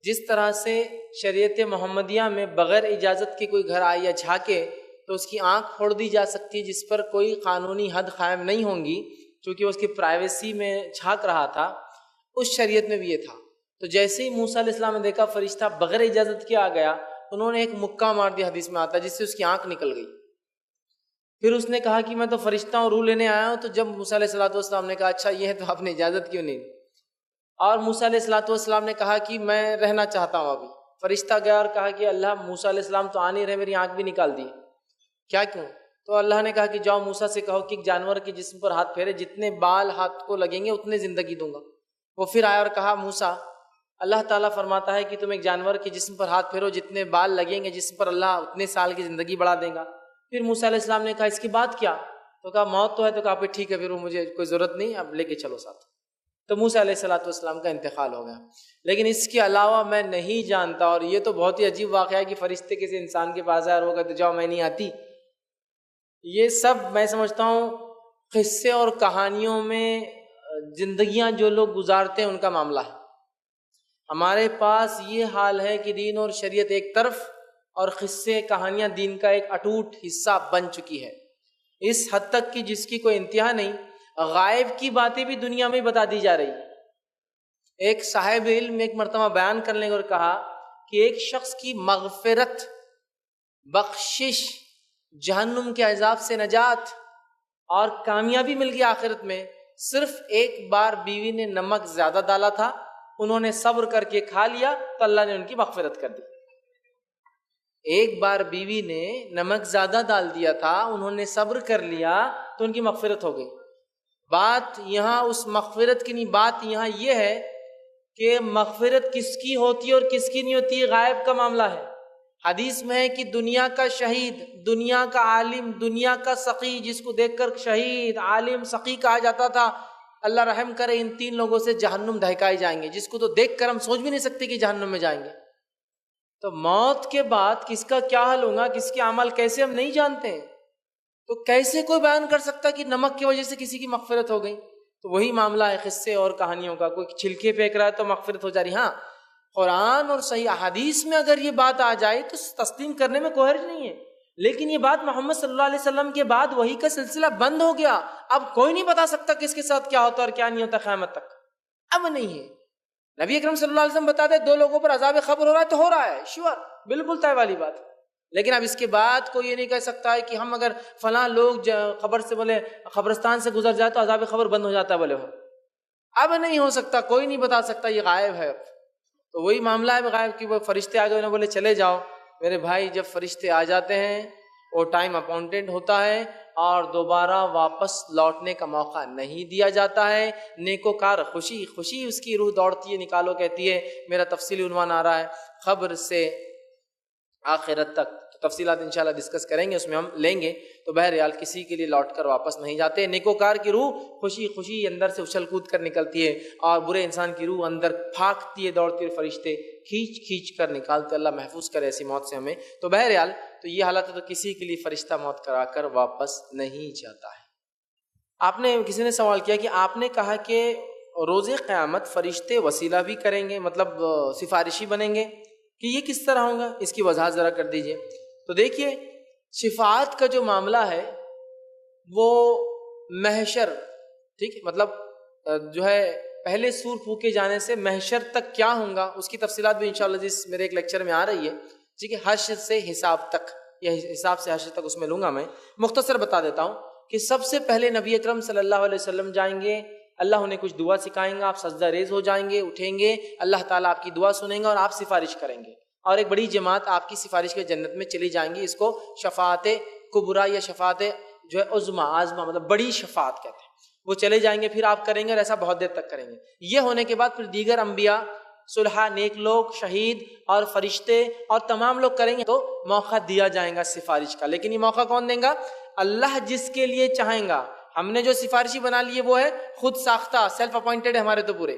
Speaker 2: جس طرح سے شریعت محمدیہ میں بغیر اجازت کے کوئی گھر آئے یا جھانکے تو اس کی آنکھ پھوڑ دی جا سکتی ہے، جس پر کوئی قانونی حد قائم نہیں ہوں گی چونکہ اس کی پرائیویسی میں جھانک رہا تھا، اس شریعت میں بھی یہ تھا۔ تو جیسے ہی موسیٰ علیہ السلام نے دیکھا فرشتہ بغیر اجازت کے آ گیا، انہوں نے ایک مکہ مار دیا، حدیث میں آتا ہے، جس سے اس کی آنکھ نکل گئی۔ پھر اس نے کہا کہ میں تو فرشتہ ہوں، روح لینے آیا ہوں۔ تو جب موسیٰ علیہ السلام نے کہا اچھا یہ ہے تو آپ نے اجازت کیوں نہیں؟ اور موسیٰ علیہ السلام نے کہا کہ میں رہنا چاہتا ہوں ابھی۔ فرشتہ گیا اور کہا کہ اللہ موسیٰ علیہ السلام تو آ نہیں رہے، میری آنکھ بھی نکال دی، کیا کیوں؟ تو اللہ نے کہا کہ جاؤ موسیٰ سے کہو کہ ایک جانور کے جسم پر ہاتھ پھیرے، جتنے بال ہاتھ کو لگیں گے اتنے زندگی دوں گا۔ وہ پھر آیا اور کہا موسیٰ اللہ تعالیٰ فرماتا ہے کہ تم ایک جانور کے جسم پر ہاتھ پھیرو، جتنے بال لگیں گے جسم پر اللہ اتنے سال کی زندگی بڑھا دے گا۔ پھر موسیٰ علیہ السلام نے کہا اس کی بات کیا؟ تو کہا موت تو ہے۔ تو کہا پھر ٹھیک ہے، پھر وہ مجھے کوئی ضرورت نہیں، اب لے کے چلو ساتھ۔ تو موسیٰ علیہ السلام کا انتقال ہو گیا۔ لیکن اس کے علاوہ میں نہیں جانتا، اور یہ تو بہت ہی عجیب واقعہ ہے کہ فرشتے کسی انسان کے پاس آئے اور وہ کہتے جاؤ میں نہیں آتی۔ یہ سب میں سمجھتا ہوں قصے اور کہانیوں میں زندگیاں جو لوگ گزارتے ہیں ان کا معاملہ ہے۔ ہمارے پاس یہ حال ہے کہ دین اور شریعت ایک طرف اور قصے کہانیاں دین کا ایک اٹوٹ حصہ بن چکی ہے، اس حد تک کہ جس کی کوئی انتہا نہیں۔ غائب کی باتیں بھی دنیا میں بتا دی جا رہی ہے۔ ایک صاحب علم ایک مرتبہ بیان کرنے اور کہا کہ ایک شخص کی مغفرت، بخشش، جہنم کے عذاب سے نجات اور کامیابی مل گئی آخرت میں، صرف ایک بار بیوی نے نمک زیادہ ڈالا تھا، انہوں نے صبر کر کے کھا لیا تو اللہ نے ان کی مغفرت کر دی۔ ایک بار بیوی نے نمک زیادہ ڈال دیا تھا، انہوں نے صبر کر لیا تو ان کی مغفرت ہو گئی۔ بات یہاں اس مغفرت کی نہیں، بات یہاں یہ ہے کہ مغفرت کس کی ہوتی ہے اور کس کی نہیں ہوتی، غائب کا معاملہ ہے۔ حدیث میں ہے کہ دنیا کا شہید، دنیا کا عالم، دنیا کا سقی، جس کو دیکھ کر شہید، عالم، سقی کہا جاتا تھا، اللہ رحم کرے ان تین لوگوں سے جہنم دہکائے جائیں گے، جس کو تو دیکھ کر ہم سوچ بھی نہیں سکتے کہ جہنم میں جائیں گے۔ تو موت کے بعد کس کا کیا حل ہوگا، کس کے اعمال کیسے ہم نہیں جانتے ہیں، تو کیسے کوئی بیان کر سکتا کہ نمک کی وجہ سے کسی کی مغفرت ہو گئی؟ تو وہی معاملہ ہے قصے اور کہانیوں کا، کوئی چھلکے پھینک رہا ہے تو مغفرت ہو جا رہی۔ ہاں قرآن اور صحیح احادیث میں اگر یہ بات آ جائے تو تسلیم کرنے میں کوئی حرج نہیں ہے، لیکن یہ بات محمد صلی اللہ علیہ وسلم کے بعد وحی کا سلسلہ بند ہو گیا، اب کوئی نہیں بتا سکتا کس کے ساتھ کیا ہوتا اور کیا نہیں ہوتا قیامت تک، اب نہیں ہے۔ نبی اکرم صلی اللہ علیہ وسلم بتا دے دو لوگوں پر عذاب قبر ہو رہا ہے تو ہو رہا ہے، شیور، بالکل طے والی بات۔ لیکن اب اس کے بعد کوئی یہ نہیں کہہ سکتا ہے کہ ہم اگر فلاں لوگ قبر سے بولے قبرستان سے گزر جائے تو عذاب قبر بند ہو جاتا ہے، بولے ہو، اب نہیں ہو سکتا، کوئی نہیں بتا سکتا، یہ غائب ہے۔ تو وہی معاملہ ہے غائب کی، وہ فرشتے آ گئے انہوں بولے چلے جاؤ۔ میرے بھائی جب فرشتے آ جاتے ہیں وہ ٹائم اپوائنٹڈ ہوتا ہے اور دوبارہ واپس لوٹنے کا موقع نہیں دیا جاتا ہے۔ نیکوکار خوشی خوشی اس کی روح دوڑتی ہے، نکالو کہتی ہے۔ میرا تفصیلی عنوان آ رہا ہے خبر سے آخرت تک، تو تفصیلات انشاءاللہ ڈسکس کریں گے، اس میں ہم لیں گے۔ تو بہرحال کسی کے لیے لوٹ کر واپس نہیں جاتے۔ نیکوکار کی روح خوشی خوشی اندر سے اچھل کود کر نکلتی ہے، اور برے انسان کی روح اندر پھاکتی ہے، دوڑتی ہے، فرشتے کھینچ کھینچ کر نکالتے۔ اللہ محفوظ کرے ایسی موت سے ہمیں۔ تو بہرحال تو یہ حالت ہے، تو کسی کے لیے فرشتہ موت کرا کر واپس نہیں جاتا ہے۔ آپ نے کسی نے سوال کیا کہ آپ نے کہا کہ روز قیامت فرشتے وسیلہ بھی کریں گے، مطلب سفارشی بنیں گے، کہ یہ کس طرح ہوگا، اس کی وضاحت ذرا کر دیجئے۔ تو دیکھیے شفاعت کا جو معاملہ ہے وہ محشر، ٹھیک ہے، مطلب جو ہے پہلے سور پھونکے جانے سے محشر تک کیا ہوگا اس کی تفصیلات بھی انشاءاللہ جس میرے ایک لیکچر میں آ رہی ہے، ٹھیک ہے، حشر سے حساب تک، یا حساب سے حشر تک اس میں لوں گا میں۔ مختصر بتا دیتا ہوں کہ سب سے پہلے نبی اکرم صلی اللہ علیہ وسلم جائیں گے، اللہ انہیں کچھ دعا سکھائیں گا، آپ سجدہ ریز ہو جائیں گے، اٹھیں گے، اللہ تعالیٰ آپ کی دعا سنیں گا اور آپ سفارش کریں گے، اور ایک بڑی جماعت آپ کی سفارش کے جنت میں چلی جائیں گی۔ اس کو شفاعت کبرا یا شفاعت جو ہے عظما، عظما مطلب بڑی شفاعت کہتے ہیں، وہ چلے جائیں گے، پھر آپ کریں گے اور ایسا بہت دیر تک کریں گے۔ یہ ہونے کے بعد پھر دیگر انبیاء، صلحاء، نیک لوگ، شہید اور فرشتے اور تمام لوگ کریں گے، تو موقع دیا جائے گا سفارش کا۔ لیکن یہ موقع کون دیں گا؟ اللہ جس کے لیے چاہیں گا۔ ہم نے جو سفارشی بنا لیے وہ ہے خود ساختہ، سیلف اپوائنٹڈ ہے ہمارے تو پورے۔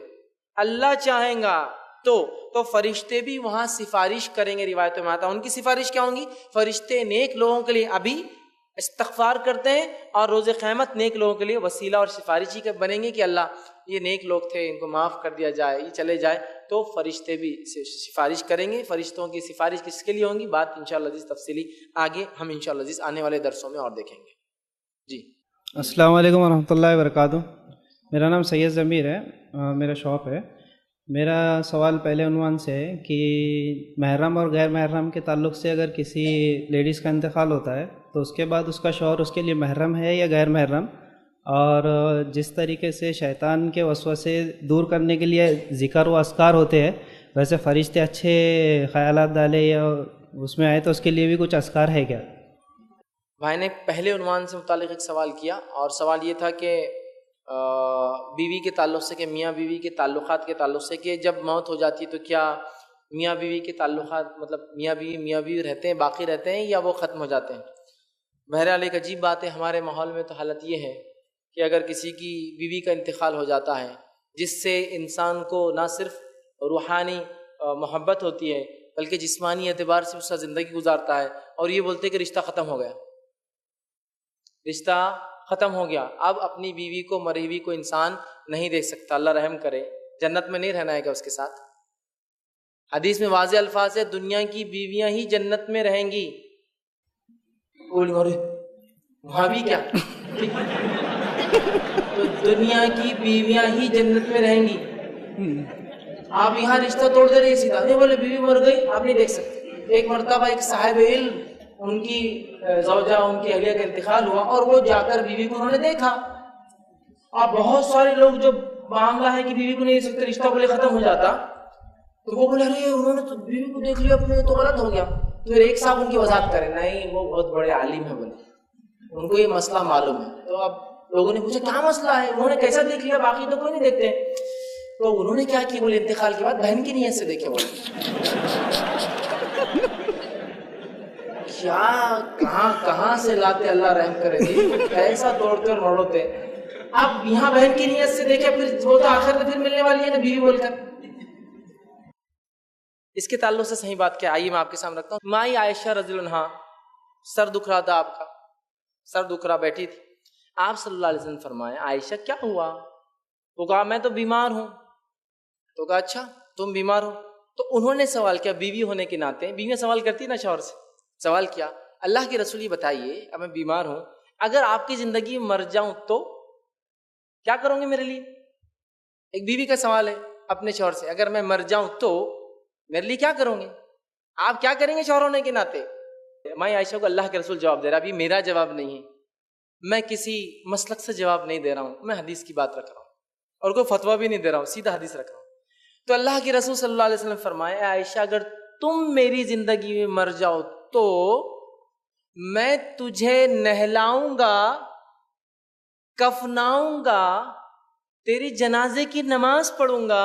Speaker 2: اللہ چاہیں گا تو فرشتے بھی وہاں سفارش کریں گے۔ روایتوں میں آتا ہے ان کی سفارش کیا ہوں گی؟ فرشتے نیک لوگوں کے لیے ابھی استغفار کرتے ہیں، اور روز قیامت نیک لوگوں کے لیے وسیلہ اور سفارشی کے بنیں گے کہ اللہ یہ نیک لوگ تھے، ان کو معاف کر دیا جائے، یہ چلے جائے، تو فرشتے بھی سفارش کریں گے۔ فرشتوں کی سفارش کس کے لیے ہوں گی؟ بات انشاءاللہ عزیز تفصیلی آگے ہم انشاءاللہ عزیز آنے والے درسوں میں اور دیکھیں گے۔ جی
Speaker 4: السلام علیکم ورحمۃ اللہ وبرکاتہ۔ میرا نام سید ضمیر ہے، میرا شاپ ہے۔ میرا سوال پہلے عنوان سے ہے کہ محرم اور غیر محرم کے تعلق سے اگر کسی لیڈیز کا انتقال ہوتا ہے تو اس کے بعد اس کا شوہر اس کے لیے محرم ہے یا غیر محرم، اور جس طریقے سے شیطان کے وسوسے دور کرنے کے لیے ذکر و اذکار ہوتے ہیں، ویسے فرشتے اچھے خیالات ڈالے یا اس میں آئے تو اس کے لیے بھی کچھ اذکار ہے کیا؟
Speaker 2: بھائی نے پہلے عنوان سے متعلق ایک سوال کیا، اور سوال یہ تھا کہ بیوی کے تعلق سے، کہ میاں بیوی کے تعلقات کے تعلق سے، کہ جب موت ہو جاتی ہے تو کیا میاں بیوی کے تعلقات، مطلب میاں بیوی رہتے ہیں، باقی رہتے ہیں، یا وہ ختم ہو جاتے ہیں؟ بہرحال ایک عجیب بات ہے، ہمارے ماحول میں تو حالت یہ ہے کہ اگر کسی کی بیوی کا انتقال ہو جاتا ہے، جس سے انسان کو نہ صرف روحانی محبت ہوتی ہے بلکہ جسمانی اعتبار سے اس کا زندگی گزارتا ہے، اور یہ بولتے کہ رشتہ ختم ہو گیا، رشتہ ختم ہو گیا، اب اپنی بیوی کو، مری ہوئی کو انسان نہیں دیکھ سکتا، اللہ رحم کرے، جنت میں نہیں رہنا ہے گا اس کے ساتھ۔ حدیث میں واضح الفاظ ہے، دنیا کی بیویاں ہی جنت میں رہیں گی۔ وہاں بھی کیا تو دنیا کی بیویاں ہی جنت میں رہیں گی۔ آپ یہاں رشتہ توڑ دے رہے ہیں، سیدھا نہیں بولے بیوی مر گئی آپ نہیں دیکھ سکتے۔ ایک مرتبہ ایک صاحب علم، ان کی زوجہ، ان کی اہلیہ کا انتقال ہوا، اور وہ جا کر بیوی کو انہوں نے دیکھا۔ اب بہت سارے لوگ جو معاملہ ہے کہ بیوی کو نہیں دیکھ سکتے، رشتہ بولے ختم ہو جاتا، تو وہ بولے ارے انہوں نے تو بیوی کو دیکھ لیا اپنے، تو غلط ہو گیا۔ تو پھر ایک صاحب ان کی وضاحت کرے، نہیں وہ بہت بڑے عالم ہیں، بولے ان کو یہ مسئلہ معلوم ہے۔ تو اب لوگوں نے پوچھا کیا مسئلہ ہے، انہوں نے کیسا دیکھ لیا، باقی تو کوئی نہیں دیکھتے؟ تو انہوں نے کیا کیا، بولے انتقال کے بعد بہن کی نیت سے دیکھے۔ بولے کیا کہاں سے لاتے، اللہ رحم کرے جی، ایسا توڑتے اور موڑتے۔ اب یہاں بہن کی نیت سے دیکھے، پھر وہ تو آخر میں پھر ملنے والی ہے نا بیوی بول کر۔ اس کے تعلق سے صحیح بات کیا، آئیے میں آپ کے سامنے رکھتا ہوں۔ مائی عائشہ رضی اللہ عنہا، سر دکھ رہا تھا آپ کا، سر دکھ رہا، بیٹھی تھی، آپ صلی اللہ علیہ وسلم فرمایا عائشہ کیا ہوا؟ وہ کہا میں تو بیمار ہوں۔ تو کہا اچھا تم بیمار ہو؟ تو انہوں نے سوال کیا، بیوی ہونے کے ناطے، بیویاں سوال کرتی نا شوہر سے، سوال کیا اللہ کے رسول یہ بتائیے اب میں بیمار ہوں، اگر آپ کی زندگی میں مر جاؤں تو کیا کروں گے میرے لیے؟ ایک بیوی کا سوال ہے اپنے شوہر سے، اگر میں مر جاؤں تو میرے لیے کیا کروں گے؟ آپ کیا کریں گے شوہر ہونے کے ناطے؟ میں عائشہ کو اللہ کے رسول جواب دے رہا، اب یہ میرا جواب نہیں ہے، میں کسی مسلک سے جواب نہیں دے رہا ہوں، میں حدیث کی بات رکھ رہا ہوں اور کوئی فتویٰ بھی نہیں دے رہا ہوں، سیدھا حدیث رکھ رہا ہوں۔ تو اللہ کے رسول صلی اللہ علیہ وسلم فرمائے عائشہ اگر تم میری زندگی میں مر جاؤ تو میں تجھے نہلاؤں گا، کفناؤں گا، تیری جنازے کی نماز پڑھوں گا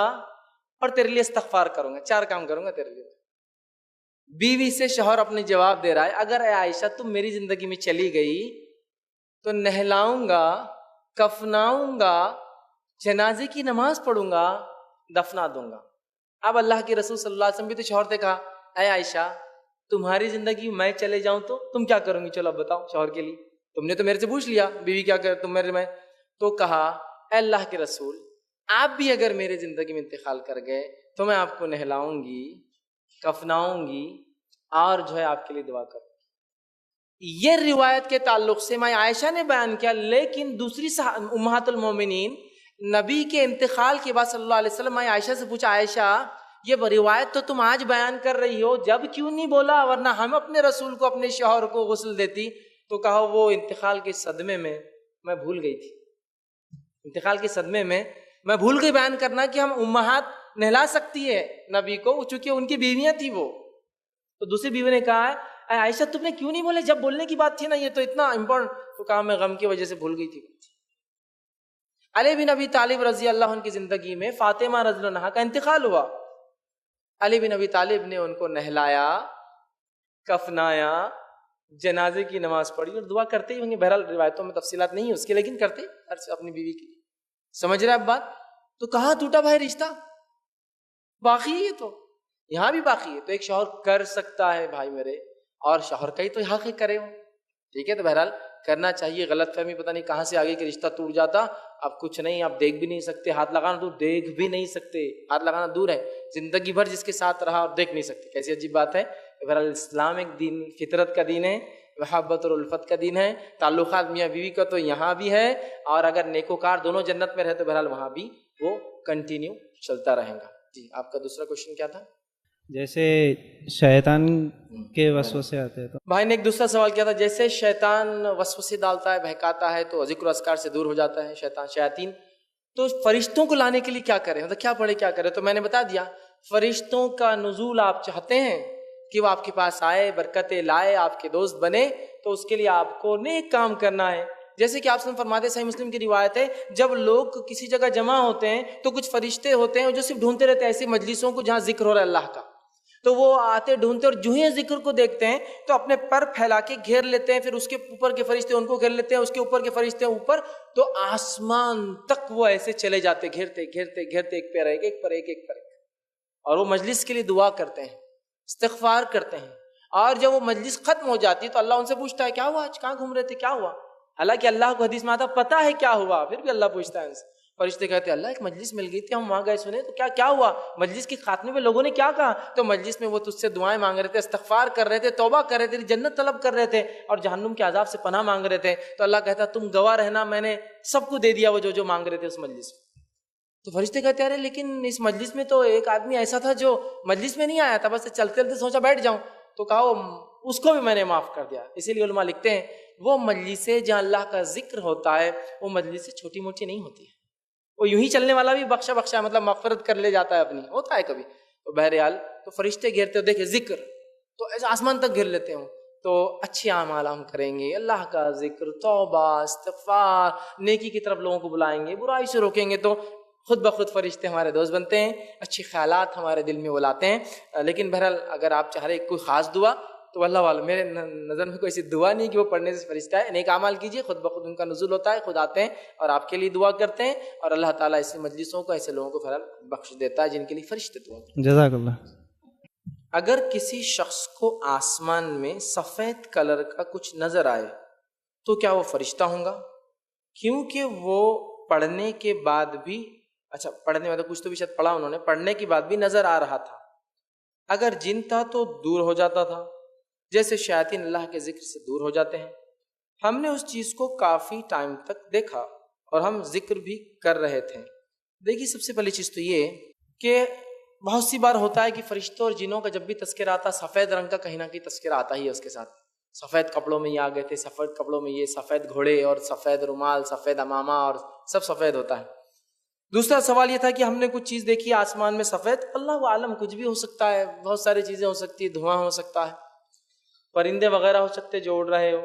Speaker 2: اور تیرے لیے استغفار کروں گا، 4 کام کروں گا تیرے لیے۔ بیوی سے شوہر اپنے جواب دے رہا ہے اگر اے عائشہ تم میری زندگی میں چلی گئی تو نہلاؤں گا، کفناؤں گا، جنازے کی نماز پڑھوں گا، دفنا دوں گا۔ اب اللہ کے رسول صلی اللہ علیہ وسلم بھی تو شوہر سے کہا اے عائشہ تمہاری زندگی میں چلے جاؤں تو تم کیا کروں گی؟ چلو اب بتاؤ شوہر کے لیے، تم نے تو میرے سے پوچھ لیا بیوی کیا کر تم میرے میں، تو کہا اے اللہ کے رسول آپ بھی اگر میرے زندگی میں انتقال کر گئے تو میں آپ کو نہلاؤں گی، کفناؤں گی اور جو ہے آپ کے لیے دعا کروں گی۔ یہ روایت کے تعلق سے میں عائشہ نے بیان کیا، لیکن دوسری امہات المومنین نبی کے انتقال کے بعد صلی اللہ علیہ وسلم میں عائشہ سے پوچھا عائشہ یہ روایت تو تم آج بیان کر رہی ہو، جب کیوں نہیں بولا؟ ورنہ ہم اپنے رسول کو، اپنے شوہر کو غسل دیتی۔ تو کہا وہ انتقال کے صدمے میں میں بھول گئی تھی، انتقال کے صدمے میں میں بھول گئی بیان کرنا کہ ہم امہات نہلا سکتی ہے نبی کو، چونکہ ان کی بیویاں تھی وہ۔ تو دوسری بیوی نے کہا عائشہ تم نے کیوں نہیں بولے جب بولنے کی بات تھی نا، یہ تو اتنا امپورٹنٹ، تو کہا میں غم کی وجہ سے بھول گئی تھی۔ علی بن ابی طالب رضی اللہ عنہ کی زندگی میں فاطمہ رضی اللہ عنہا کا انتقال ہوا، علی بن ابی طالب نے ان کو نہلایا، کفنایا، جنازے کی نماز پڑھی اور دعا کرتے ہی ہوں گے، بہرحال روایتوں میں تفصیلات نہیں ہے اس کی، لیکن کرتے اپنی بیوی کی۔ سمجھ رہے آپ بات؟ تو کہاں ٹوٹا بھائی رشتہ؟ باقی ہے، تو یہاں بھی باقی ہے، تو ایک شوہر کر سکتا ہے بھائی میرے، اور شوہر کا ہی تو حق ہے کرے ہو، ٹھیک ہے؟ تو بہرحال کرنا چاہیے، غلط فہمی پتہ نہیں کہاں سے آگے کہ رشتہ ٹوٹ جاتا، اب کچھ نہیں، آپ دیکھ بھی نہیں سکتے، ہاتھ لگانا تو دیکھ بھی نہیں سکتے، ہاتھ لگانا دور ہے، زندگی بھر جس کے ساتھ رہا اور دیکھ نہیں سکتے، کیسی عجیب بات ہے۔ بہرحال اسلام ایک دین فطرت کا دین ہے، محبت اور الفت کا دین ہے، تعلقات میاں بیوی کا تو یہاں بھی ہے، اور اگر نیکوکار دونوں جنت میں رہے تو بہرحال وہاں بھی وہ کنٹینیو چلتا رہے گا۔ جی آپ کا دوسرا کوشچن کیا تھا؟
Speaker 4: جیسے شیطان کے وسوسے آتے ہیں تو
Speaker 2: بھائی نے ایک دوسرا سوال کیا تھا، جیسے شیطان وسوسے ڈالتا ہے، بہکاتا ہے، تو ذکر و اذکار سے دور ہو جاتا ہے شیاطین، تو فرشتوں کو لانے کے لیے کیا کریں، مطلب کیا پڑھے کیا کرے؟ تو میں نے بتا دیا، فرشتوں کا نزول آپ چاہتے ہیں کہ وہ آپ کے پاس آئے، برکتیں لائے، آپ کے دوست بنے، تو اس کے لیے آپ کو نیک کام کرنا ہے۔ جیسے کہ آپ فرماتے، صحیح مسلم کی روایت ہے، جب لوگ کسی جگہ جمع ہوتے ہیں تو کچھ فرشتے ہوتے ہیں جو صرف ڈھونڈتے رہتے ہیں ایسی مجلسوں کو جہاں ذکر ہو رہا ہے اللہ کا، تو وہ آتے ڈھونڈتے، اور جو ہی ذکر کو دیکھتے ہیں تو اپنے پر پھیلا کے گھیر لیتے ہیں، پھر اس کے اوپر کے فرشتے ان کو گھیر لیتے ہیں، اس کے اوپر کے فرشتے اوپر، تو آسمان تک وہ ایسے چلے جاتے، گھیرتے گھیرتے گھیرتے، ایک پر ایک، ایک پر ایک، ایک پر ایک، اور وہ مجلس کے لیے دعا کرتے ہیں، استغفار کرتے ہیں، اور جب وہ مجلس ختم ہو جاتی ہے تو اللہ ان سے پوچھتا ہے کیا ہوا آج، کہاں گھوم رہے تھے، کیا ہوا؟ حالانکہ اللہ کو حدیث میں آتا پتہ ہے کیا ہوا، پھر بھی اللہ پوچھتا ہے ان سے۔ فرشتے کہتے ہیں اللہ ایک مجلس مل گئی تھی، ہم وہاں گئے سنے، تو کیا ہوا؟ مجلس کے خاتمے میں لوگوں نے کیا کہا؟ تو مجلس میں وہ تجھ سے دعائیں مانگ رہے تھے، استغفار کر رہے تھے، توبہ کر رہے تھے، جنت طلب کر رہے تھے، اور جہنم کے عذاب سے پناہ مانگ رہے تھے، تو اللہ کہتا تم گواہ رہنا، میں نے سب کو دے دیا وہ جو مانگ رہے تھے اس مجلس میں۔ تو فرشتے کہتے ہیں ارے لیکن اس مجلس میں تو ایک آدمی ایسا تھا جو مجلس میں نہیں آیا تھا، بس چلتے چلتے سوچا بیٹھ جاؤں، تو کہا اس کو بھی میں نے معاف کر دیا۔ اسی لیے علماء لکھتے ہیں وہ مجلسیں جہاں اللہ کا ذکر ہوتا ہے وہ مجلسیں چھوٹی موٹی نہیں ہوتی ہے، وہ یوں ہی چلنے والا بھی بخشا بخشا مطلب مغفرت کر لے جاتا ہے اپنی، ہوتا ہے کبھی۔ تو بہرحال تو فرشتے گھیرتے ہو، دیکھیں ذکر تو ایسے آسمان تک گھیر لیتے ہوں، تو اچھے اعمال ہم کریں گے، اللہ کا ذکر، توبہ، استغفار، نیکی کی طرف لوگوں کو بلائیں گے، برائی سے روکیں گے، تو خود بخود فرشتے ہمارے دوست بنتے ہیں، اچھے خیالات ہمارے دل میں وہ لاتے ہیں۔ لیکن بہرحال اگر آپ چاہ رہے کوئی خاص دعا تو اللہ والا، میرے نظر میں کوئی ایسی دعا نہیں کہ وہ پڑھنے سے فرشتہ ہے، نیک اعمال کیجیے، خود بخود ان کا نزول ہوتا ہے، خود آتے ہیں اور آپ کے لیے دعا کرتے ہیں، اور اللہ تعالیٰ ایسی مجلسوں کو، ایسے لوگوں کو بہرحال بخش دیتا ہے جن کے لیے فرشتے دعا کرتے ہیں۔
Speaker 4: جزاک اللہ۔
Speaker 2: اگر کسی شخص کو آسمان میں سفید کلر کا کچھ نظر آئے تو کیا وہ فرشتہ ہوں گا؟ کیونکہ وہ پڑھنے کے بعد بھی، اچھا پڑھنے میں تو کچھ تو بھی شاید پڑھا انہوں نے، پڑھنے کے بعد بھی نظر آ رہا تھا، اگر جن تھا تو دور ہو جاتا تھا، جیسے شیاطین اللہ کے ذکر سے دور ہو جاتے ہیں۔ ہم نے اس چیز کو کافی ٹائم تک دیکھا اور ہم ذکر بھی کر رہے تھے۔ دیکھیے سب سے پہلی چیز تو یہ کہ بہت سی بار ہوتا ہے کہ فرشتوں اور جنوں کا جب بھی تذکرہ آتا، سفید رنگ کا کہیں نہ کہیں تذکرہ آتا ہی ہے اس کے ساتھ، سفید کپڑوں میں یہ آ گئے تھے، سفید کپڑوں میں یہ، سفید گھوڑے اور سفید رومال، سفید امامہ اور سب سفید ہوتا ہے۔ دوسرا سوال یہ تھا کہ ہم نے کچھ چیز دیکھی آسمان میں سفید، اللہ عالم کچھ بھی ہو سکتا ہے، بہت ساری چیزیں ہو سکتی ہے، دھواں ہو سکتا ہے، پرندے وغیرہ ہو سکتے جو اڑ رہے ہو،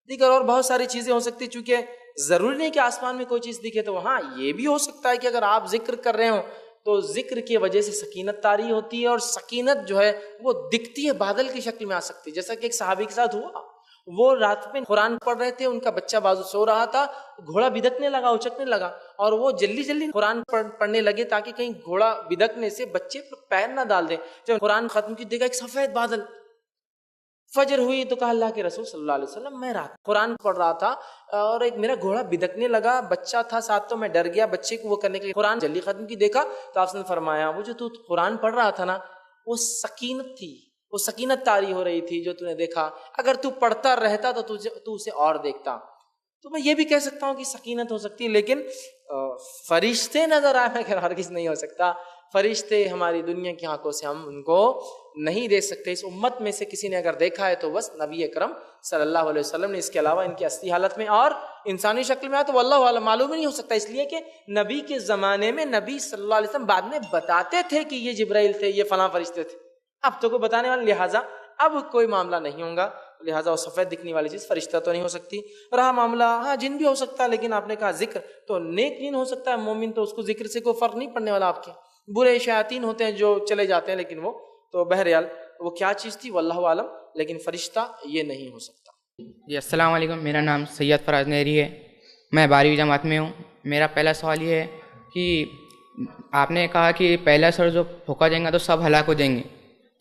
Speaker 2: دیگر اور بہت ساری چیزیں ہو سکتی، چونکہ ضروری نہیں کہ آسمان میں کوئی چیز دکھے، تو وہاں یہ بھی ہو سکتا ہے کہ اگر آپ ذکر کر رہے ہوں تو ذکر کی وجہ سے سکینت طاری ہوتی ہے، اور سکینت جو ہے وہ دکھتی ہے، بادل کی شکل میں آ سکتی ہے، جیسا کہ ایک صحابی کے ساتھ ہوا، وہ رات میں قرآن پڑھ رہے تھے، ان کا بچہ بازو سو رہا تھا، گھوڑا بدکنے لگا، اچکنے لگا، اور وہ جلدی جلدی قرآن پڑھنے لگے تاکہ کہیں گھوڑا بدکنے سے بچے پر پیر نہ ڈال دے۔ جب قرآن ختم کی دیکھا ایک سفید بادل، فجر ہوئی تو کہا اللہ کے رسول صلی اللہ علیہ وسلم میں رات قرآن پڑھ رہا تھا اور ایک میرا گھوڑا بدکنے لگا، بچہ تھا ساتھ، تو میں ڈر گیا بچے کو وہ کرنے کے لیے قرآن جلدی ختم کی دیکھا تو آپ نے فرمایا وہ جو تو قرآن پڑھ رہا تھا نا وہ سکینت تھی، وہ سکینت طاری ہو رہی تھی جو تو نے دیکھا، اگر تو پڑھتا رہتا تو تو اسے اور دیکھتا۔ تو میں یہ بھی کہہ سکتا ہوں کہ سکینت ہو سکتی ہے، لیکن فرشتے نظر آئے میں ہرگز نہیں ہو سکتا، فرشتے ہماری دنیا کی آنکھوں سے ہم ان کو نہیں دیکھ سکتے۔ اس امت میں سے کسی نے اگر دیکھا ہے تو بس نبی اکرم صلی اللہ علیہ وسلم نے، اس کے علاوہ ان کی اصلی حالت میں اور انسانی شکل میں آیا تو واللہ اعلم، معلوم نہیں ہو سکتا، اس لیے کہ نبی کے زمانے میں نبی صلی اللہ علیہ وسلم بعد میں بتاتے تھے کہ یہ جبرائیل تھے، یہ فلاں فرشتے تھے، اب تو کوئی بتانے والا، لہٰذا اب کوئی معاملہ نہیں ہوگا، لہٰذا وہ سفید دکھنے والی چیز فرشتہ تو نہیں ہو سکتی۔ رہا معاملہ ہاں جن بھی ہو سکتا ہے، لیکن آپ نے کہا ذکر، تو نیک جن ہو سکتا ہے، مومن تو اس کو ذکر سے کوئی فرق نہیں پڑنے والا آپ کے۔ برے شیاطین ہوتے ہیں جو چلے جاتے ہیں، لیکن وہ تو بہرحال وہ کیا چیز تھی واللہ عالم، لیکن فرشتہ یہ نہیں ہو سکتا۔
Speaker 5: جی السلام علیکم، میرا نام سید فراز نہری ہے، میں 12ویں جماعت میں ہوں۔ میرا پہلا سوال یہ ہے کہ آپ نے کہا کہ پہلا سر جو پھونکا جائے گا تو سب ہلاک ہو جائیں گے،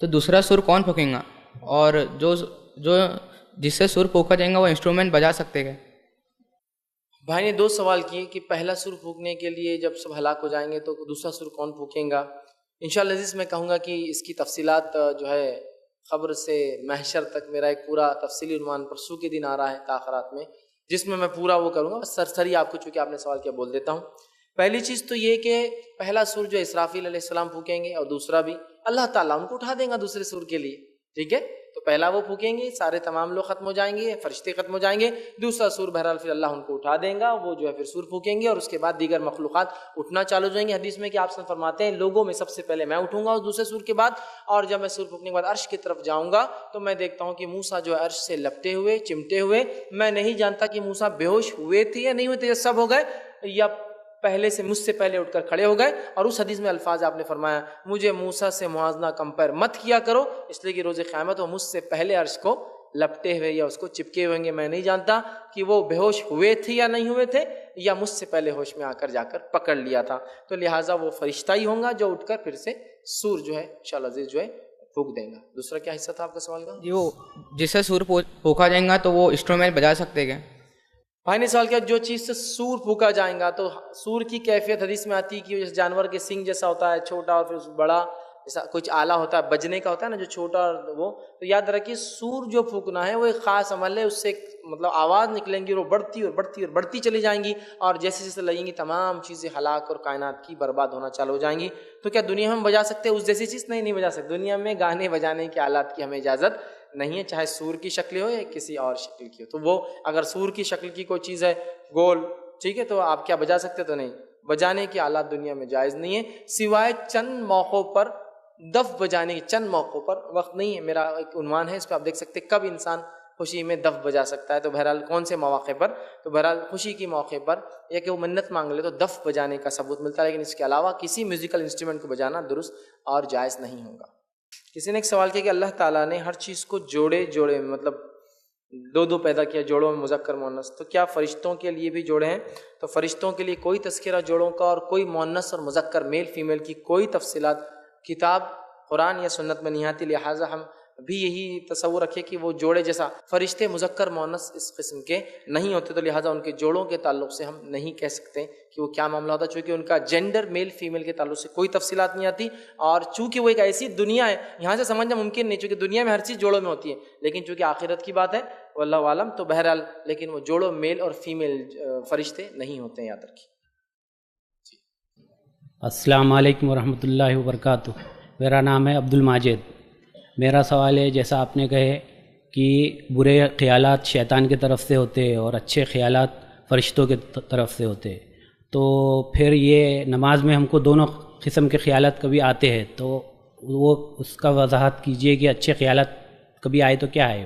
Speaker 5: تو دوسرا سر کون پھونکیں گا؟ اور جو جس سے سر پھونکا جائے گا وہ انسٹرومنٹ بجا سکتے ہیں؟
Speaker 2: بھائی نے 2 سوال کیے کہ پہلا سر پھونکنے کے لیے جب سب ہلاک ہو جائیں گے تو دوسرا سر کون پھونکیں گا۔ انشاءاللہ عزیز میں کہوں گا کہ اس کی تفصیلات جو ہے خبر سے محشر تک میرا ایک پورا تفصیلی عنوان پرسوں کے دن آ رہا ہے تاخرات میں، جس میں پورا وہ کروں گا، سرسری آپ کو چونکہ آپ نے سوال کیا بول دیتا ہوں۔ پہلی چیز تو یہ کہ پہلا سور جو اسرافیل علیہ السلام پھونکیں گے، اور دوسرا بھی اللہ تعالیٰ ان کو اٹھا دیں گا دوسرے سور کے لیے، ٹھیک ہے؟ تو پہلا وہ پھونکیں گے، سارے تمام لوگ ختم ہو جائیں گے، فرشتے ختم ہو جائیں گے، دوسرا سور بہرحال پھر اللہ ان کو اٹھا دیں گا، وہ جو ہے پھر سور پھونکیں گے، اور اس کے بعد دیگر مخلوقات اٹھنا چالو ہو جائیں گے۔ حدیث میں کہ آپ سے فرماتے ہیں لوگوں میں سب سے پہلے میں اٹھوں گا اس دوسرے سور کے بعد، اور جب میں سور پھونکنے کے بعد عرش کی طرف جاؤں گا تو میں دیکھتا ہوں کہ موسیٰ جو ہے عرش سے لپٹے ہوئے چمٹے ہوئے، میں نہیں جانتا کہ موسیٰ بے ہوش ہوئے تھے یا نہیں ہوئے تھے، یا سب ہو گئے، یا پہلے سے مجھ سے پہلے اٹھ کر کھڑے ہو گئے۔ اور اس حدیث میں الفاظ آپ نے فرمایا مجھے موسیٰ سے موازنہ کمپیئر مت کیا کرو، اس لیے کہ روز قیامت وہ مجھ سے پہلے عرش کو لپٹے ہوئے یا اس کو چپکے ہوئیں گے، میں نہیں جانتا کہ وہ بے ہوش ہوئے تھے یا نہیں ہوئے تھے، یا مجھ سے پہلے ہوش میں آ کر جا کر پکڑ لیا تھا۔ تو لہٰذا وہ فرشتہ ہی ہوں گا جو اٹھ کر پھر سے سور جو ہے انشاءاللہ عزیز جو ہے پھونک دیں گا۔ دوسرا کیا حصہ تھا آپ کا سوال کا؟
Speaker 5: جی وہ جس سے سور پھونکا جائے گا تو وہ انسٹرومنٹ بجا سکتے ہیں؟
Speaker 2: بھائی نے سوال کیا جو چیز سے سور پھونکا جائیں گا، تو سور کی کیفیت حدیث میں آتی ہے کہ جس جانور کے سنگ جیسا ہوتا ہے چھوٹا، اور پھر بڑا جیسا کچھ آلہ ہوتا ہے، بجنے کا ہوتا ہے نا جو چھوٹا، اور وہ تو یاد رکھیے سور جو پھونکنا ہے وہ ایک خاص عمل ہے، اس سے مطلب آواز نکلیں گی اور وہ بڑھتی اور بڑھتی اور بڑھتی چلی جائیں گی، اور جیسے جیسے لگیں گی تمام چیزیں ہلاک اور کائنات کی برباد ہونا چالو ہو جائیں گی۔ تو کیا دنیا میں ہم بجا سکتے ہیں اس جیسی چیز؟ نہیں بجا سکتے۔ دنیا میں گانے بجانے کے آلات کی ہمیں اجازت نہیں ہے، چاہے سور کی شکل ہو یا کسی اور شکل کی ہو۔ تو وہ اگر سور کی شکل کی کوئی چیز ہے گول، ٹھیک ہے، تو آپ کیا بجا سکتے؟ تو نہیں، بجانے کے آلات دنیا میں جائز نہیں ہے، سوائے چند موقعوں پر دف بجانے کے، چند موقعوں پر، وقت نہیں ہے، میرا ایک عنوان ہے اس پہ آپ دیکھ سکتے کب انسان خوشی میں دف بجا سکتا ہے، تو بہرحال کون سے مواقع پر، تو بہرحال خوشی کے موقع پر، یا کہ وہ منت مانگ لے تو دف بجانے کا ثبوت ملتا ہے، لیکن اس کے علاوہ کسی میوزیکل انسٹرومنٹ کو بجانا درست اور جائز نہیں ہوگا۔ کسی نے ایک سوال کیا کہ اللہ تعالیٰ نے ہر چیز کو جوڑے میں مطلب دو پیدا کیا، جوڑوں میں مذکر مؤنث، تو کیا فرشتوں کے لیے بھی جوڑے ہیں؟ تو فرشتوں کے لیے کوئی تذکرہ جوڑوں کا اور کوئی مؤنث اور مذکر میل فیمیل کی کوئی تفصیلات کتاب قرآن یا سنت میں نہیں آتی، لہٰذا ہم بھی یہی تصور رکھے کہ وہ جوڑے جیسا فرشتے مذکر مؤنث اس قسم کے نہیں ہوتے، تو لہٰذا ان کے جوڑوں کے تعلق سے ہم نہیں کہہ سکتے کہ وہ کیا معاملہ ہوتا، چونکہ ان کا جینڈر میل فیمیل کے تعلق سے کوئی تفصیلات نہیں آتی، اور چونکہ وہ ایک ایسی دنیا ہے یہاں سے سمجھنا ممکن نہیں، چونکہ دنیا میں ہر چیز جوڑوں میں ہوتی ہے، لیکن چونکہ آخرت کی بات ہے واللہ عالم، تو بہرحال لیکن وہ جوڑوں میل اور فیمیل فرشتے نہیں ہوتے ہیں، یاد رکھیے۔
Speaker 6: السلام علیکم ورحمۃ اللہ وبرکاتہ، میرا نام ہے عبد الماجد۔ میرا سوال ہے جیسا آپ نے کہے کہ برے خیالات شیطان کی طرف سے ہوتے اور اچھے خیالات فرشتوں کی طرف سے ہوتے، تو پھر یہ نماز میں ہم کو دونوں قسم کے خیالات کبھی آتے ہیں، تو وہ اس کا وضاحت کیجئے کہ اچھے خیالات کبھی آئے تو کیا ہے؟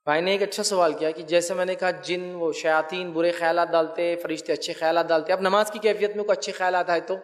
Speaker 2: بھائی نے ایک اچھا سوال کیا کہ جیسے میں نے کہا جن وہ شیاطین برے خیالات ڈالتے، فرشتے اچھے خیالات ڈالتے، اب نماز کی کیفیت میں کوئی اچھے خیالات آئے تو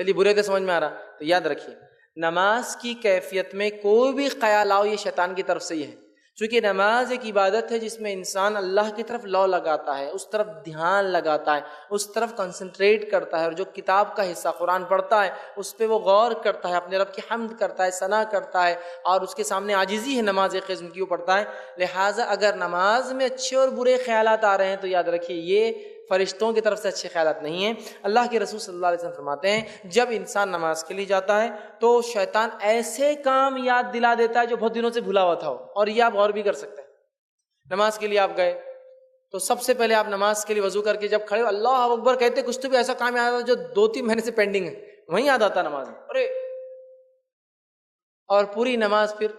Speaker 2: چلیے برے تو سمجھ میں آ رہا، تو یاد رکھیے نماز کی کیفیت میں کوئی بھی خیال آؤ یہ شیطان کی طرف سے ہی ہے، چونکہ نماز ایک عبادت ہے جس میں انسان اللہ کی طرف لو لگاتا ہے، اس طرف دھیان لگاتا ہے، اس طرف کنسنٹریٹ کرتا ہے، اور جو کتاب کا حصہ قرآن پڑھتا ہے اس پہ وہ غور کرتا ہے، اپنے رب کی حمد کرتا ہے، ثنا کرتا ہے، اور اس کے سامنے عاجزی ہے نماز ایک قسم کی وہ پڑھتا ہے۔ لہٰذا اگر نماز میں اچھے اور برے خیالات آ رہے ہیں تو یاد رکھیے یہ فرشتوں کی طرف سے اچھے خیالات نہیں ہیں۔ اللہ کے رسول صلی اللہ علیہ وسلم فرماتے ہیں جب انسان نماز کے لیے جاتا ہے تو شیطان ایسے کام یاد دلا دیتا ہے جو بہت دنوں سے بھولا ہوا تھا ہو، اور یہ آپ غور بھی کر سکتے ہیں۔ نماز کے لیے آپ گئے تو سب سے پہلے آپ نماز کے لیے وضو کر کے جب کھڑے ہو اللہ اکبر کہتے، کچھ تو بھی ایسا کام یاد آتا جو 2-3 مہینے سے پینڈنگ ہے، وہیں یاد آتا نماز میں، ارے، اور پوری نماز پھر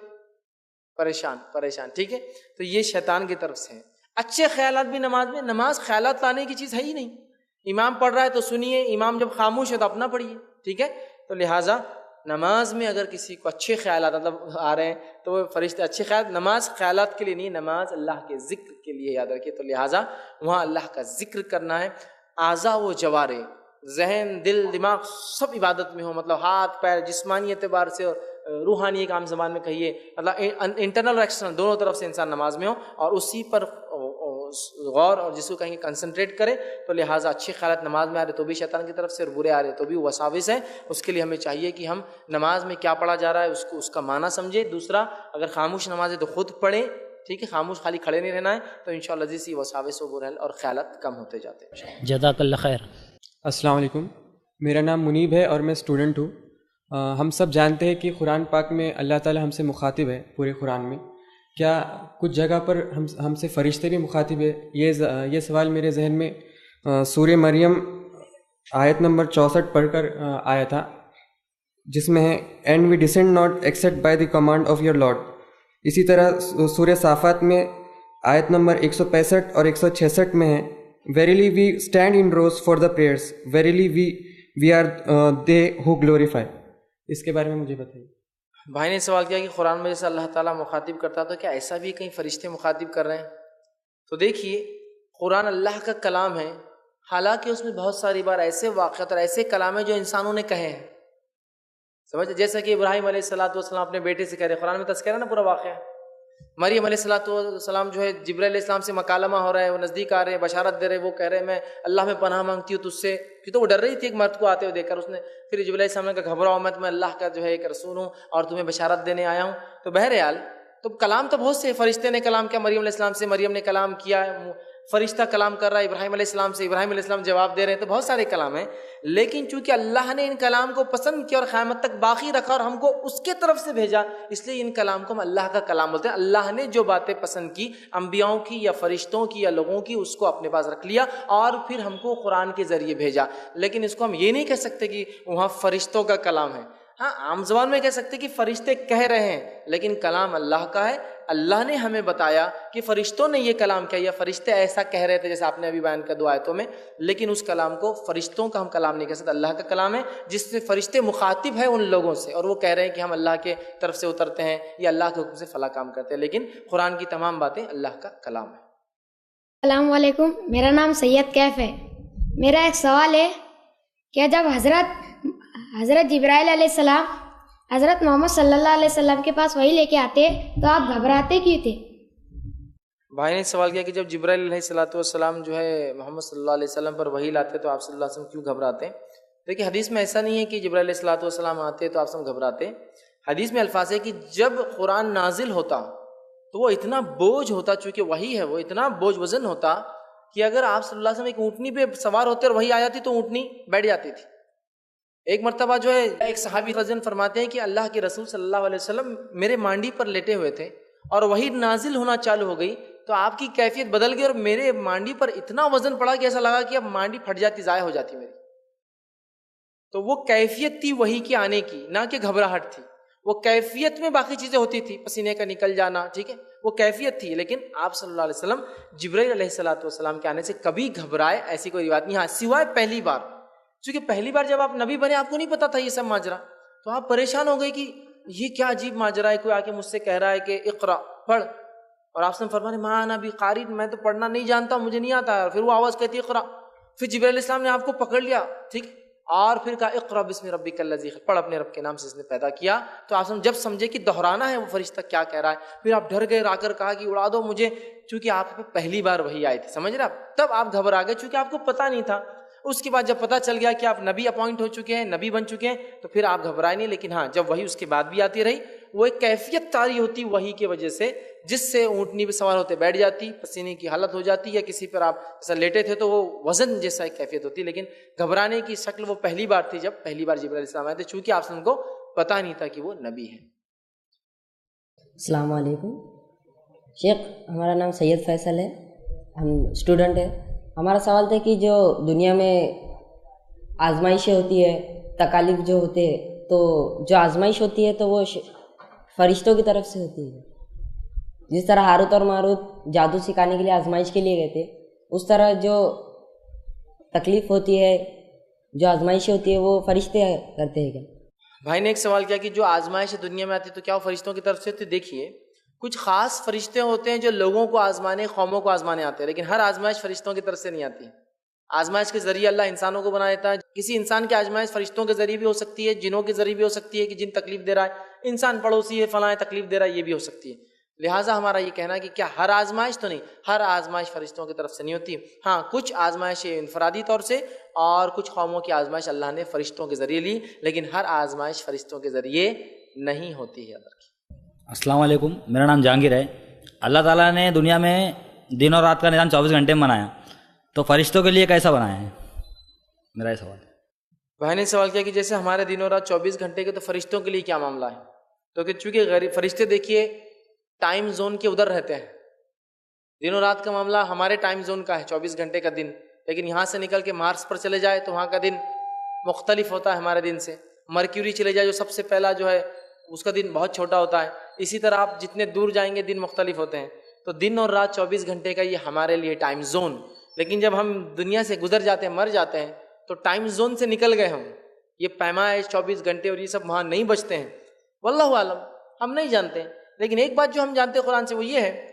Speaker 2: پریشان، ٹھیک ہے، تو یہ شیطان کی طرف سے ہے۔ اچھے خیالات بھی نماز خیالات لانے کی چیز ہے ہی نہیں، امام پڑھ رہا ہے تو سنیے، امام جب خاموش ہے تو اپنا پڑھیے، ٹھیک ہے، تو لہٰذا نماز میں اگر کسی کو اچھے خیالات مطلب آ رہے ہیں تو وہ فرشتے اچھے خیال، نماز خیالات کے لیے نہیں، نماز اللہ کے ذکر کے لیے یاد رکھیے، تو لہٰذا وہاں اللہ کا ذکر کرنا ہے۔ اعضاء و جوارے، ذہن، دل، دماغ سب عبادت میں ہو، مطلب ہاتھ پیر جسمانی اعتبار سے اور روحانی ایک عام زبان میں کہیے، مطلب انٹرنل اور ایکسٹرنل دونوں طرف سے انسان نماز میں ہو اور اسی پر غور اور جس کو کہیں گے کنسنٹریٹ کرے، تو لہٰذا اچھے خیالات نماز میں آ رہے تو بھی شیطان کی طرف سے اور برے آ رہے تو بھی وساوس ہیں۔ اس کے لیے ہمیں چاہیے کہ ہم نماز میں کیا پڑھا جا رہا ہے اس کا معنی سمجھے۔ دوسرا، اگر خاموش نماز ہے تو خود پڑھیں، ٹھیک ہے، خاموش خالی کھڑے نہیں رہنا ہے، تو انشاءاللہ جیسی وساوس و برے اور خیالات کم ہوتے جاتے ہیں۔
Speaker 6: جزاک اللہ خیر۔
Speaker 7: السلام علیکم، میرا نام منیب ہے اور میں اسٹوڈنٹ ہوں۔ ہم سب جانتے ہیں کہ قرآن پاک میں اللہ تعالی ہم سے مخاطب ہے پورے قرآن میں، کیا کچھ جگہ پر ہم سے فرشتے بھی مخاطب ہے؟ یہ سوال میرے ذہن میں سورہ مریم آیت نمبر 64 پڑھ کر آیا تھا، جس میں ہے and we descend not except by the command of your Lord. اسی طرح سورہ صافات میں آیت نمبر 165 اور 166 میں ہے verily we stand in rows for the prayers verily we are they who glorify. اس کے بارے میں مجھے بتائیے۔
Speaker 2: بھائی نے سوال کیا کہ قرآن میں جیسے اللہ تعالیٰ مخاطب کرتا تو کیا ایسا بھی کہیں فرشتے مخاطب کر رہے ہیں؟ تو دیکھیے، قرآن اللہ کا کلام ہے، حالانکہ اس میں بہت ساری بار ایسے واقعات اور ایسے کلام ہیں جو انسانوں نے کہے ہیں، سمجھ، جیسا کہ ابراہیم علیہ السلام اپنے بیٹے سے کہہ رہے، قرآن میں تذکرہ نا پورا واقعہ۔ مریم علیہ السلام جو ہے جبرائیل علیہ السلام سے مکالمہ ہو رہا ہے، وہ نزدیک آ رہے ہیں، بشارت دے رہے، وہ کہہ رہے ہیں میں اللہ میں پناہ مانگتی ہوں تجھ سے، کیونکہ وہ ڈر رہی تھی ایک مرد کو آتے ہوئے دیکھ کر۔ اس نے پھر جبرائیل علیہ السلام نے کہا گھبراؤ مت، میں اللہ کا جو ہے ایک رسول ہوں اور تمہیں بشارت دینے آیا ہوں۔ تو بہرحال تو کلام تو بہت سے، فرشتے نے کلام کیا مریم علیہ السلام سے، مریم نے کلام کیا، فرشتہ کلام کر رہا ہے ابراہیم علیہ السلام سے، ابراہیم علیہ السلام جواب دے رہے ہیں، تو بہت سارے کلام ہیں۔ لیکن چونکہ اللہ نے ان کلام کو پسند کیا اور قیامت تک باقی رکھا اور ہم کو اس کے طرف سے بھیجا، اس لیے ان کلام کو ہم اللہ کا کلام بولتے ہیں۔ اللہ نے جو باتیں پسند کی انبیاؤں کی یا فرشتوں کی یا لوگوں کی، اس کو اپنے پاس رکھ لیا اور پھر ہم کو قرآن کے ذریعے بھیجا۔ لیکن اس کو ہم یہ نہیں کہہ سکتے کہ وہاں فرشتوں کا کلام ہے۔ ہاں، عام زبان میں کہہ سکتے کہ فرشتے کہہ رہے ہیں، لیکن کلام اللہ کا ہے۔ اللہ نے ہمیں بتایا کہ فرشتوں نے یہ کلام کیا، یا فرشتے ایسا کہہ رہے تھے جیسے آپ نے ابھی بیان کیا 2 آیتوں میں، لیکن اس کلام کو فرشتوں کا ہم کلام نہیں کہہ سکتے، اللہ کا کلام ہے، جس سے فرشتے مخاطب ہیں ان لوگوں سے، اور وہ کہہ رہے ہیں کہ ہم اللہ کے طرف سے اترتے ہیں یا اللہ کے حکم سے فلاں کام کرتے ہیں، لیکن قرآن کی تمام باتیں اللہ کا کلام ہے۔
Speaker 8: السلام علیکم، میرا نام سید کیف ہے۔ میرا ایک سوال ہے کہ جب حضرت جبرائیل علیہ السلام حضرت محمد صلی اللہ علیہ وسلم کے پاس وہی لے کے آتے تو آپ گھبراتے کیوں تھے؟
Speaker 2: بھائی نے سوال کیا کہ جب جبرائیل علیہ السلام جو ہے محمد صلی اللہ علیہ وسلم پر وحی لاتے تو آپ صلی اللہ علیہ وسلم کیوں گھبراتے؟ دیکھیے، حدیث میں ایسا نہیں ہے کہ جبرائیل علیہ السلام آتے تو آپ سب گھبراتے۔ حدیث میں الفاظ ہے کہ جب قرآن نازل ہوتا تو وہ اتنا بوجھ ہوتا، چونکہ وحی ہے، وہ اتنا بوجھ وزن ہوتا کہ اگر آپ صلی اللہ علیہ وسلم ایک اونٹنی پہ سوار ہوتے اور وحی آ جاتی تو اونٹنی بیٹھ جاتی تھی۔ ایک مرتبہ جو ہے ایک صحابی رضی اللہ فرماتے ہیں کہ اللہ کے رسول صلی اللہ علیہ وسلم میرے مانڈی پر لیٹے ہوئے تھے اور وحی نازل ہونا چالو ہو گئی تو آپ کی کیفیت بدل گئی اور میرے مانڈی پر اتنا وزن پڑا کہ ایسا لگا کہ اب مانڈی پھٹ جاتی، ضائع ہو جاتی میری۔ تو وہ کیفیت تھی وحی کے آنے کی، نہ کہ گھبراہٹ تھی۔ وہ کیفیت میں باقی چیزیں ہوتی تھی، پسینے کا نکل جانا، ٹھیک ہے، وہ کیفیت تھی، لیکن آپ صلی اللہ علیہ وسلم جبرائیل علیہ السلام کے آنے سے کبھی گھبرائے ایسی کوئی روایت نہیں۔ ہاں، سوائے پہلی بار، چونکہ پہلی بار جب آپ نبی بنے آپ کو نہیں پتا تھا یہ سب ماجرا، تو آپ پریشان ہو گئے کہ یہ کیا عجیب ماجرا ہے، کوئی آ کے مجھ سے کہہ رہا ہے کہ اقرا پڑھ، اور آپ سے فرمانے ماں انا بقاری، میں تو پڑھنا نہیں جانتا، مجھے نہیں آتا ہے۔ پھر وہ آواز کہتی اقرا، پھر جبرائیل علیہ السلام نے آپ کو پکڑ لیا، ٹھیک، اور پھر کہا اقرا بسم ربک الذی خلق، پڑھ اپنے رب کے نام سے اس نے پیدا کیا۔ تو آپ جب سمجھے کہ دہرانا ہے وہ فرشتہ کیا کہہ رہا ہے، پھر آپ ڈر گئے، آ کر کہا کہ اڑا دو مجھے، چونکہ آپ پہ پہلی بار وہی آئی تھی، سمجھ رہے آپ، تب آپ گھبرا گئے چونکہ آپ کو پتہ نہیں تھا۔ اس کے بعد جب پتہ چل گیا کہ آپ نبی اپوائنٹ ہو چکے ہیں، نبی بن چکے ہیں، تو پھر آپ گھبرائے نہیں۔ لیکن ہاں، جب وہی اس کے بعد بھی آتی رہی، وہ ایک کیفیت طاری ہوتی وہی کی وجہ سے، جس سے اونٹنی پہ سوار ہوتے بیٹھ جاتی، پسینے کی حالت ہو جاتی، یا کسی پر آپ جیسا لیٹے تھے تو وہ وزن جیسا ایک کیفیت ہوتی۔ لیکن گھبرانے کی شکل وہ پہلی بار تھی جب پہلی بار جبرائیل علیہ السلام آئے تھے، چونکہ آپ سے ان کو پتہ نہیں تھا کہ وہ نبی ہے۔
Speaker 9: السلام علیکم شیخ، ہمارا نام سید فیصل ہے، ہم اسٹوڈنٹ ہیں۔ ہمارا سوال تھا کہ جو دنیا میں آزمائشیں ہوتی ہے، تکالیف جو ہوتے ہیں، تو جو آزمائش ہوتی ہے تو وہ فرشتوں کی طرف سے ہوتی ہے۔ جس طرح ہاروت اور ماروت جادو سکھانے کے لیے آزمائش کے لیے گئے تھے، اس طرح جو تکلیف ہوتی ہے، جو آزمائشیں ہوتی ہے، وہ فرشتے کرتے ہیں کیا؟
Speaker 2: بھائی نے ایک سوال کیا کہ جو آزمائش دنیا میں آتی تو کیا وہ فرشتوں کی طرف سے ہوتی؟ دیکھیے کچھ خاص فرشتے ہوتے ہیں جو لوگوں کو آزمانے، قوموں کو آزمانے آتے ہیں، لیکن ہر آزمائش فرشتوں کی طرف سے نہیں آتی ہے۔ آزمائش کے ذریعے اللہ انسانوں کو بنا دیتا ہے۔ کسی انسان کی آزمائش فرشتوں کے ذریعے بھی ہو سکتی ہے، جنوں کے ذریعے بھی ہو سکتی ہے کہ جن تکلیف دے رہا ہے، انسان پڑوسی ہے فلاں تکلیف دے رہا ہے، یہ بھی ہو سکتی ہے۔ لہٰذا ہمارا یہ کہنا ہے کہ کیا ہر آزمائش تو نہیں، ہر آزمائش فرشتوں کی طرف سے نہیں ہوتی۔ ہاں کچھ آزمائش انفرادی طور سے اور کچھ قوموں کی آزمائش اللہ نے فرشتوں کے ذریعے لی، لیکن ہر آزمائش فرشتوں کے ذریعے نہیں ہوتی ہے۔
Speaker 10: السلام علیکم، میرا نام جہانگیر ہے۔ اللہ تعالیٰ نے دنیا میں دن اور رات کا نظام 24 گھنٹے میں بنایا، تو فرشتوں کے لیے کیسا بنایا ہے؟ میرا یہ سوال ہے۔
Speaker 2: بھائی نے سوال کیا کہ جیسے ہمارے دن اور رات 24 گھنٹے کے، تو فرشتوں کے لیے کیا معاملہ ہے؟ تو کہ چونکہ فرشتے دیکھیے ٹائم زون کے ادھر رہتے ہیں، دن و رات کا معاملہ ہمارے ٹائم زون کا ہے 24 گھنٹے کا دن، لیکن یہاں سے نکل کے مارس پر چلے جائے تو وہاں کا دن مختلف ہوتا ہے ہمارے دن سے۔ مرکیوری چلے جائے جو سب سے پہلا جو ہے اس کا دن بہت چھوٹا ہوتا ہے۔ اسی طرح آپ جتنے دور جائیں گے دن مختلف ہوتے ہیں، تو دن اور رات 24 گھنٹے کا یہ ہمارے لیے ٹائم زون، لیکن جب ہم دنیا سے گزر جاتے ہیں، مر جاتے ہیں، تو ٹائم زون سے نکل گئے ہم، یہ پیمائش 24 گھنٹے اور یہ سب وہاں نہیں بچتے ہیں۔ واللہ عالم، ہم نہیں جانتے ہیں، لیکن ایک بات جو ہم جانتے ہیں قرآن سے وہ یہ ہے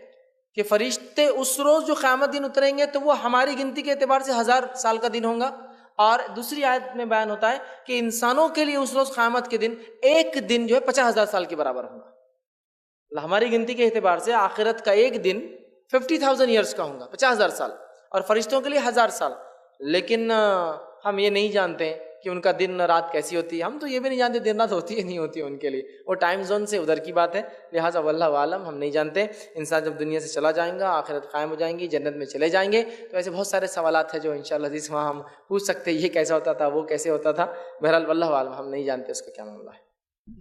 Speaker 2: کہ فرشتے اس روز جو قیامت دن اتریں گے تو وہ ہماری گنتی کے اعتبار سے 1000 سال کا دن ہوگا، اور دوسری آیت میں بیان ہوتا ہے کہ انسانوں کے لیے اس روز قیامت کے دن ایک دن جو ہے 50,000 سال کے برابر ہوگا۔ ہماری گنتی کے اعتبار سے آخرت کا ایک دن 50,000 ایئرس کا ہوگا، 50,000 سال، اور فرشتوں کے لیے 1000 سال۔ لیکن ہم یہ نہیں جانتے کہ ان کا دن رات کیسی ہوتی ہے، ہم تو یہ بھی نہیں جانتے دن رات ہوتی ہے نہیں ہوتی ہے ان کے لیے، وہ ٹائم زون سے ادھر کی بات ہے۔ لہٰذا واللہ عالم، ہم نہیں جانتے۔ انسان جب دنیا سے چلا جائیں گا، آخرت قائم ہو جائیں گی، جنت میں چلے جائیں گے، تو ایسے بہت سارے سوالات ہیں جو انشاءاللہ حدیث وہاں ہم پوچھ سکتے ہیں، یہ کیسا ہوتا تھا، وہ کیسے ہوتا تھا۔ بہرحال واللہ عالم، ہم نہیں جانتے اس کا کیا معاملہ ہے۔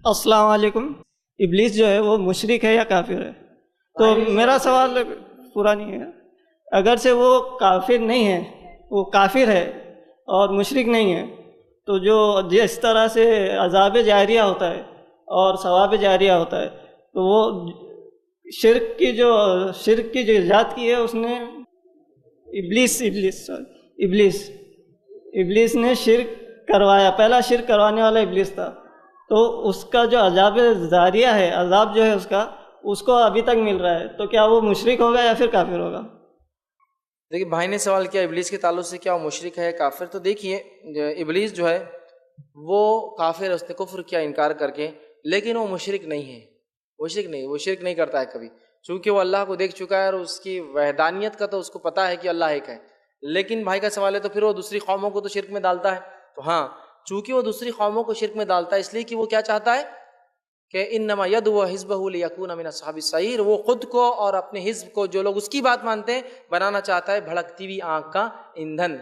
Speaker 11: السلام علیکم، ابلیس جو ہے وہ مشرک ہے یا کافر ہے؟ تو میرا سوال پورا نہیں ہے۔ اگر سے وہ کافر نہیں ہے، وہ کافر ہے اور مشرک نہیں ہے، تو جو جس طرح سے عذاب جاریہ ہوتا ہے اور ثواب جاریہ ہوتا ہے، تو وہ شرک کی جو ایجاد کی ہے اس نے ابلیس نے شرک کروایا، پہلا شرک کروانے والا ابلیس تھا، تو اس کا جو عذاب جاریہ ہے، عذاب جو ہے اس کو ابھی تک مل رہا ہے، تو کیا وہ مشرک ہوگا یا پھر کافر ہوگا؟
Speaker 2: دیکھیے بھائی نے سوال کیا ابلیس کے تعلق سے کیا وہ مشرک ہے کافر؟ تو دیکھیے ابلیس جو ہے وہ کافر ہے، اس نے کفر کیا انکار کر کے، لیکن وہ مشرک نہیں ہے، وہ شرک نہیں کرتا ہے کبھی، چونکہ وہ اللہ کو دیکھ چکا ہے اور اس کی وحدانیت کا تو اس کو پتہ ہے کہ اللہ ایک ہے۔ لیکن بھائی کا سوال ہے تو پھر وہ دوسری قوموں کو تو شرک میں ڈالتا ہے، تو ہاں چونکہ وہ دوسری قوموں کو شرک میں ڈالتا ہے اس لیے کہ وہ کیا چاہتا ہے کہ انما یدعو حزبہ لیکون من اصحاب السعیر، وہ خود کو اور اپنے حزب کو، جو لوگ اس کی بات مانتے ہیں، بنانا چاہتا ہے بھڑکتی ہوئی آنکھ کا ایندھن۔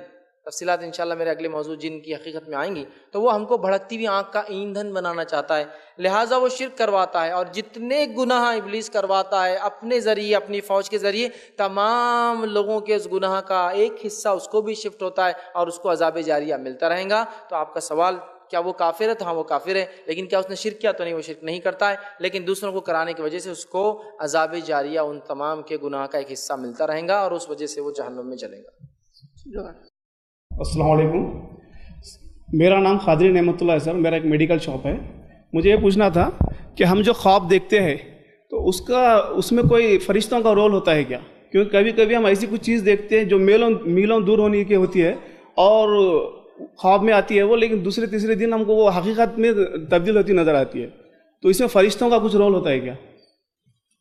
Speaker 2: تفصیلات انشاءاللہ میرے اگلے موضوع جن کی حقیقت میں آئیں گی، تو وہ ہم کو بھڑکتی ہوئی آنکھ کا ایندھن بنانا چاہتا ہے، لہٰذا وہ شرک کرواتا ہے، اور جتنے گناہ ابلیس کرواتا ہے اپنے ذریعے، اپنی فوج کے ذریعے، تمام لوگوں کے اس گناہ کا ایک حصہ اس کو بھی شفٹ ہوتا ہے اور اس کو عذاب جاریہ ملتا رہے گا۔ تو آپ کا سوال کیا وہ کافر ہے؟ تو ہاں وہ کافر ہے، لیکن کیا اس نے شرک کیا؟ تو نہیں، وہ شرک نہیں کرتا ہے، لیکن دوسروں کو کرانے کی وجہ سے اس کو عذاب جاریہ ان تمام کے گناہ کا ایک حصہ ملتا رہے گا، اور اس وجہ سے وہ جہنم میں چلے گا۔
Speaker 12: السلام علیکم، میرا نام خادری نعمت اللہ ہے سر، میرا ایک میڈیکل شاپ ہے۔ مجھے یہ پوچھنا تھا کہ ہم جو خواب دیکھتے ہیں تو اس میں کوئی فرشتوں کا رول ہوتا ہے کیا؟ کیونکہ کبھی کبھی ہم ایسی کچھ چیز دیکھتے ہیں جو میلوں دور ہونے کی ہوتی ہے اور خواب میں آتی ہے وہ، لیکن دوسرے تیسرے دن ہم کو وہ حقیقت میں تبدیل ہوتی نظر آتی ہے، تو اس میں فرشتوں کا کچھ رول ہوتا ہے کیا؟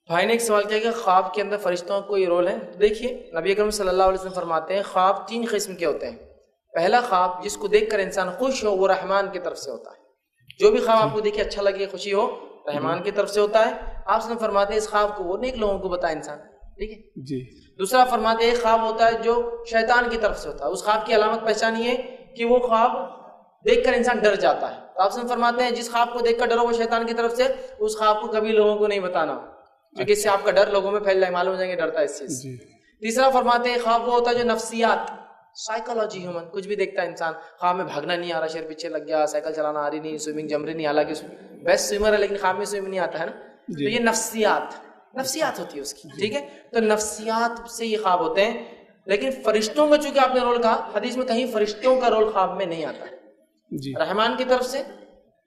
Speaker 2: بھائی نے ایک سوال کیا کہ خواب کے اندر فرشتوں کا کوئی رول ہے؟ دیکھیے نبی اکرم صلی اللہ علیہ وسلم فرماتے ہیں خواب 3 قسم کے ہوتے ہیں۔ پہلا خواب جس کو دیکھ کر انسان خوش ہو، وہ رحمان کی طرف سے ہوتا ہے، جو بھی خواب آپ کو دیکھے اچھا لگے، خوشی ہو، رحمان کی طرف سے ہوتا ہے۔ آپ سے فرماتے ہیں اس خواب کو وہ نیک لوگوں کو بتائے انسان، ٹھیک ہے جی۔ دوسرا فرماتے ہیں ایک خواب ہوتا ہے جو شیطان کی طرف سے ہوتا ہے، اس خواب کی علامت پہچانی ہے کہ وہ خواب دیکھ کر انسان ڈر جاتا ہے۔ تو آپ سے فرماتے ہیں جس خواب کو دیکھ کر ڈرو وہ شیطان کی طرف سے، اس خواب کو کبھی لوگوں کو نہیں بتانا، کیونکہ اس سے آپ کا ڈر لوگوں میں پھیل جائے، معلوم ہو جائیں گے ڈرتا ہے اس چیز سے۔ تیسرا فرماتے ہیں خواب وہ ہوتا ہے جو نفسیات، سائیکالوجی، ہیومن، کچھ بھی دیکھتا ہے انسان، خواب میں بھاگنا نہیں آ رہا، شیر پیچھے لگ گیا، سائیکل چلانا آ رہی نہیں، سوئمنگ جم رہی نہیں، حالانکہ بیسٹ سوئمر ہے لیکن خواب میں سوئم نہیں آتا ہے نا، تو یہ نفسیات ہوتی ہے اس کی، ٹھیک ہے۔ تو نفسیات سے یہ خواب ہوتے ہیں، لیکن فرشتوں کا چونکہ آپ نے رول کہا، حدیث میں کہیں فرشتوں کا رول خواب میں نہیں آتا ہے، رحمان کی طرف سے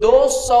Speaker 2: 200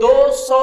Speaker 2: 200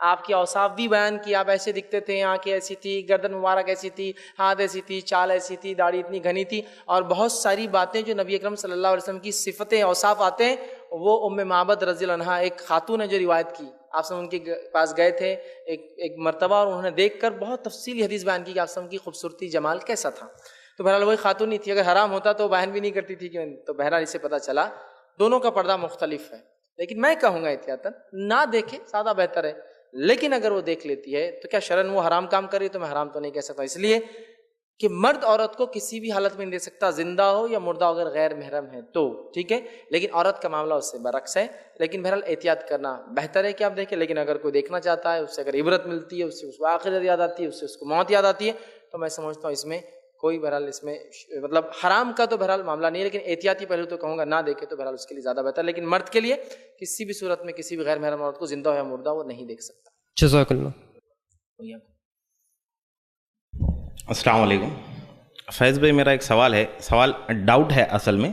Speaker 2: آپ کے اوصاف بھی بیان کیا، آپ ایسے دکھتے تھے، آنکھیں ایسی تھی، گردن مبارک ایسی تھی، ہاتھ ایسی تھی، چال ایسی تھی، داڑھی اتنی گھنی تھی، اور بہت ساری باتیں جو نبی اکرم صلی اللہ علیہ وسلم کی صفتیں اوصاف آتے ہیں. وہ ام معبد رضی اللہ عنہا ایک خاتون ہے جو روایت کی، آپ سب ان کے پاس گئے تھے ایک مرتبہ، اور انہوں نے دیکھ کر بہت تفصیلی حدیث بیان کی کہ آپ سب کی خوبصورتی جمال کیسا تھا. تو بہرحال وہی خاتون نہیں تھی، اگر حرام ہوتا تو بیان بھی نہیں کرتی تھی کہ، تو بہرحال اسے پتہ چلا دونوں کا پردہ مختلف ہے. لیکن میں کہوں گا احتیاطاً نہ دیکھے، زیادہ بہتر ہے. لیکن اگر وہ دیکھ لیتی ہے تو کیا شرعاً وہ حرام کام کر رہی ہے؟ تو میں حرام تو نہیں کہہ سکتا، اس لیے کہ مرد عورت کو کسی بھی حالت میں نہیں دے سکتا، زندہ ہو یا مردہ، اگر غیر محرم ہے تو ٹھیک ہے. لیکن عورت کا معاملہ اس سے برعکس ہے. لیکن بہرحال احتیاط کرنا بہتر ہے کہ آپ دیکھیں. لیکن اگر کوئی دیکھنا چاہتا ہے، اس سے اگر عبرت ملتی ہے، اس سے اس کو آخرت یاد آتی ہے، اس سے اس کو موت یاد آتی ہے، تو میں سمجھتا ہوں اس میں کوئی بہرحال اس میں مطلب حرام کا تو بہرحال معاملہ نہیں ہے. لیکن احتیاطی پہلو تو کہوں گا نہ دیکھے تو بہرحال اس کے لیے زیادہ بہتر. لیکن مرد کے لیے کسی بھی صورت میں کسی بھی غیر محرم عورت کو زندہ ہو یا مردہ وہ نہیں دیکھ سکتا.
Speaker 13: جزاک اللہ.
Speaker 14: السلام علیکم. فیض بھائی میرا ایک سوال ڈاؤٹ ہے اصل میں،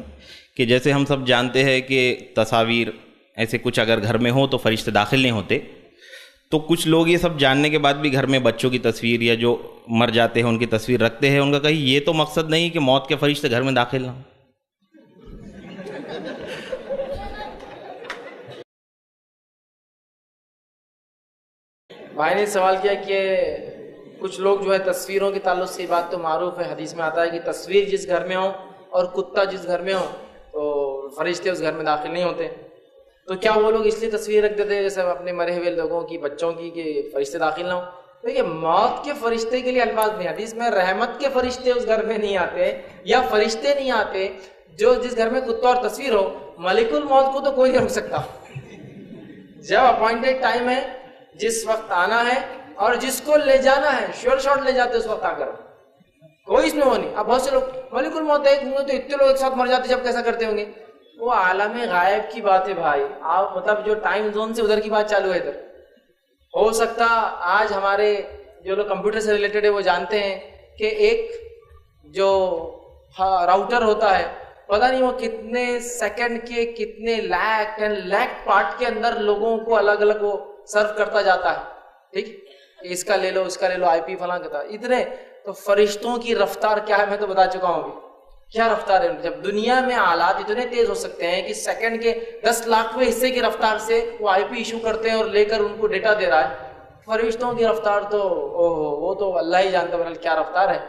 Speaker 14: کہ جیسے ہم سب جانتے ہیں کہ تصاویر ایسے کچھ اگر گھر میں ہوں تو فرشتے داخل نہیں ہوتے، تو کچھ لوگ یہ سب جاننے کے بعد بھی گھر میں بچوں کی تصویر یا جو مر جاتے ہیں ان کی تصویر رکھتے ہیں. ان کا کہیں یہ تو مقصد نہیں کہ موت کے فرشتے گھر میں داخل نہ ہوں؟
Speaker 2: بھائی نے سوال کیا کہ کچھ لوگ جو ہے تصویروں کے تعلق سے، بات تو معروف ہے، حدیث میں آتا ہے کہ تصویر جس گھر میں ہو اور کتا جس گھر میں ہو تو فرشتے اس گھر میں داخل نہیں ہوتے. تو کیا وہ لوگ اس لیے تصویر رکھ دیتے ہیں جیسے اپنے مرے ہوئے لوگوں کی، بچوں کی، کہ فرشتے داخل نہ ہوں؟ دیکھیے موت کے فرشتے کے لیے الفاظ نہیں، حدیث میں رحمت کے فرشتے اس گھر میں نہیں آتے، یا فرشتے نہیں آتے. جو جس گھر میں کتا اور تصویر ہو، ملک الموت کو تو کوئی نہیں روک سکتا. جب اپوائنٹڈ ٹائم ہے، جس وقت آنا ہے اور جس کو لے جانا ہے، شور شاٹ لے جاتے اس وقت آ کر، کوئی اس میں وہ نہیں. اب بہت سے لوگ ملک الموت ایک ہوں گے تو اتنے لوگ ایک ساتھ مر جاتے، جب کیسا کرتے ہوں گے؟ وہ عالم غائب کی بات ہے بھائی. آپ مطلب جو ٹائم زون سے ادھر کی بات چالو ہے ادھر. ہو سکتا آج ہمارے جو لوگ کمپیوٹر سے ریلیٹڈ ہے وہ جانتے ہیں کہ ایک جو راؤٹر ہوتا ہے، پتہ نہیں وہ کتنے سیکنڈ کے کتنے لاکھ پارٹ کے اندر لوگوں کو الگ الگ وہ سرو کرتا جاتا ہے. ٹھیک، اس کا لے لو، اس کا لے لو، آئی پی فلاں کا اتنے. تو فرشتوں کی رفتار کیا ہے میں تو بتا چکا ہوں ابھی. کیا رفتار ہے؟ جب دنیا میں آلات اتنے تیز ہو سکتے ہیں کہ سیکنڈ کے 10 لاکھویں حصے کی رفتار سے وہ آئی پی ایشو کرتے ہیں اور لے کر ان کو ڈیٹا دے رہا ہے. فرشتوں کی رفتار تو وہ تو اللہ ہی جانتا ہے کیا رفتار ہے،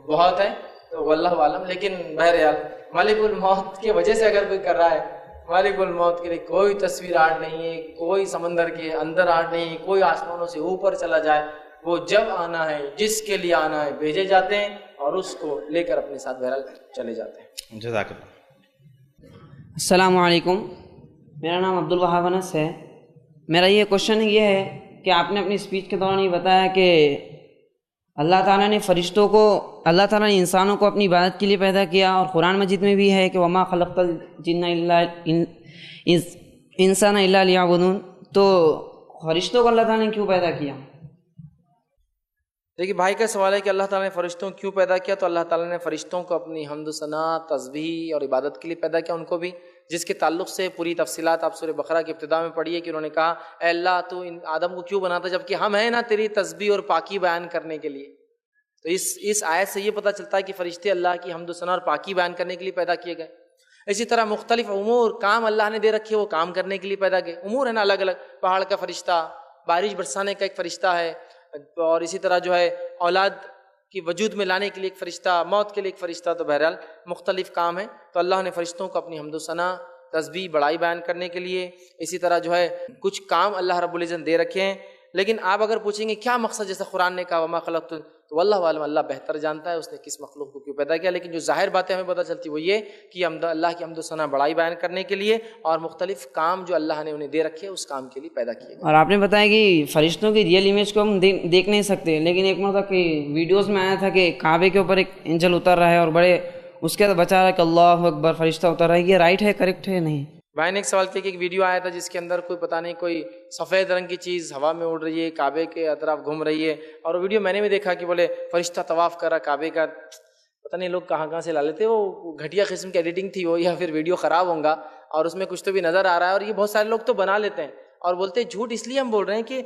Speaker 2: بہت ہے. تو واللہ عالم. لیکن بہرحال ملک الموت کی وجہ سے اگر کوئی کر رہا ہے، مالک الموت کے لیے کوئی تصویر آرٹ نہیں ہے، کوئی سمندر کے اندر آرٹ نہیں ہے، کوئی آسمانوں سے اوپر چلا جائے. وہ جب آنا ہے، جس کے لیے آنا ہے بھیجے جاتے ہیں اور اس کو لے کر اپنے ساتھ بہرحال چلے جاتے ہیں.
Speaker 14: جزاک اللہ.
Speaker 15: السلام علیکم، میرا نام عبدالوہاب انس ہے. میرا یہ کوشچن یہ ہے کہ آپ نے اپنی اسپیچ کے دوران یہ بتایا کہ اللہ تعالیٰ نے فرشتوں کو، اللہ تعالیٰ نے انسانوں کو اپنی عبادت کے لیے پیدا کیا، اور قرآن مجید میں بھی ہے کہ وما خلقت الجن الا انسان الا لیعبدون. تو فرشتوں کو اللہ تعالیٰ نے کیوں پیدا کیا؟
Speaker 2: دیکھیے بھائی کا سوال ہے کہ اللہ تعالیٰ نے فرشتوں کیوں پیدا کیا. تو اللہ تعالیٰ نے فرشتوں کو اپنی حمد و ثنا، تسبیح اور عبادت کے لیے پیدا کیا. ان کو بھی، جس کے تعلق سے پوری تفصیلات آپ سورہ بقرہ کی ابتدا میں پڑھی ہے کہ انہوں نے کہا اے اللہ تو ان آدم کو کیوں بناتا جبکہ ہم ہیں نا تیری تسبیح اور پاکی بیان کرنے کے لیے. تو اس آیت سے یہ پتہ چلتا ہے کہ فرشتے اللہ کی حمد و ثنا اور پاکی بیان کرنے کے لیے پیدا کیے گئے. اسی طرح مختلف امور، کام اللہ نے دے رکھے وہ کام کرنے کے لیے پیدا کیے. امور ہے نا الگ الگ، پہاڑ کا فرشتہ، بارش برسانے کا ایک فرشتہ ہے، اور اسی طرح جو ہے اولاد کی وجود میں لانے کے لیے ایک فرشتہ، موت کے لیے ایک فرشتہ. تو بہرحال مختلف کام ہیں. تو اللہ نے فرشتوں کو اپنی حمد و ثنا، تسبیح، بڑائی بیان کرنے کے لیے، اسی طرح جو ہے کچھ کام اللہ رب العزت دے رکھے ہیں. لیکن آپ اگر پوچھیں گے کیا مقصد، جیسے قرآن نے کہا وما خلقت، تو واللہ عالم، اللہ بہتر جانتا ہے اس نے کس مخلوق کو کیوں پیدا کیا. لیکن جو ظاہر باتیں ہمیں پتہ چلتی وہ یہ کہ اللہ کی حمد و ثنا، بڑائی بیان کرنے کے لیے اور مختلف کام جو اللہ نے انہیں دے رکھے اس کام کے لیے پیدا کیے.
Speaker 15: اور آپ نے بتایا کہ فرشتوں کی ریئل امیج کو ہم دیکھ نہیں سکتے، لیکن ایک مرتبہ کہ ویڈیوز میں آیا تھا کہ کعبے کے اوپر ایک اینجل اتر رہا ہے اور بڑے اس کے بعد بچا رہا ہے کہ اللہ اکبر، فرشتہ اتر رہا ہے. یہ رائٹ ہے، کریکٹ ہے نہیں؟
Speaker 2: بھائی نے ایک سوال کیا کہ ایک ویڈیو آیا تھا جس کے اندر کوئی پتہ نہیں کوئی سفید رنگ کی چیز ہوا میں اڑ رہی ہے، کعبے کے اطراف گھوم رہی ہے. اور وہ ویڈیو میں نے بھی دیکھا کہ بولے فرشتہ طواف کر رہا کعبے کا. پتہ نہیں لوگ کہاں سے لا لیتے، وہ گھٹیا قسم کی ایڈیٹنگ تھی وہ، یا پھر ویڈیو خراب ہوں گا اور اس میں کچھ تو بھی نظر آ رہا ہے. اور یہ بہت سارے لوگ تو بنا لیتے ہیں. اور بولتے جھوٹ اس لیے ہم بول رہے ہیں کہ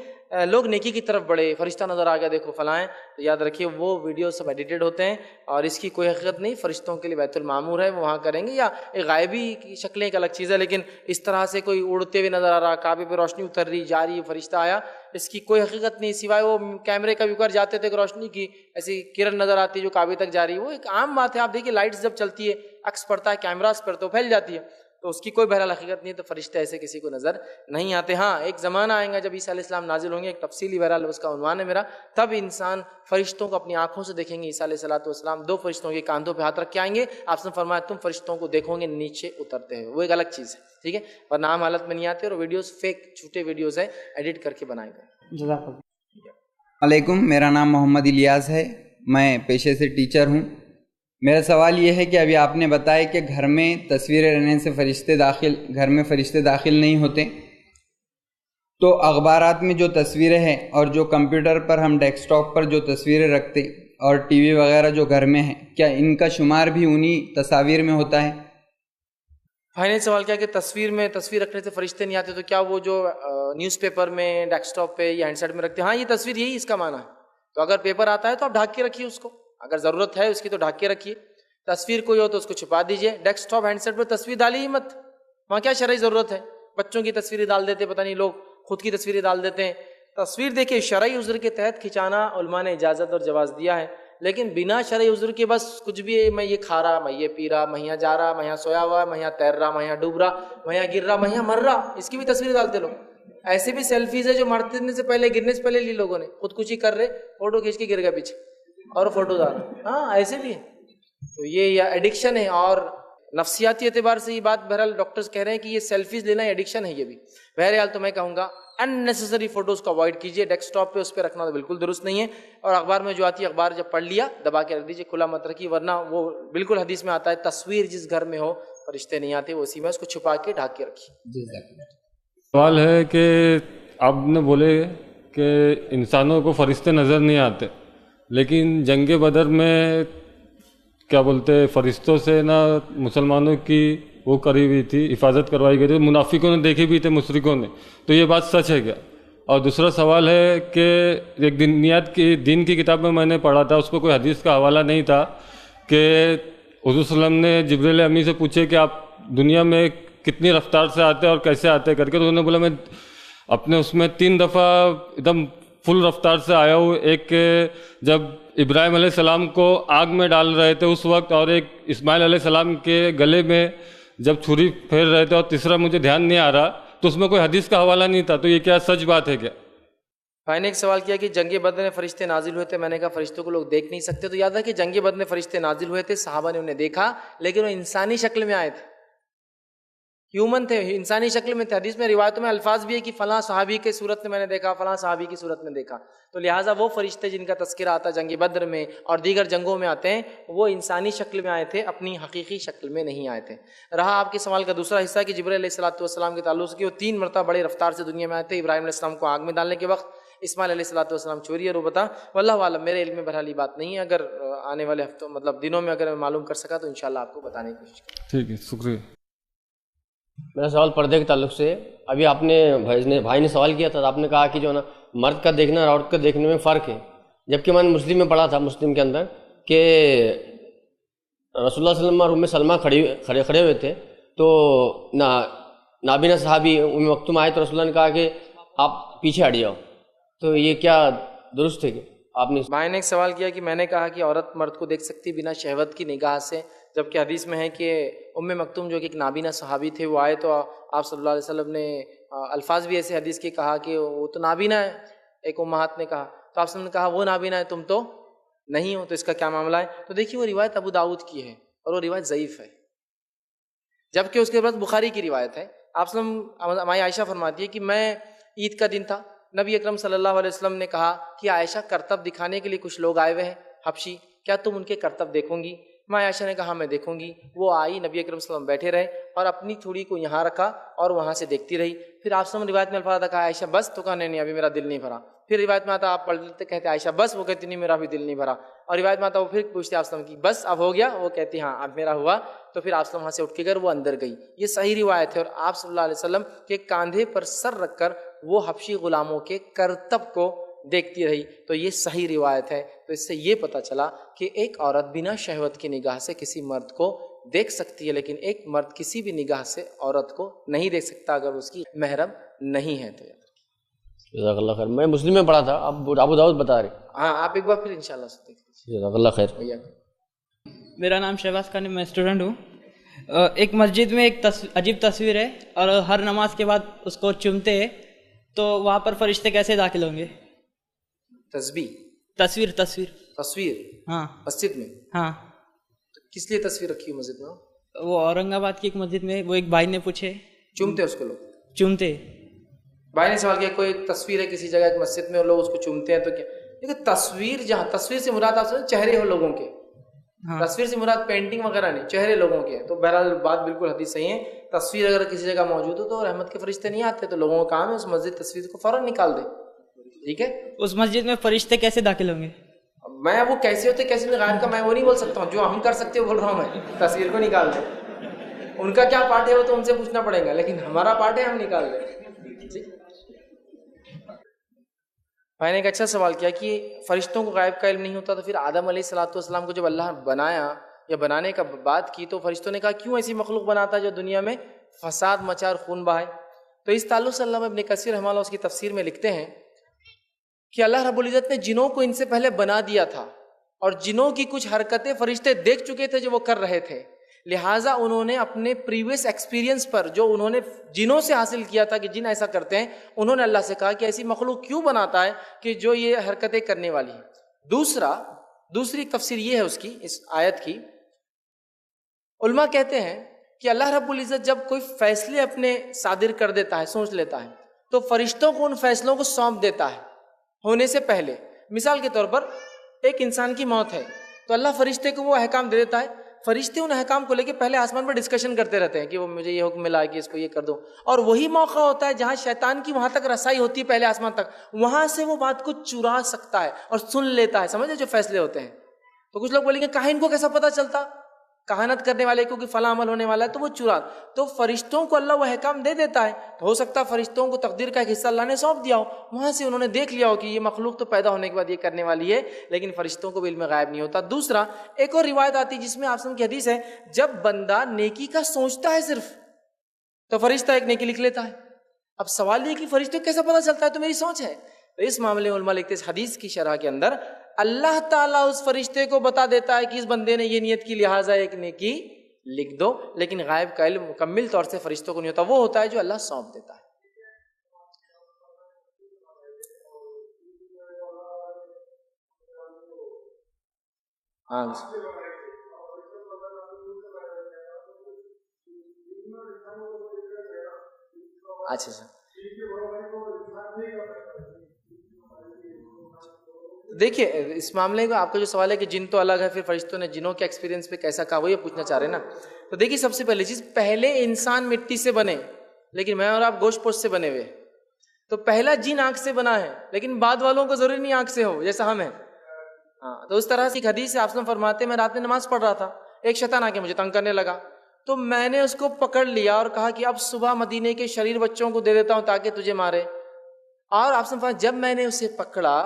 Speaker 2: لوگ نیکی کی طرف بڑھے، فرشتہ نظر آ گیا دیکھو فلاں ہیں، تو یاد رکھیے وہ ویڈیو سب ایڈیٹڈ ہوتے ہیں اور اس کی کوئی حقیقت نہیں. فرشتوں کے لیے بیت المعمور ہے، وہ وہاں کریں گے، یا ایک غائبی کی شکلیں ایک الگ چیز ہے، لیکن اس طرح سے کوئی اڑتے ہوئے نظر آ رہا، کعبے پہ روشنی اتر رہی جا رہی، فرشتہ آیا، اس کی کوئی حقیقت نہیں سوائے وہ کیمرے کا بھی اوپر جاتے تھے کہ روشنی کی ایسی کرن نظر آتی ہے جو کعبے تک جا رہی ہے. وہ ایک عام بات ہے. آپ دیکھیے لائٹس جب چلتی ہے، عکس پڑتا ہے کیمراز پر تو پھیل جاتی ہے، تو اس کی کوئی بہرحال حقیقت نہیں ہے. تو فرشتے ایسے کسی کو نظر نہیں آتے. ہاں ایک زمانہ آئے گا جب عیسیٰ علیہ السلام نازل ہوں گے، ایک تفصیلی بہرحال اس کا عنوان ہے میرا، تب انسان فرشتوں کو اپنی آنکھوں سے دیکھیں گے. عیسیٰ علیہ السلام 2 فرشتوں کے کاندھوں پہ ہاتھ رکھ کے آئیں گے. آپ نے فرمایا تم فرشتوں کو دیکھو گے نیچے اترتے ہیں، وہ ایک الگ چیز ہے، ٹھیک ہے، ورنہ عام حالت میں نہیں آتے. اور ویڈیوز فیک جھوٹے ویڈیوز ہیں، ایڈٹ کر کے بنائے گئے.
Speaker 16: جزاک اللہ. علیکم، میرا نام محمد الیاس ہے، میں پیشے سے ٹیچر ہوں. میرا سوال یہ ہے کہ ابھی آپ نے بتایا کہ گھر میں تصویریں رہنے سے گھر میں فرشتے داخل نہیں ہوتے، تو اخبارات میں جو تصویریں ہیں اور جو کمپیوٹر پر ہم ڈیسک ٹاپ پر جو تصویریں رکھتے اور ٹی وی وغیرہ جو گھر میں ہیں، کیا ان کا شمار بھی انہی تصاویر میں ہوتا ہے؟
Speaker 2: بھائی نے سوال کیا کہ تصویر رکھنے سے فرشتے نہیں آتے، تو کیا وہ جو نیوز پیپر میں ڈیسک ٹاپ پہ یا ہینڈ سیٹ میں رکھتے ہیں؟ ہاں یہ تصویر یہی اس کا معنی ہے. تو اگر پیپر آتا ہے تو آپ ڈھانک کے رکھیے اس کو، اگر ضرورت ہے اس کی تو ڈھانک کے رکھیے. تصویر کوئی ہو تو اس کو چھپا دیجئے. ڈیسک ٹاپ ہینڈ سیٹ پہ تصویر ڈالی ہی مت، وہاں کیا شرعی ضرورت ہے؟ بچوں کی تصویریں ڈال دیتے، پتہ نہیں لوگ خود کی تصویریں ڈال دیتے ہیں. تصویر دیکھیے شرعی عذر کے تحت کھنچانا علماء نے اجازت اور جواز دیا ہے، لیکن بنا شرعی عذر کے بس کچھ بھی، میں یہ کھا رہا، میں یہ پی رہا، میں یہاں جا رہا، میں یہاں سویا ہوا، میں یہاں تیر رہا، میں یہاں ڈوب رہا، میں یہاں گر رہا، میں یہاں مر رہا، اس کی بھی تصویر ڈالتے لوگ. ایسے بھی سیلفیز ہے جو مرنے سے پہلے، گرنے سے پہلے لی لوگوں نے، خودکشی کر رہے، فوٹو کھینچ کے گر گیا پیچھے اور فوٹو ڈال. ہاں ایسے بھی ہے. تو یہ ایڈکشن ہے، اور نفسیاتی اعتبار سے یہ بات بہرحال ڈاکٹرز کہہ رہے ہیں کہ یہ سیلفیز لینا ایڈکشن ہے. یہ بھی بہرحال تو میں کہوں گا اننیسیسری فوٹوز کو اوائڈ کیجیے. ڈیسک ٹاپ پہ اس پہ رکھنا تو بالکل درست نہیں ہے. اور اخبار میں جو آتی ہے، اخبار جب پڑھ لیا دبا کے رکھ دیجیے، کھلا مت رکھیے، ورنہ وہ بالکل حدیث میں آتا ہے تصویر جس گھر میں ہو فرشتے نہیں آتے، وہ اسی میں اس کو چھپا کے ڈھانک کے رکھیے.
Speaker 17: سوال ہے کہ آپ نے بولے کہ انسانوں کو فرشتے نظر نہیں آتے، لیکن جنگ بدر میں کیا بولتے فرشتوں سے نا مسلمانوں کی وہ کری ہوئی تھی، حفاظت کروائی گئی تھی، منافقوں نے دیکھی بھی تھے، مشرکوں نے، تو یہ بات سچ ہے کیا؟ اور دوسرا سوال ہے کہ ایک دین کی کتاب میں نے پڑھا تھا، اس پہ کوئی حدیث کا حوالہ نہیں تھا، کہ حضور صلی اللہ علیہ وسلم نے جبریل امی سے پوچھے کہ آپ دنیا میں کتنی رفتار سے آتے اور کیسے آتے کر کے، تو انہوں نے بولا میں اپنے اس میں 3 دفعہ ایک دم فل رفتار سے آیا ہوں. ایک جب ابراہیم علیہ السلام کو آگ میں ڈال رہے تھے اس وقت، اور ایک اسماعیل علیہ السلام کے گلے میں جب چھری پھیر رہے تھے، اور تیسرا مجھے دھیان نہیں آ رہا، تو اس میں کوئی حدیث کا حوالہ نہیں تھا. تو یہ کیا سچ بات ہے کیا؟
Speaker 2: بھائی نے ایک سوال کیا کہ جنگ بدر میں فرشتے نازل ہوئے تھے، میں نے کہا فرشتوں کو لوگ دیکھ نہیں سکتے. تو یاد ہے کہ جنگ بدر میں فرشتے نازل ہوئے تھے، صحابہ نے انہیں دیکھا، لیکن وہ انسانی شکل میں آئے تھے، ہیومن تھے، انسانی شکل میں تھے. حدیث میں روایتوں میں الفاظ بھی ہے کہ فلاں صحابی کے صورت میں میں نے دیکھا، فلاں صحابی کی صورت میں دیکھا. تو لہٰذا وہ فرشتے جن کا تذکرہ آتا جنگ بدر میں اور دیگر جنگوں میں آتے ہیں، وہ انسانی شکل میں آئے تھے، اپنی حقیقی شکل میں نہیں آئے تھے. رہا آپ کے سوال کا دوسرا حصہ کہ جبرائیل علیہ السلام کے تعلق سے کہ وہ 3 مرتبہ بڑے رفتار سے دنیا میں آئے تھے. ابراہیم علیہ السلام کو آگ میں ڈالنے کے وقت، اسماعیل علیہ السلام چوری اور بتا، واللہ عالم، میرے علم میں بہرحال یہ بات نہیں ہے. اگر آنے والے ہفتوں دنوں میں اگر میں معلوم کر سکا تو انشاءاللہ آپ کو بتانے کی کوشش کروں.
Speaker 17: ٹھیک ہے، شکریہ.
Speaker 18: میرا سوال پردے کے تعلق سے. ابھی آپ نے بھائی نے سوال کیا تھا، آپ نے کہا کہ جو نا مرد کا دیکھنا اور عورت کا دیکھنے میں فرق ہے، جبکہ میں نے مسلم میں پڑھا تھا، مسلم کے اندر، کہ رسول اللہ صلی اللہ علیہ وسلم اور ام سلمہ کھڑے ہوئے تھے، تو نابینا صحابی ام مکتوم آئے، تو رسول اللہ نے کہا کہ آپ پیچھے ہٹ جاؤ. تو یہ کیا درست ہے کہ آپ نے؟
Speaker 2: بھائی نے ایک سوال کیا کہ میں نے کہا کہ عورت مرد کو دیکھ سکتی بنا شہوت کی نگاہ سے، جبکہ حدیث میں ہے کہ ام مکتوم جو کہ ایک نابینا صحابی تھے، وہ آئے تو آپ صلی اللہ علیہ وسلم نے الفاظ بھی ایسے حدیث کے کہا کہ وہ تو نابینا ہے، ایک امہات نے کہا، تو آپ صلی اللہ علیہ وسلم نے کہا وہ نابینا ہے، تم تو نہیں ہو، تو اس کا کیا معاملہ ہے؟ تو دیکھیے وہ روایت ابو داؤد کی ہے اور وہ روایت ضعیف ہے، جبکہ اس کے بعد بخاری کی روایت ہے. آپ صلی اللہ علیہ وسلم، ہماری عائشہ فرماتی ہے کہ میں عید کا دن تھا، نبی اکرم صلی اللہ علیہ وسلم نے کہا کہ عائشہ کرتب دکھانے کے لیے کچھ لوگ آئے ہوئے ہیں حبشی، کیا تم ان کے کرتب دیکھوں گی؟ میں عائشہ نے کہا میں دیکھوں گی. وہ آئی، نبی اکرم صلی اللہ علیہ وسلم بیٹھے رہے اور اپنی تھوڑی کو یہاں رکھا اور وہاں سے دیکھتی رہی. پھر آپ صلی اللہ علیہ وسلم روایت میں الفاظ کہا عائشہ بس، تو کہا نہیں ابھی میرا دل نہیں بھرا. پھر روایت میں آتا آپ پڑھ لیتے کہتے عائشہ بس، وہ کہتی نہیں میرا بھی دل نہیں بھرا. اور روایت میں آتا وہ پھر پوچھتے آپ کی بس اب ہو گیا، وہ کہتی ہاں اب میرا ہوا. تو پھر آپ وہاں سے اٹھ کے وہ اندر گئی. یہ صحیح روایت ہے. اور آپ صلی اللہ علیہ وسلم کے کاندھے پر سر رکھ کر وہ حبشی غلاموں کے کرتب کو دیکھتی رہی. تو یہ صحیح روایت ہے. تو اس سے یہ پتہ چلا کہ ایک عورت بنا شہوت کی نگاہ سے کسی مرد کو دیکھ سکتی ہے، لیکن ایک مرد کسی بھی نگاہ سے عورت کو نہیں دیکھ سکتا اگر اس کی محرم نہیں ہے. تو
Speaker 18: جزاک اللہ خیر. میں مسلم میں پڑھا تھا، ابو داؤد بتا رہے.
Speaker 2: ہاں آپ ایک بار پھر انشاءاللہ سے دیکھ لیجیے.
Speaker 18: جزاک اللہ خیر.
Speaker 19: میرا نام شہباز خان ہے، میں اسٹوڈنٹ ہوں. ایک مسجد میں ایک عجیب تصویر ہے اور ہر نماز کے بعد اس کو چومتے ہیں، تو وہاں پر فرشتے کیسے داخل ہوں گے؟
Speaker 2: تصویر
Speaker 19: ہاں
Speaker 2: مسجد میں.
Speaker 19: ہاں
Speaker 2: کس لیے تصویر رکھی ہے مسجد میں؟
Speaker 19: وہ اورنگ آباد کی ایک مسجد میں وہ ایک بھائی نے پوچھے.
Speaker 2: چومتے اس کو لوگ؟
Speaker 19: چومتے.
Speaker 2: بھائی نے سوال کیا کوئی تصویر ہے کسی جگہ ایک مسجد میں اور لوگ اس کو چومتے ہیں تو کیا؟ دیکھیں تصویر، جہاں تصویر سے مراد آپ سے چہرے ہو لوگوں کے، تصویر سے مراد پینٹنگ وغیرہ نہیں، چہرے لوگوں کے. تو بہرحال بات بالکل حدیث صحیح ہے. تصویر اگر کسی جگہ موجود ہو تو رحمت کے فرشتے نہیں آتے، تو لوگوں کا کام ہے اس مسجد تصویر کو فوراً نکال دے. ٹھیک ہے.
Speaker 19: اس مسجد میں فرشتے کیسے داخل ہوں گے؟
Speaker 2: میں وہ کیسے ہوتے کیسے نہیں غائب کا میں وہ نہیں بول سکتا ہوں. جو ہم کر سکتے ہو بول رہا ہوں میں، تصویر کو نکال دیں. ان کا کیا پارٹ ہے وہ تو ان سے پوچھنا پڑے گا، لیکن ہمارا پارٹ ہے ہم نکال دیں. میں نے ایک اچھا سوال کیا کہ فرشتوں کو غائب کا علم نہیں ہوتا، تو پھر آدم علیہ الصلوۃ والسلام کو جب اللہ بنایا یا بنانے کا بات کی تو فرشتوں نے کہا کیوں ایسی مخلوق بناتا ہے جو دنیا میں فساد مچا اور خون بہائے؟ تو اس تعلق سے علامہ ابن کثیر رحمہ اللہ اس کی تفسیر میں لکھتے ہیں کہ اللہ رب العزت نے جنوں کو ان سے پہلے بنا دیا تھا اور جنوں کی کچھ حرکتیں فرشتے دیکھ چکے تھے جو وہ کر رہے تھے، لہٰذا انہوں نے اپنے پریویس ایکسپیرینس پر جو انہوں نے جنوں سے حاصل کیا تھا کہ جن ایسا کرتے ہیں، انہوں نے اللہ سے کہا کہ ایسی مخلوق کیوں بناتا ہے کہ جو یہ حرکتیں کرنے والی ہے. دوسری تفسیر یہ ہے اس کی، اس آیت کی، علماء کہتے ہیں کہ اللہ رب العزت جب کوئی فیصلے اپنے صادر کر دیتا ہے، سوچ لیتا ہے، تو فرشتوں کو ان فیصلوں کو سونپ دیتا ہے ہونے سے پہلے. مثال کے طور پر ایک انسان کی موت ہے تو اللہ فرشتے کو وہ احکام دے دیتا ہے. فرشتے ان احکام کو لے کے پہلے آسمان پر ڈسکشن کرتے رہتے ہیں کہ وہ مجھے یہ حکم ملا ہے کہ اس کو یہ کر دو، اور وہی موقع ہوتا ہے جہاں شیطان کی وہاں تک رسائی ہوتی ہے پہلے آسمان تک، وہاں سے وہ بات کو چرا سکتا ہے اور سن لیتا ہے. سمجھے جو فیصلے ہوتے ہیں. تو کچھ لوگ بولیں گے کاہن کو کیسا پتا چلتا، کہانت کرنے والے کو کہ فلاں عمل ہونے والا ہے تو وہ چرا. تو فرشتوں کو اللہ وہ احکام دے دیتا ہے، تو ہو سکتا ہے فرشتوں کو تقدیر کا ایک حصہ اللہ نے سونپ دیا ہو، وہاں سے انہوں نے دیکھ لیا ہو کہ یہ مخلوق تو پیدا ہونے کے بعد یہ کرنے والی ہے، لیکن فرشتوں کو بھی علم غائب نہیں ہوتا. دوسرا ایک اور روایت آتی ہے جس میں آپ سن کی حدیث ہے، جب بندہ نیکی کا سوچتا ہے صرف تو فرشتہ ایک نیکی لکھ لیتا ہے. اب سوال یہ کہ فرشتوں کو کیسا پتا چلتا ہے؟ تو میری سوچ ہے. تو اس معاملے میں علماء لکھتے ہیں اس حدیث کی شرح کے اندر اللہ تعالیٰ اس فرشتے کو بتا دیتا ہے کہ اس بندے نے یہ نیت کی لہٰذا ایک نیکی لکھ دو، لیکن غائب کا علم مکمل طور سے فرشتوں کو نہیں ہوتا، وہ ہوتا ہے جو اللہ سونپ دیتا ہے. ہاں اچھا دیکھیے اس معاملے کا آپ کا جو سوال ہے کہ جن تو الگ ہے، پھر فرشتوں نے جنوں کے ایکسپیرینس پہ کیسا کہا، وہ یہ پوچھنا چاہ رہے ہیں نا. تو دیکھیے سب سے پہلی چیز، پہلے انسان مٹی سے بنے لیکن میں اور آپ گوشت پوشت سے بنے ہوئے. تو پہلا جن آنکھ سے بنا ہے لیکن بعد والوں کو ضروری نہیں آنکھ سے ہو جیسا ہم ہیں. ہاں تو اس طرح سے ایک حدیث سے آپ نے فرماتے میں رات میں نماز پڑھ رہا تھا، ایک شیطان آ کے مجھے تنگ کرنے لگا، تو میں نے اس کو پکڑ لیا اور کہا کہ اب صبح مدینے کے شریر بچوں کو دے دیتا ہوں تاکہ تجھے مارے. اور آپ نے فرمایا جب میں نے اسے پکڑا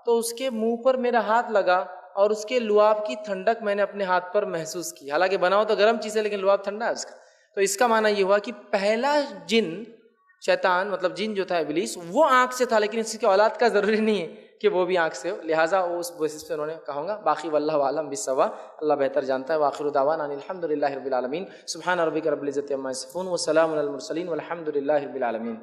Speaker 2: تو اس کے منہ پر میرا ہاتھ لگا اور اس کے لعاب کی ٹھنڈک میں نے اپنے ہاتھ پر محسوس کی. حالانکہ بناؤ تو گرم چیز ہے لیکن لعاب ٹھنڈا ہے اس کا. تو اس کا معنی یہ ہوا کہ پہلا جن شیطان مطلب جن جو تھا ابلیس وہ آنکھ سے تھا، لیکن اس کی اولاد کا ضروری نہیں ہے کہ وہ بھی آنکھ سے ہو، لہٰذا وہ اس بیسس پہ انہوں نے کہوں گا. باقی واللہ اعلم بالصواب، اللہ بہتر جانتا ہے. وآخر دعوانا ان الحمد للہ رب العالمین. سبحان ربک رب العزۃ عما یصفون وسلام علی المرسلین والحمد للہ رب العالمین.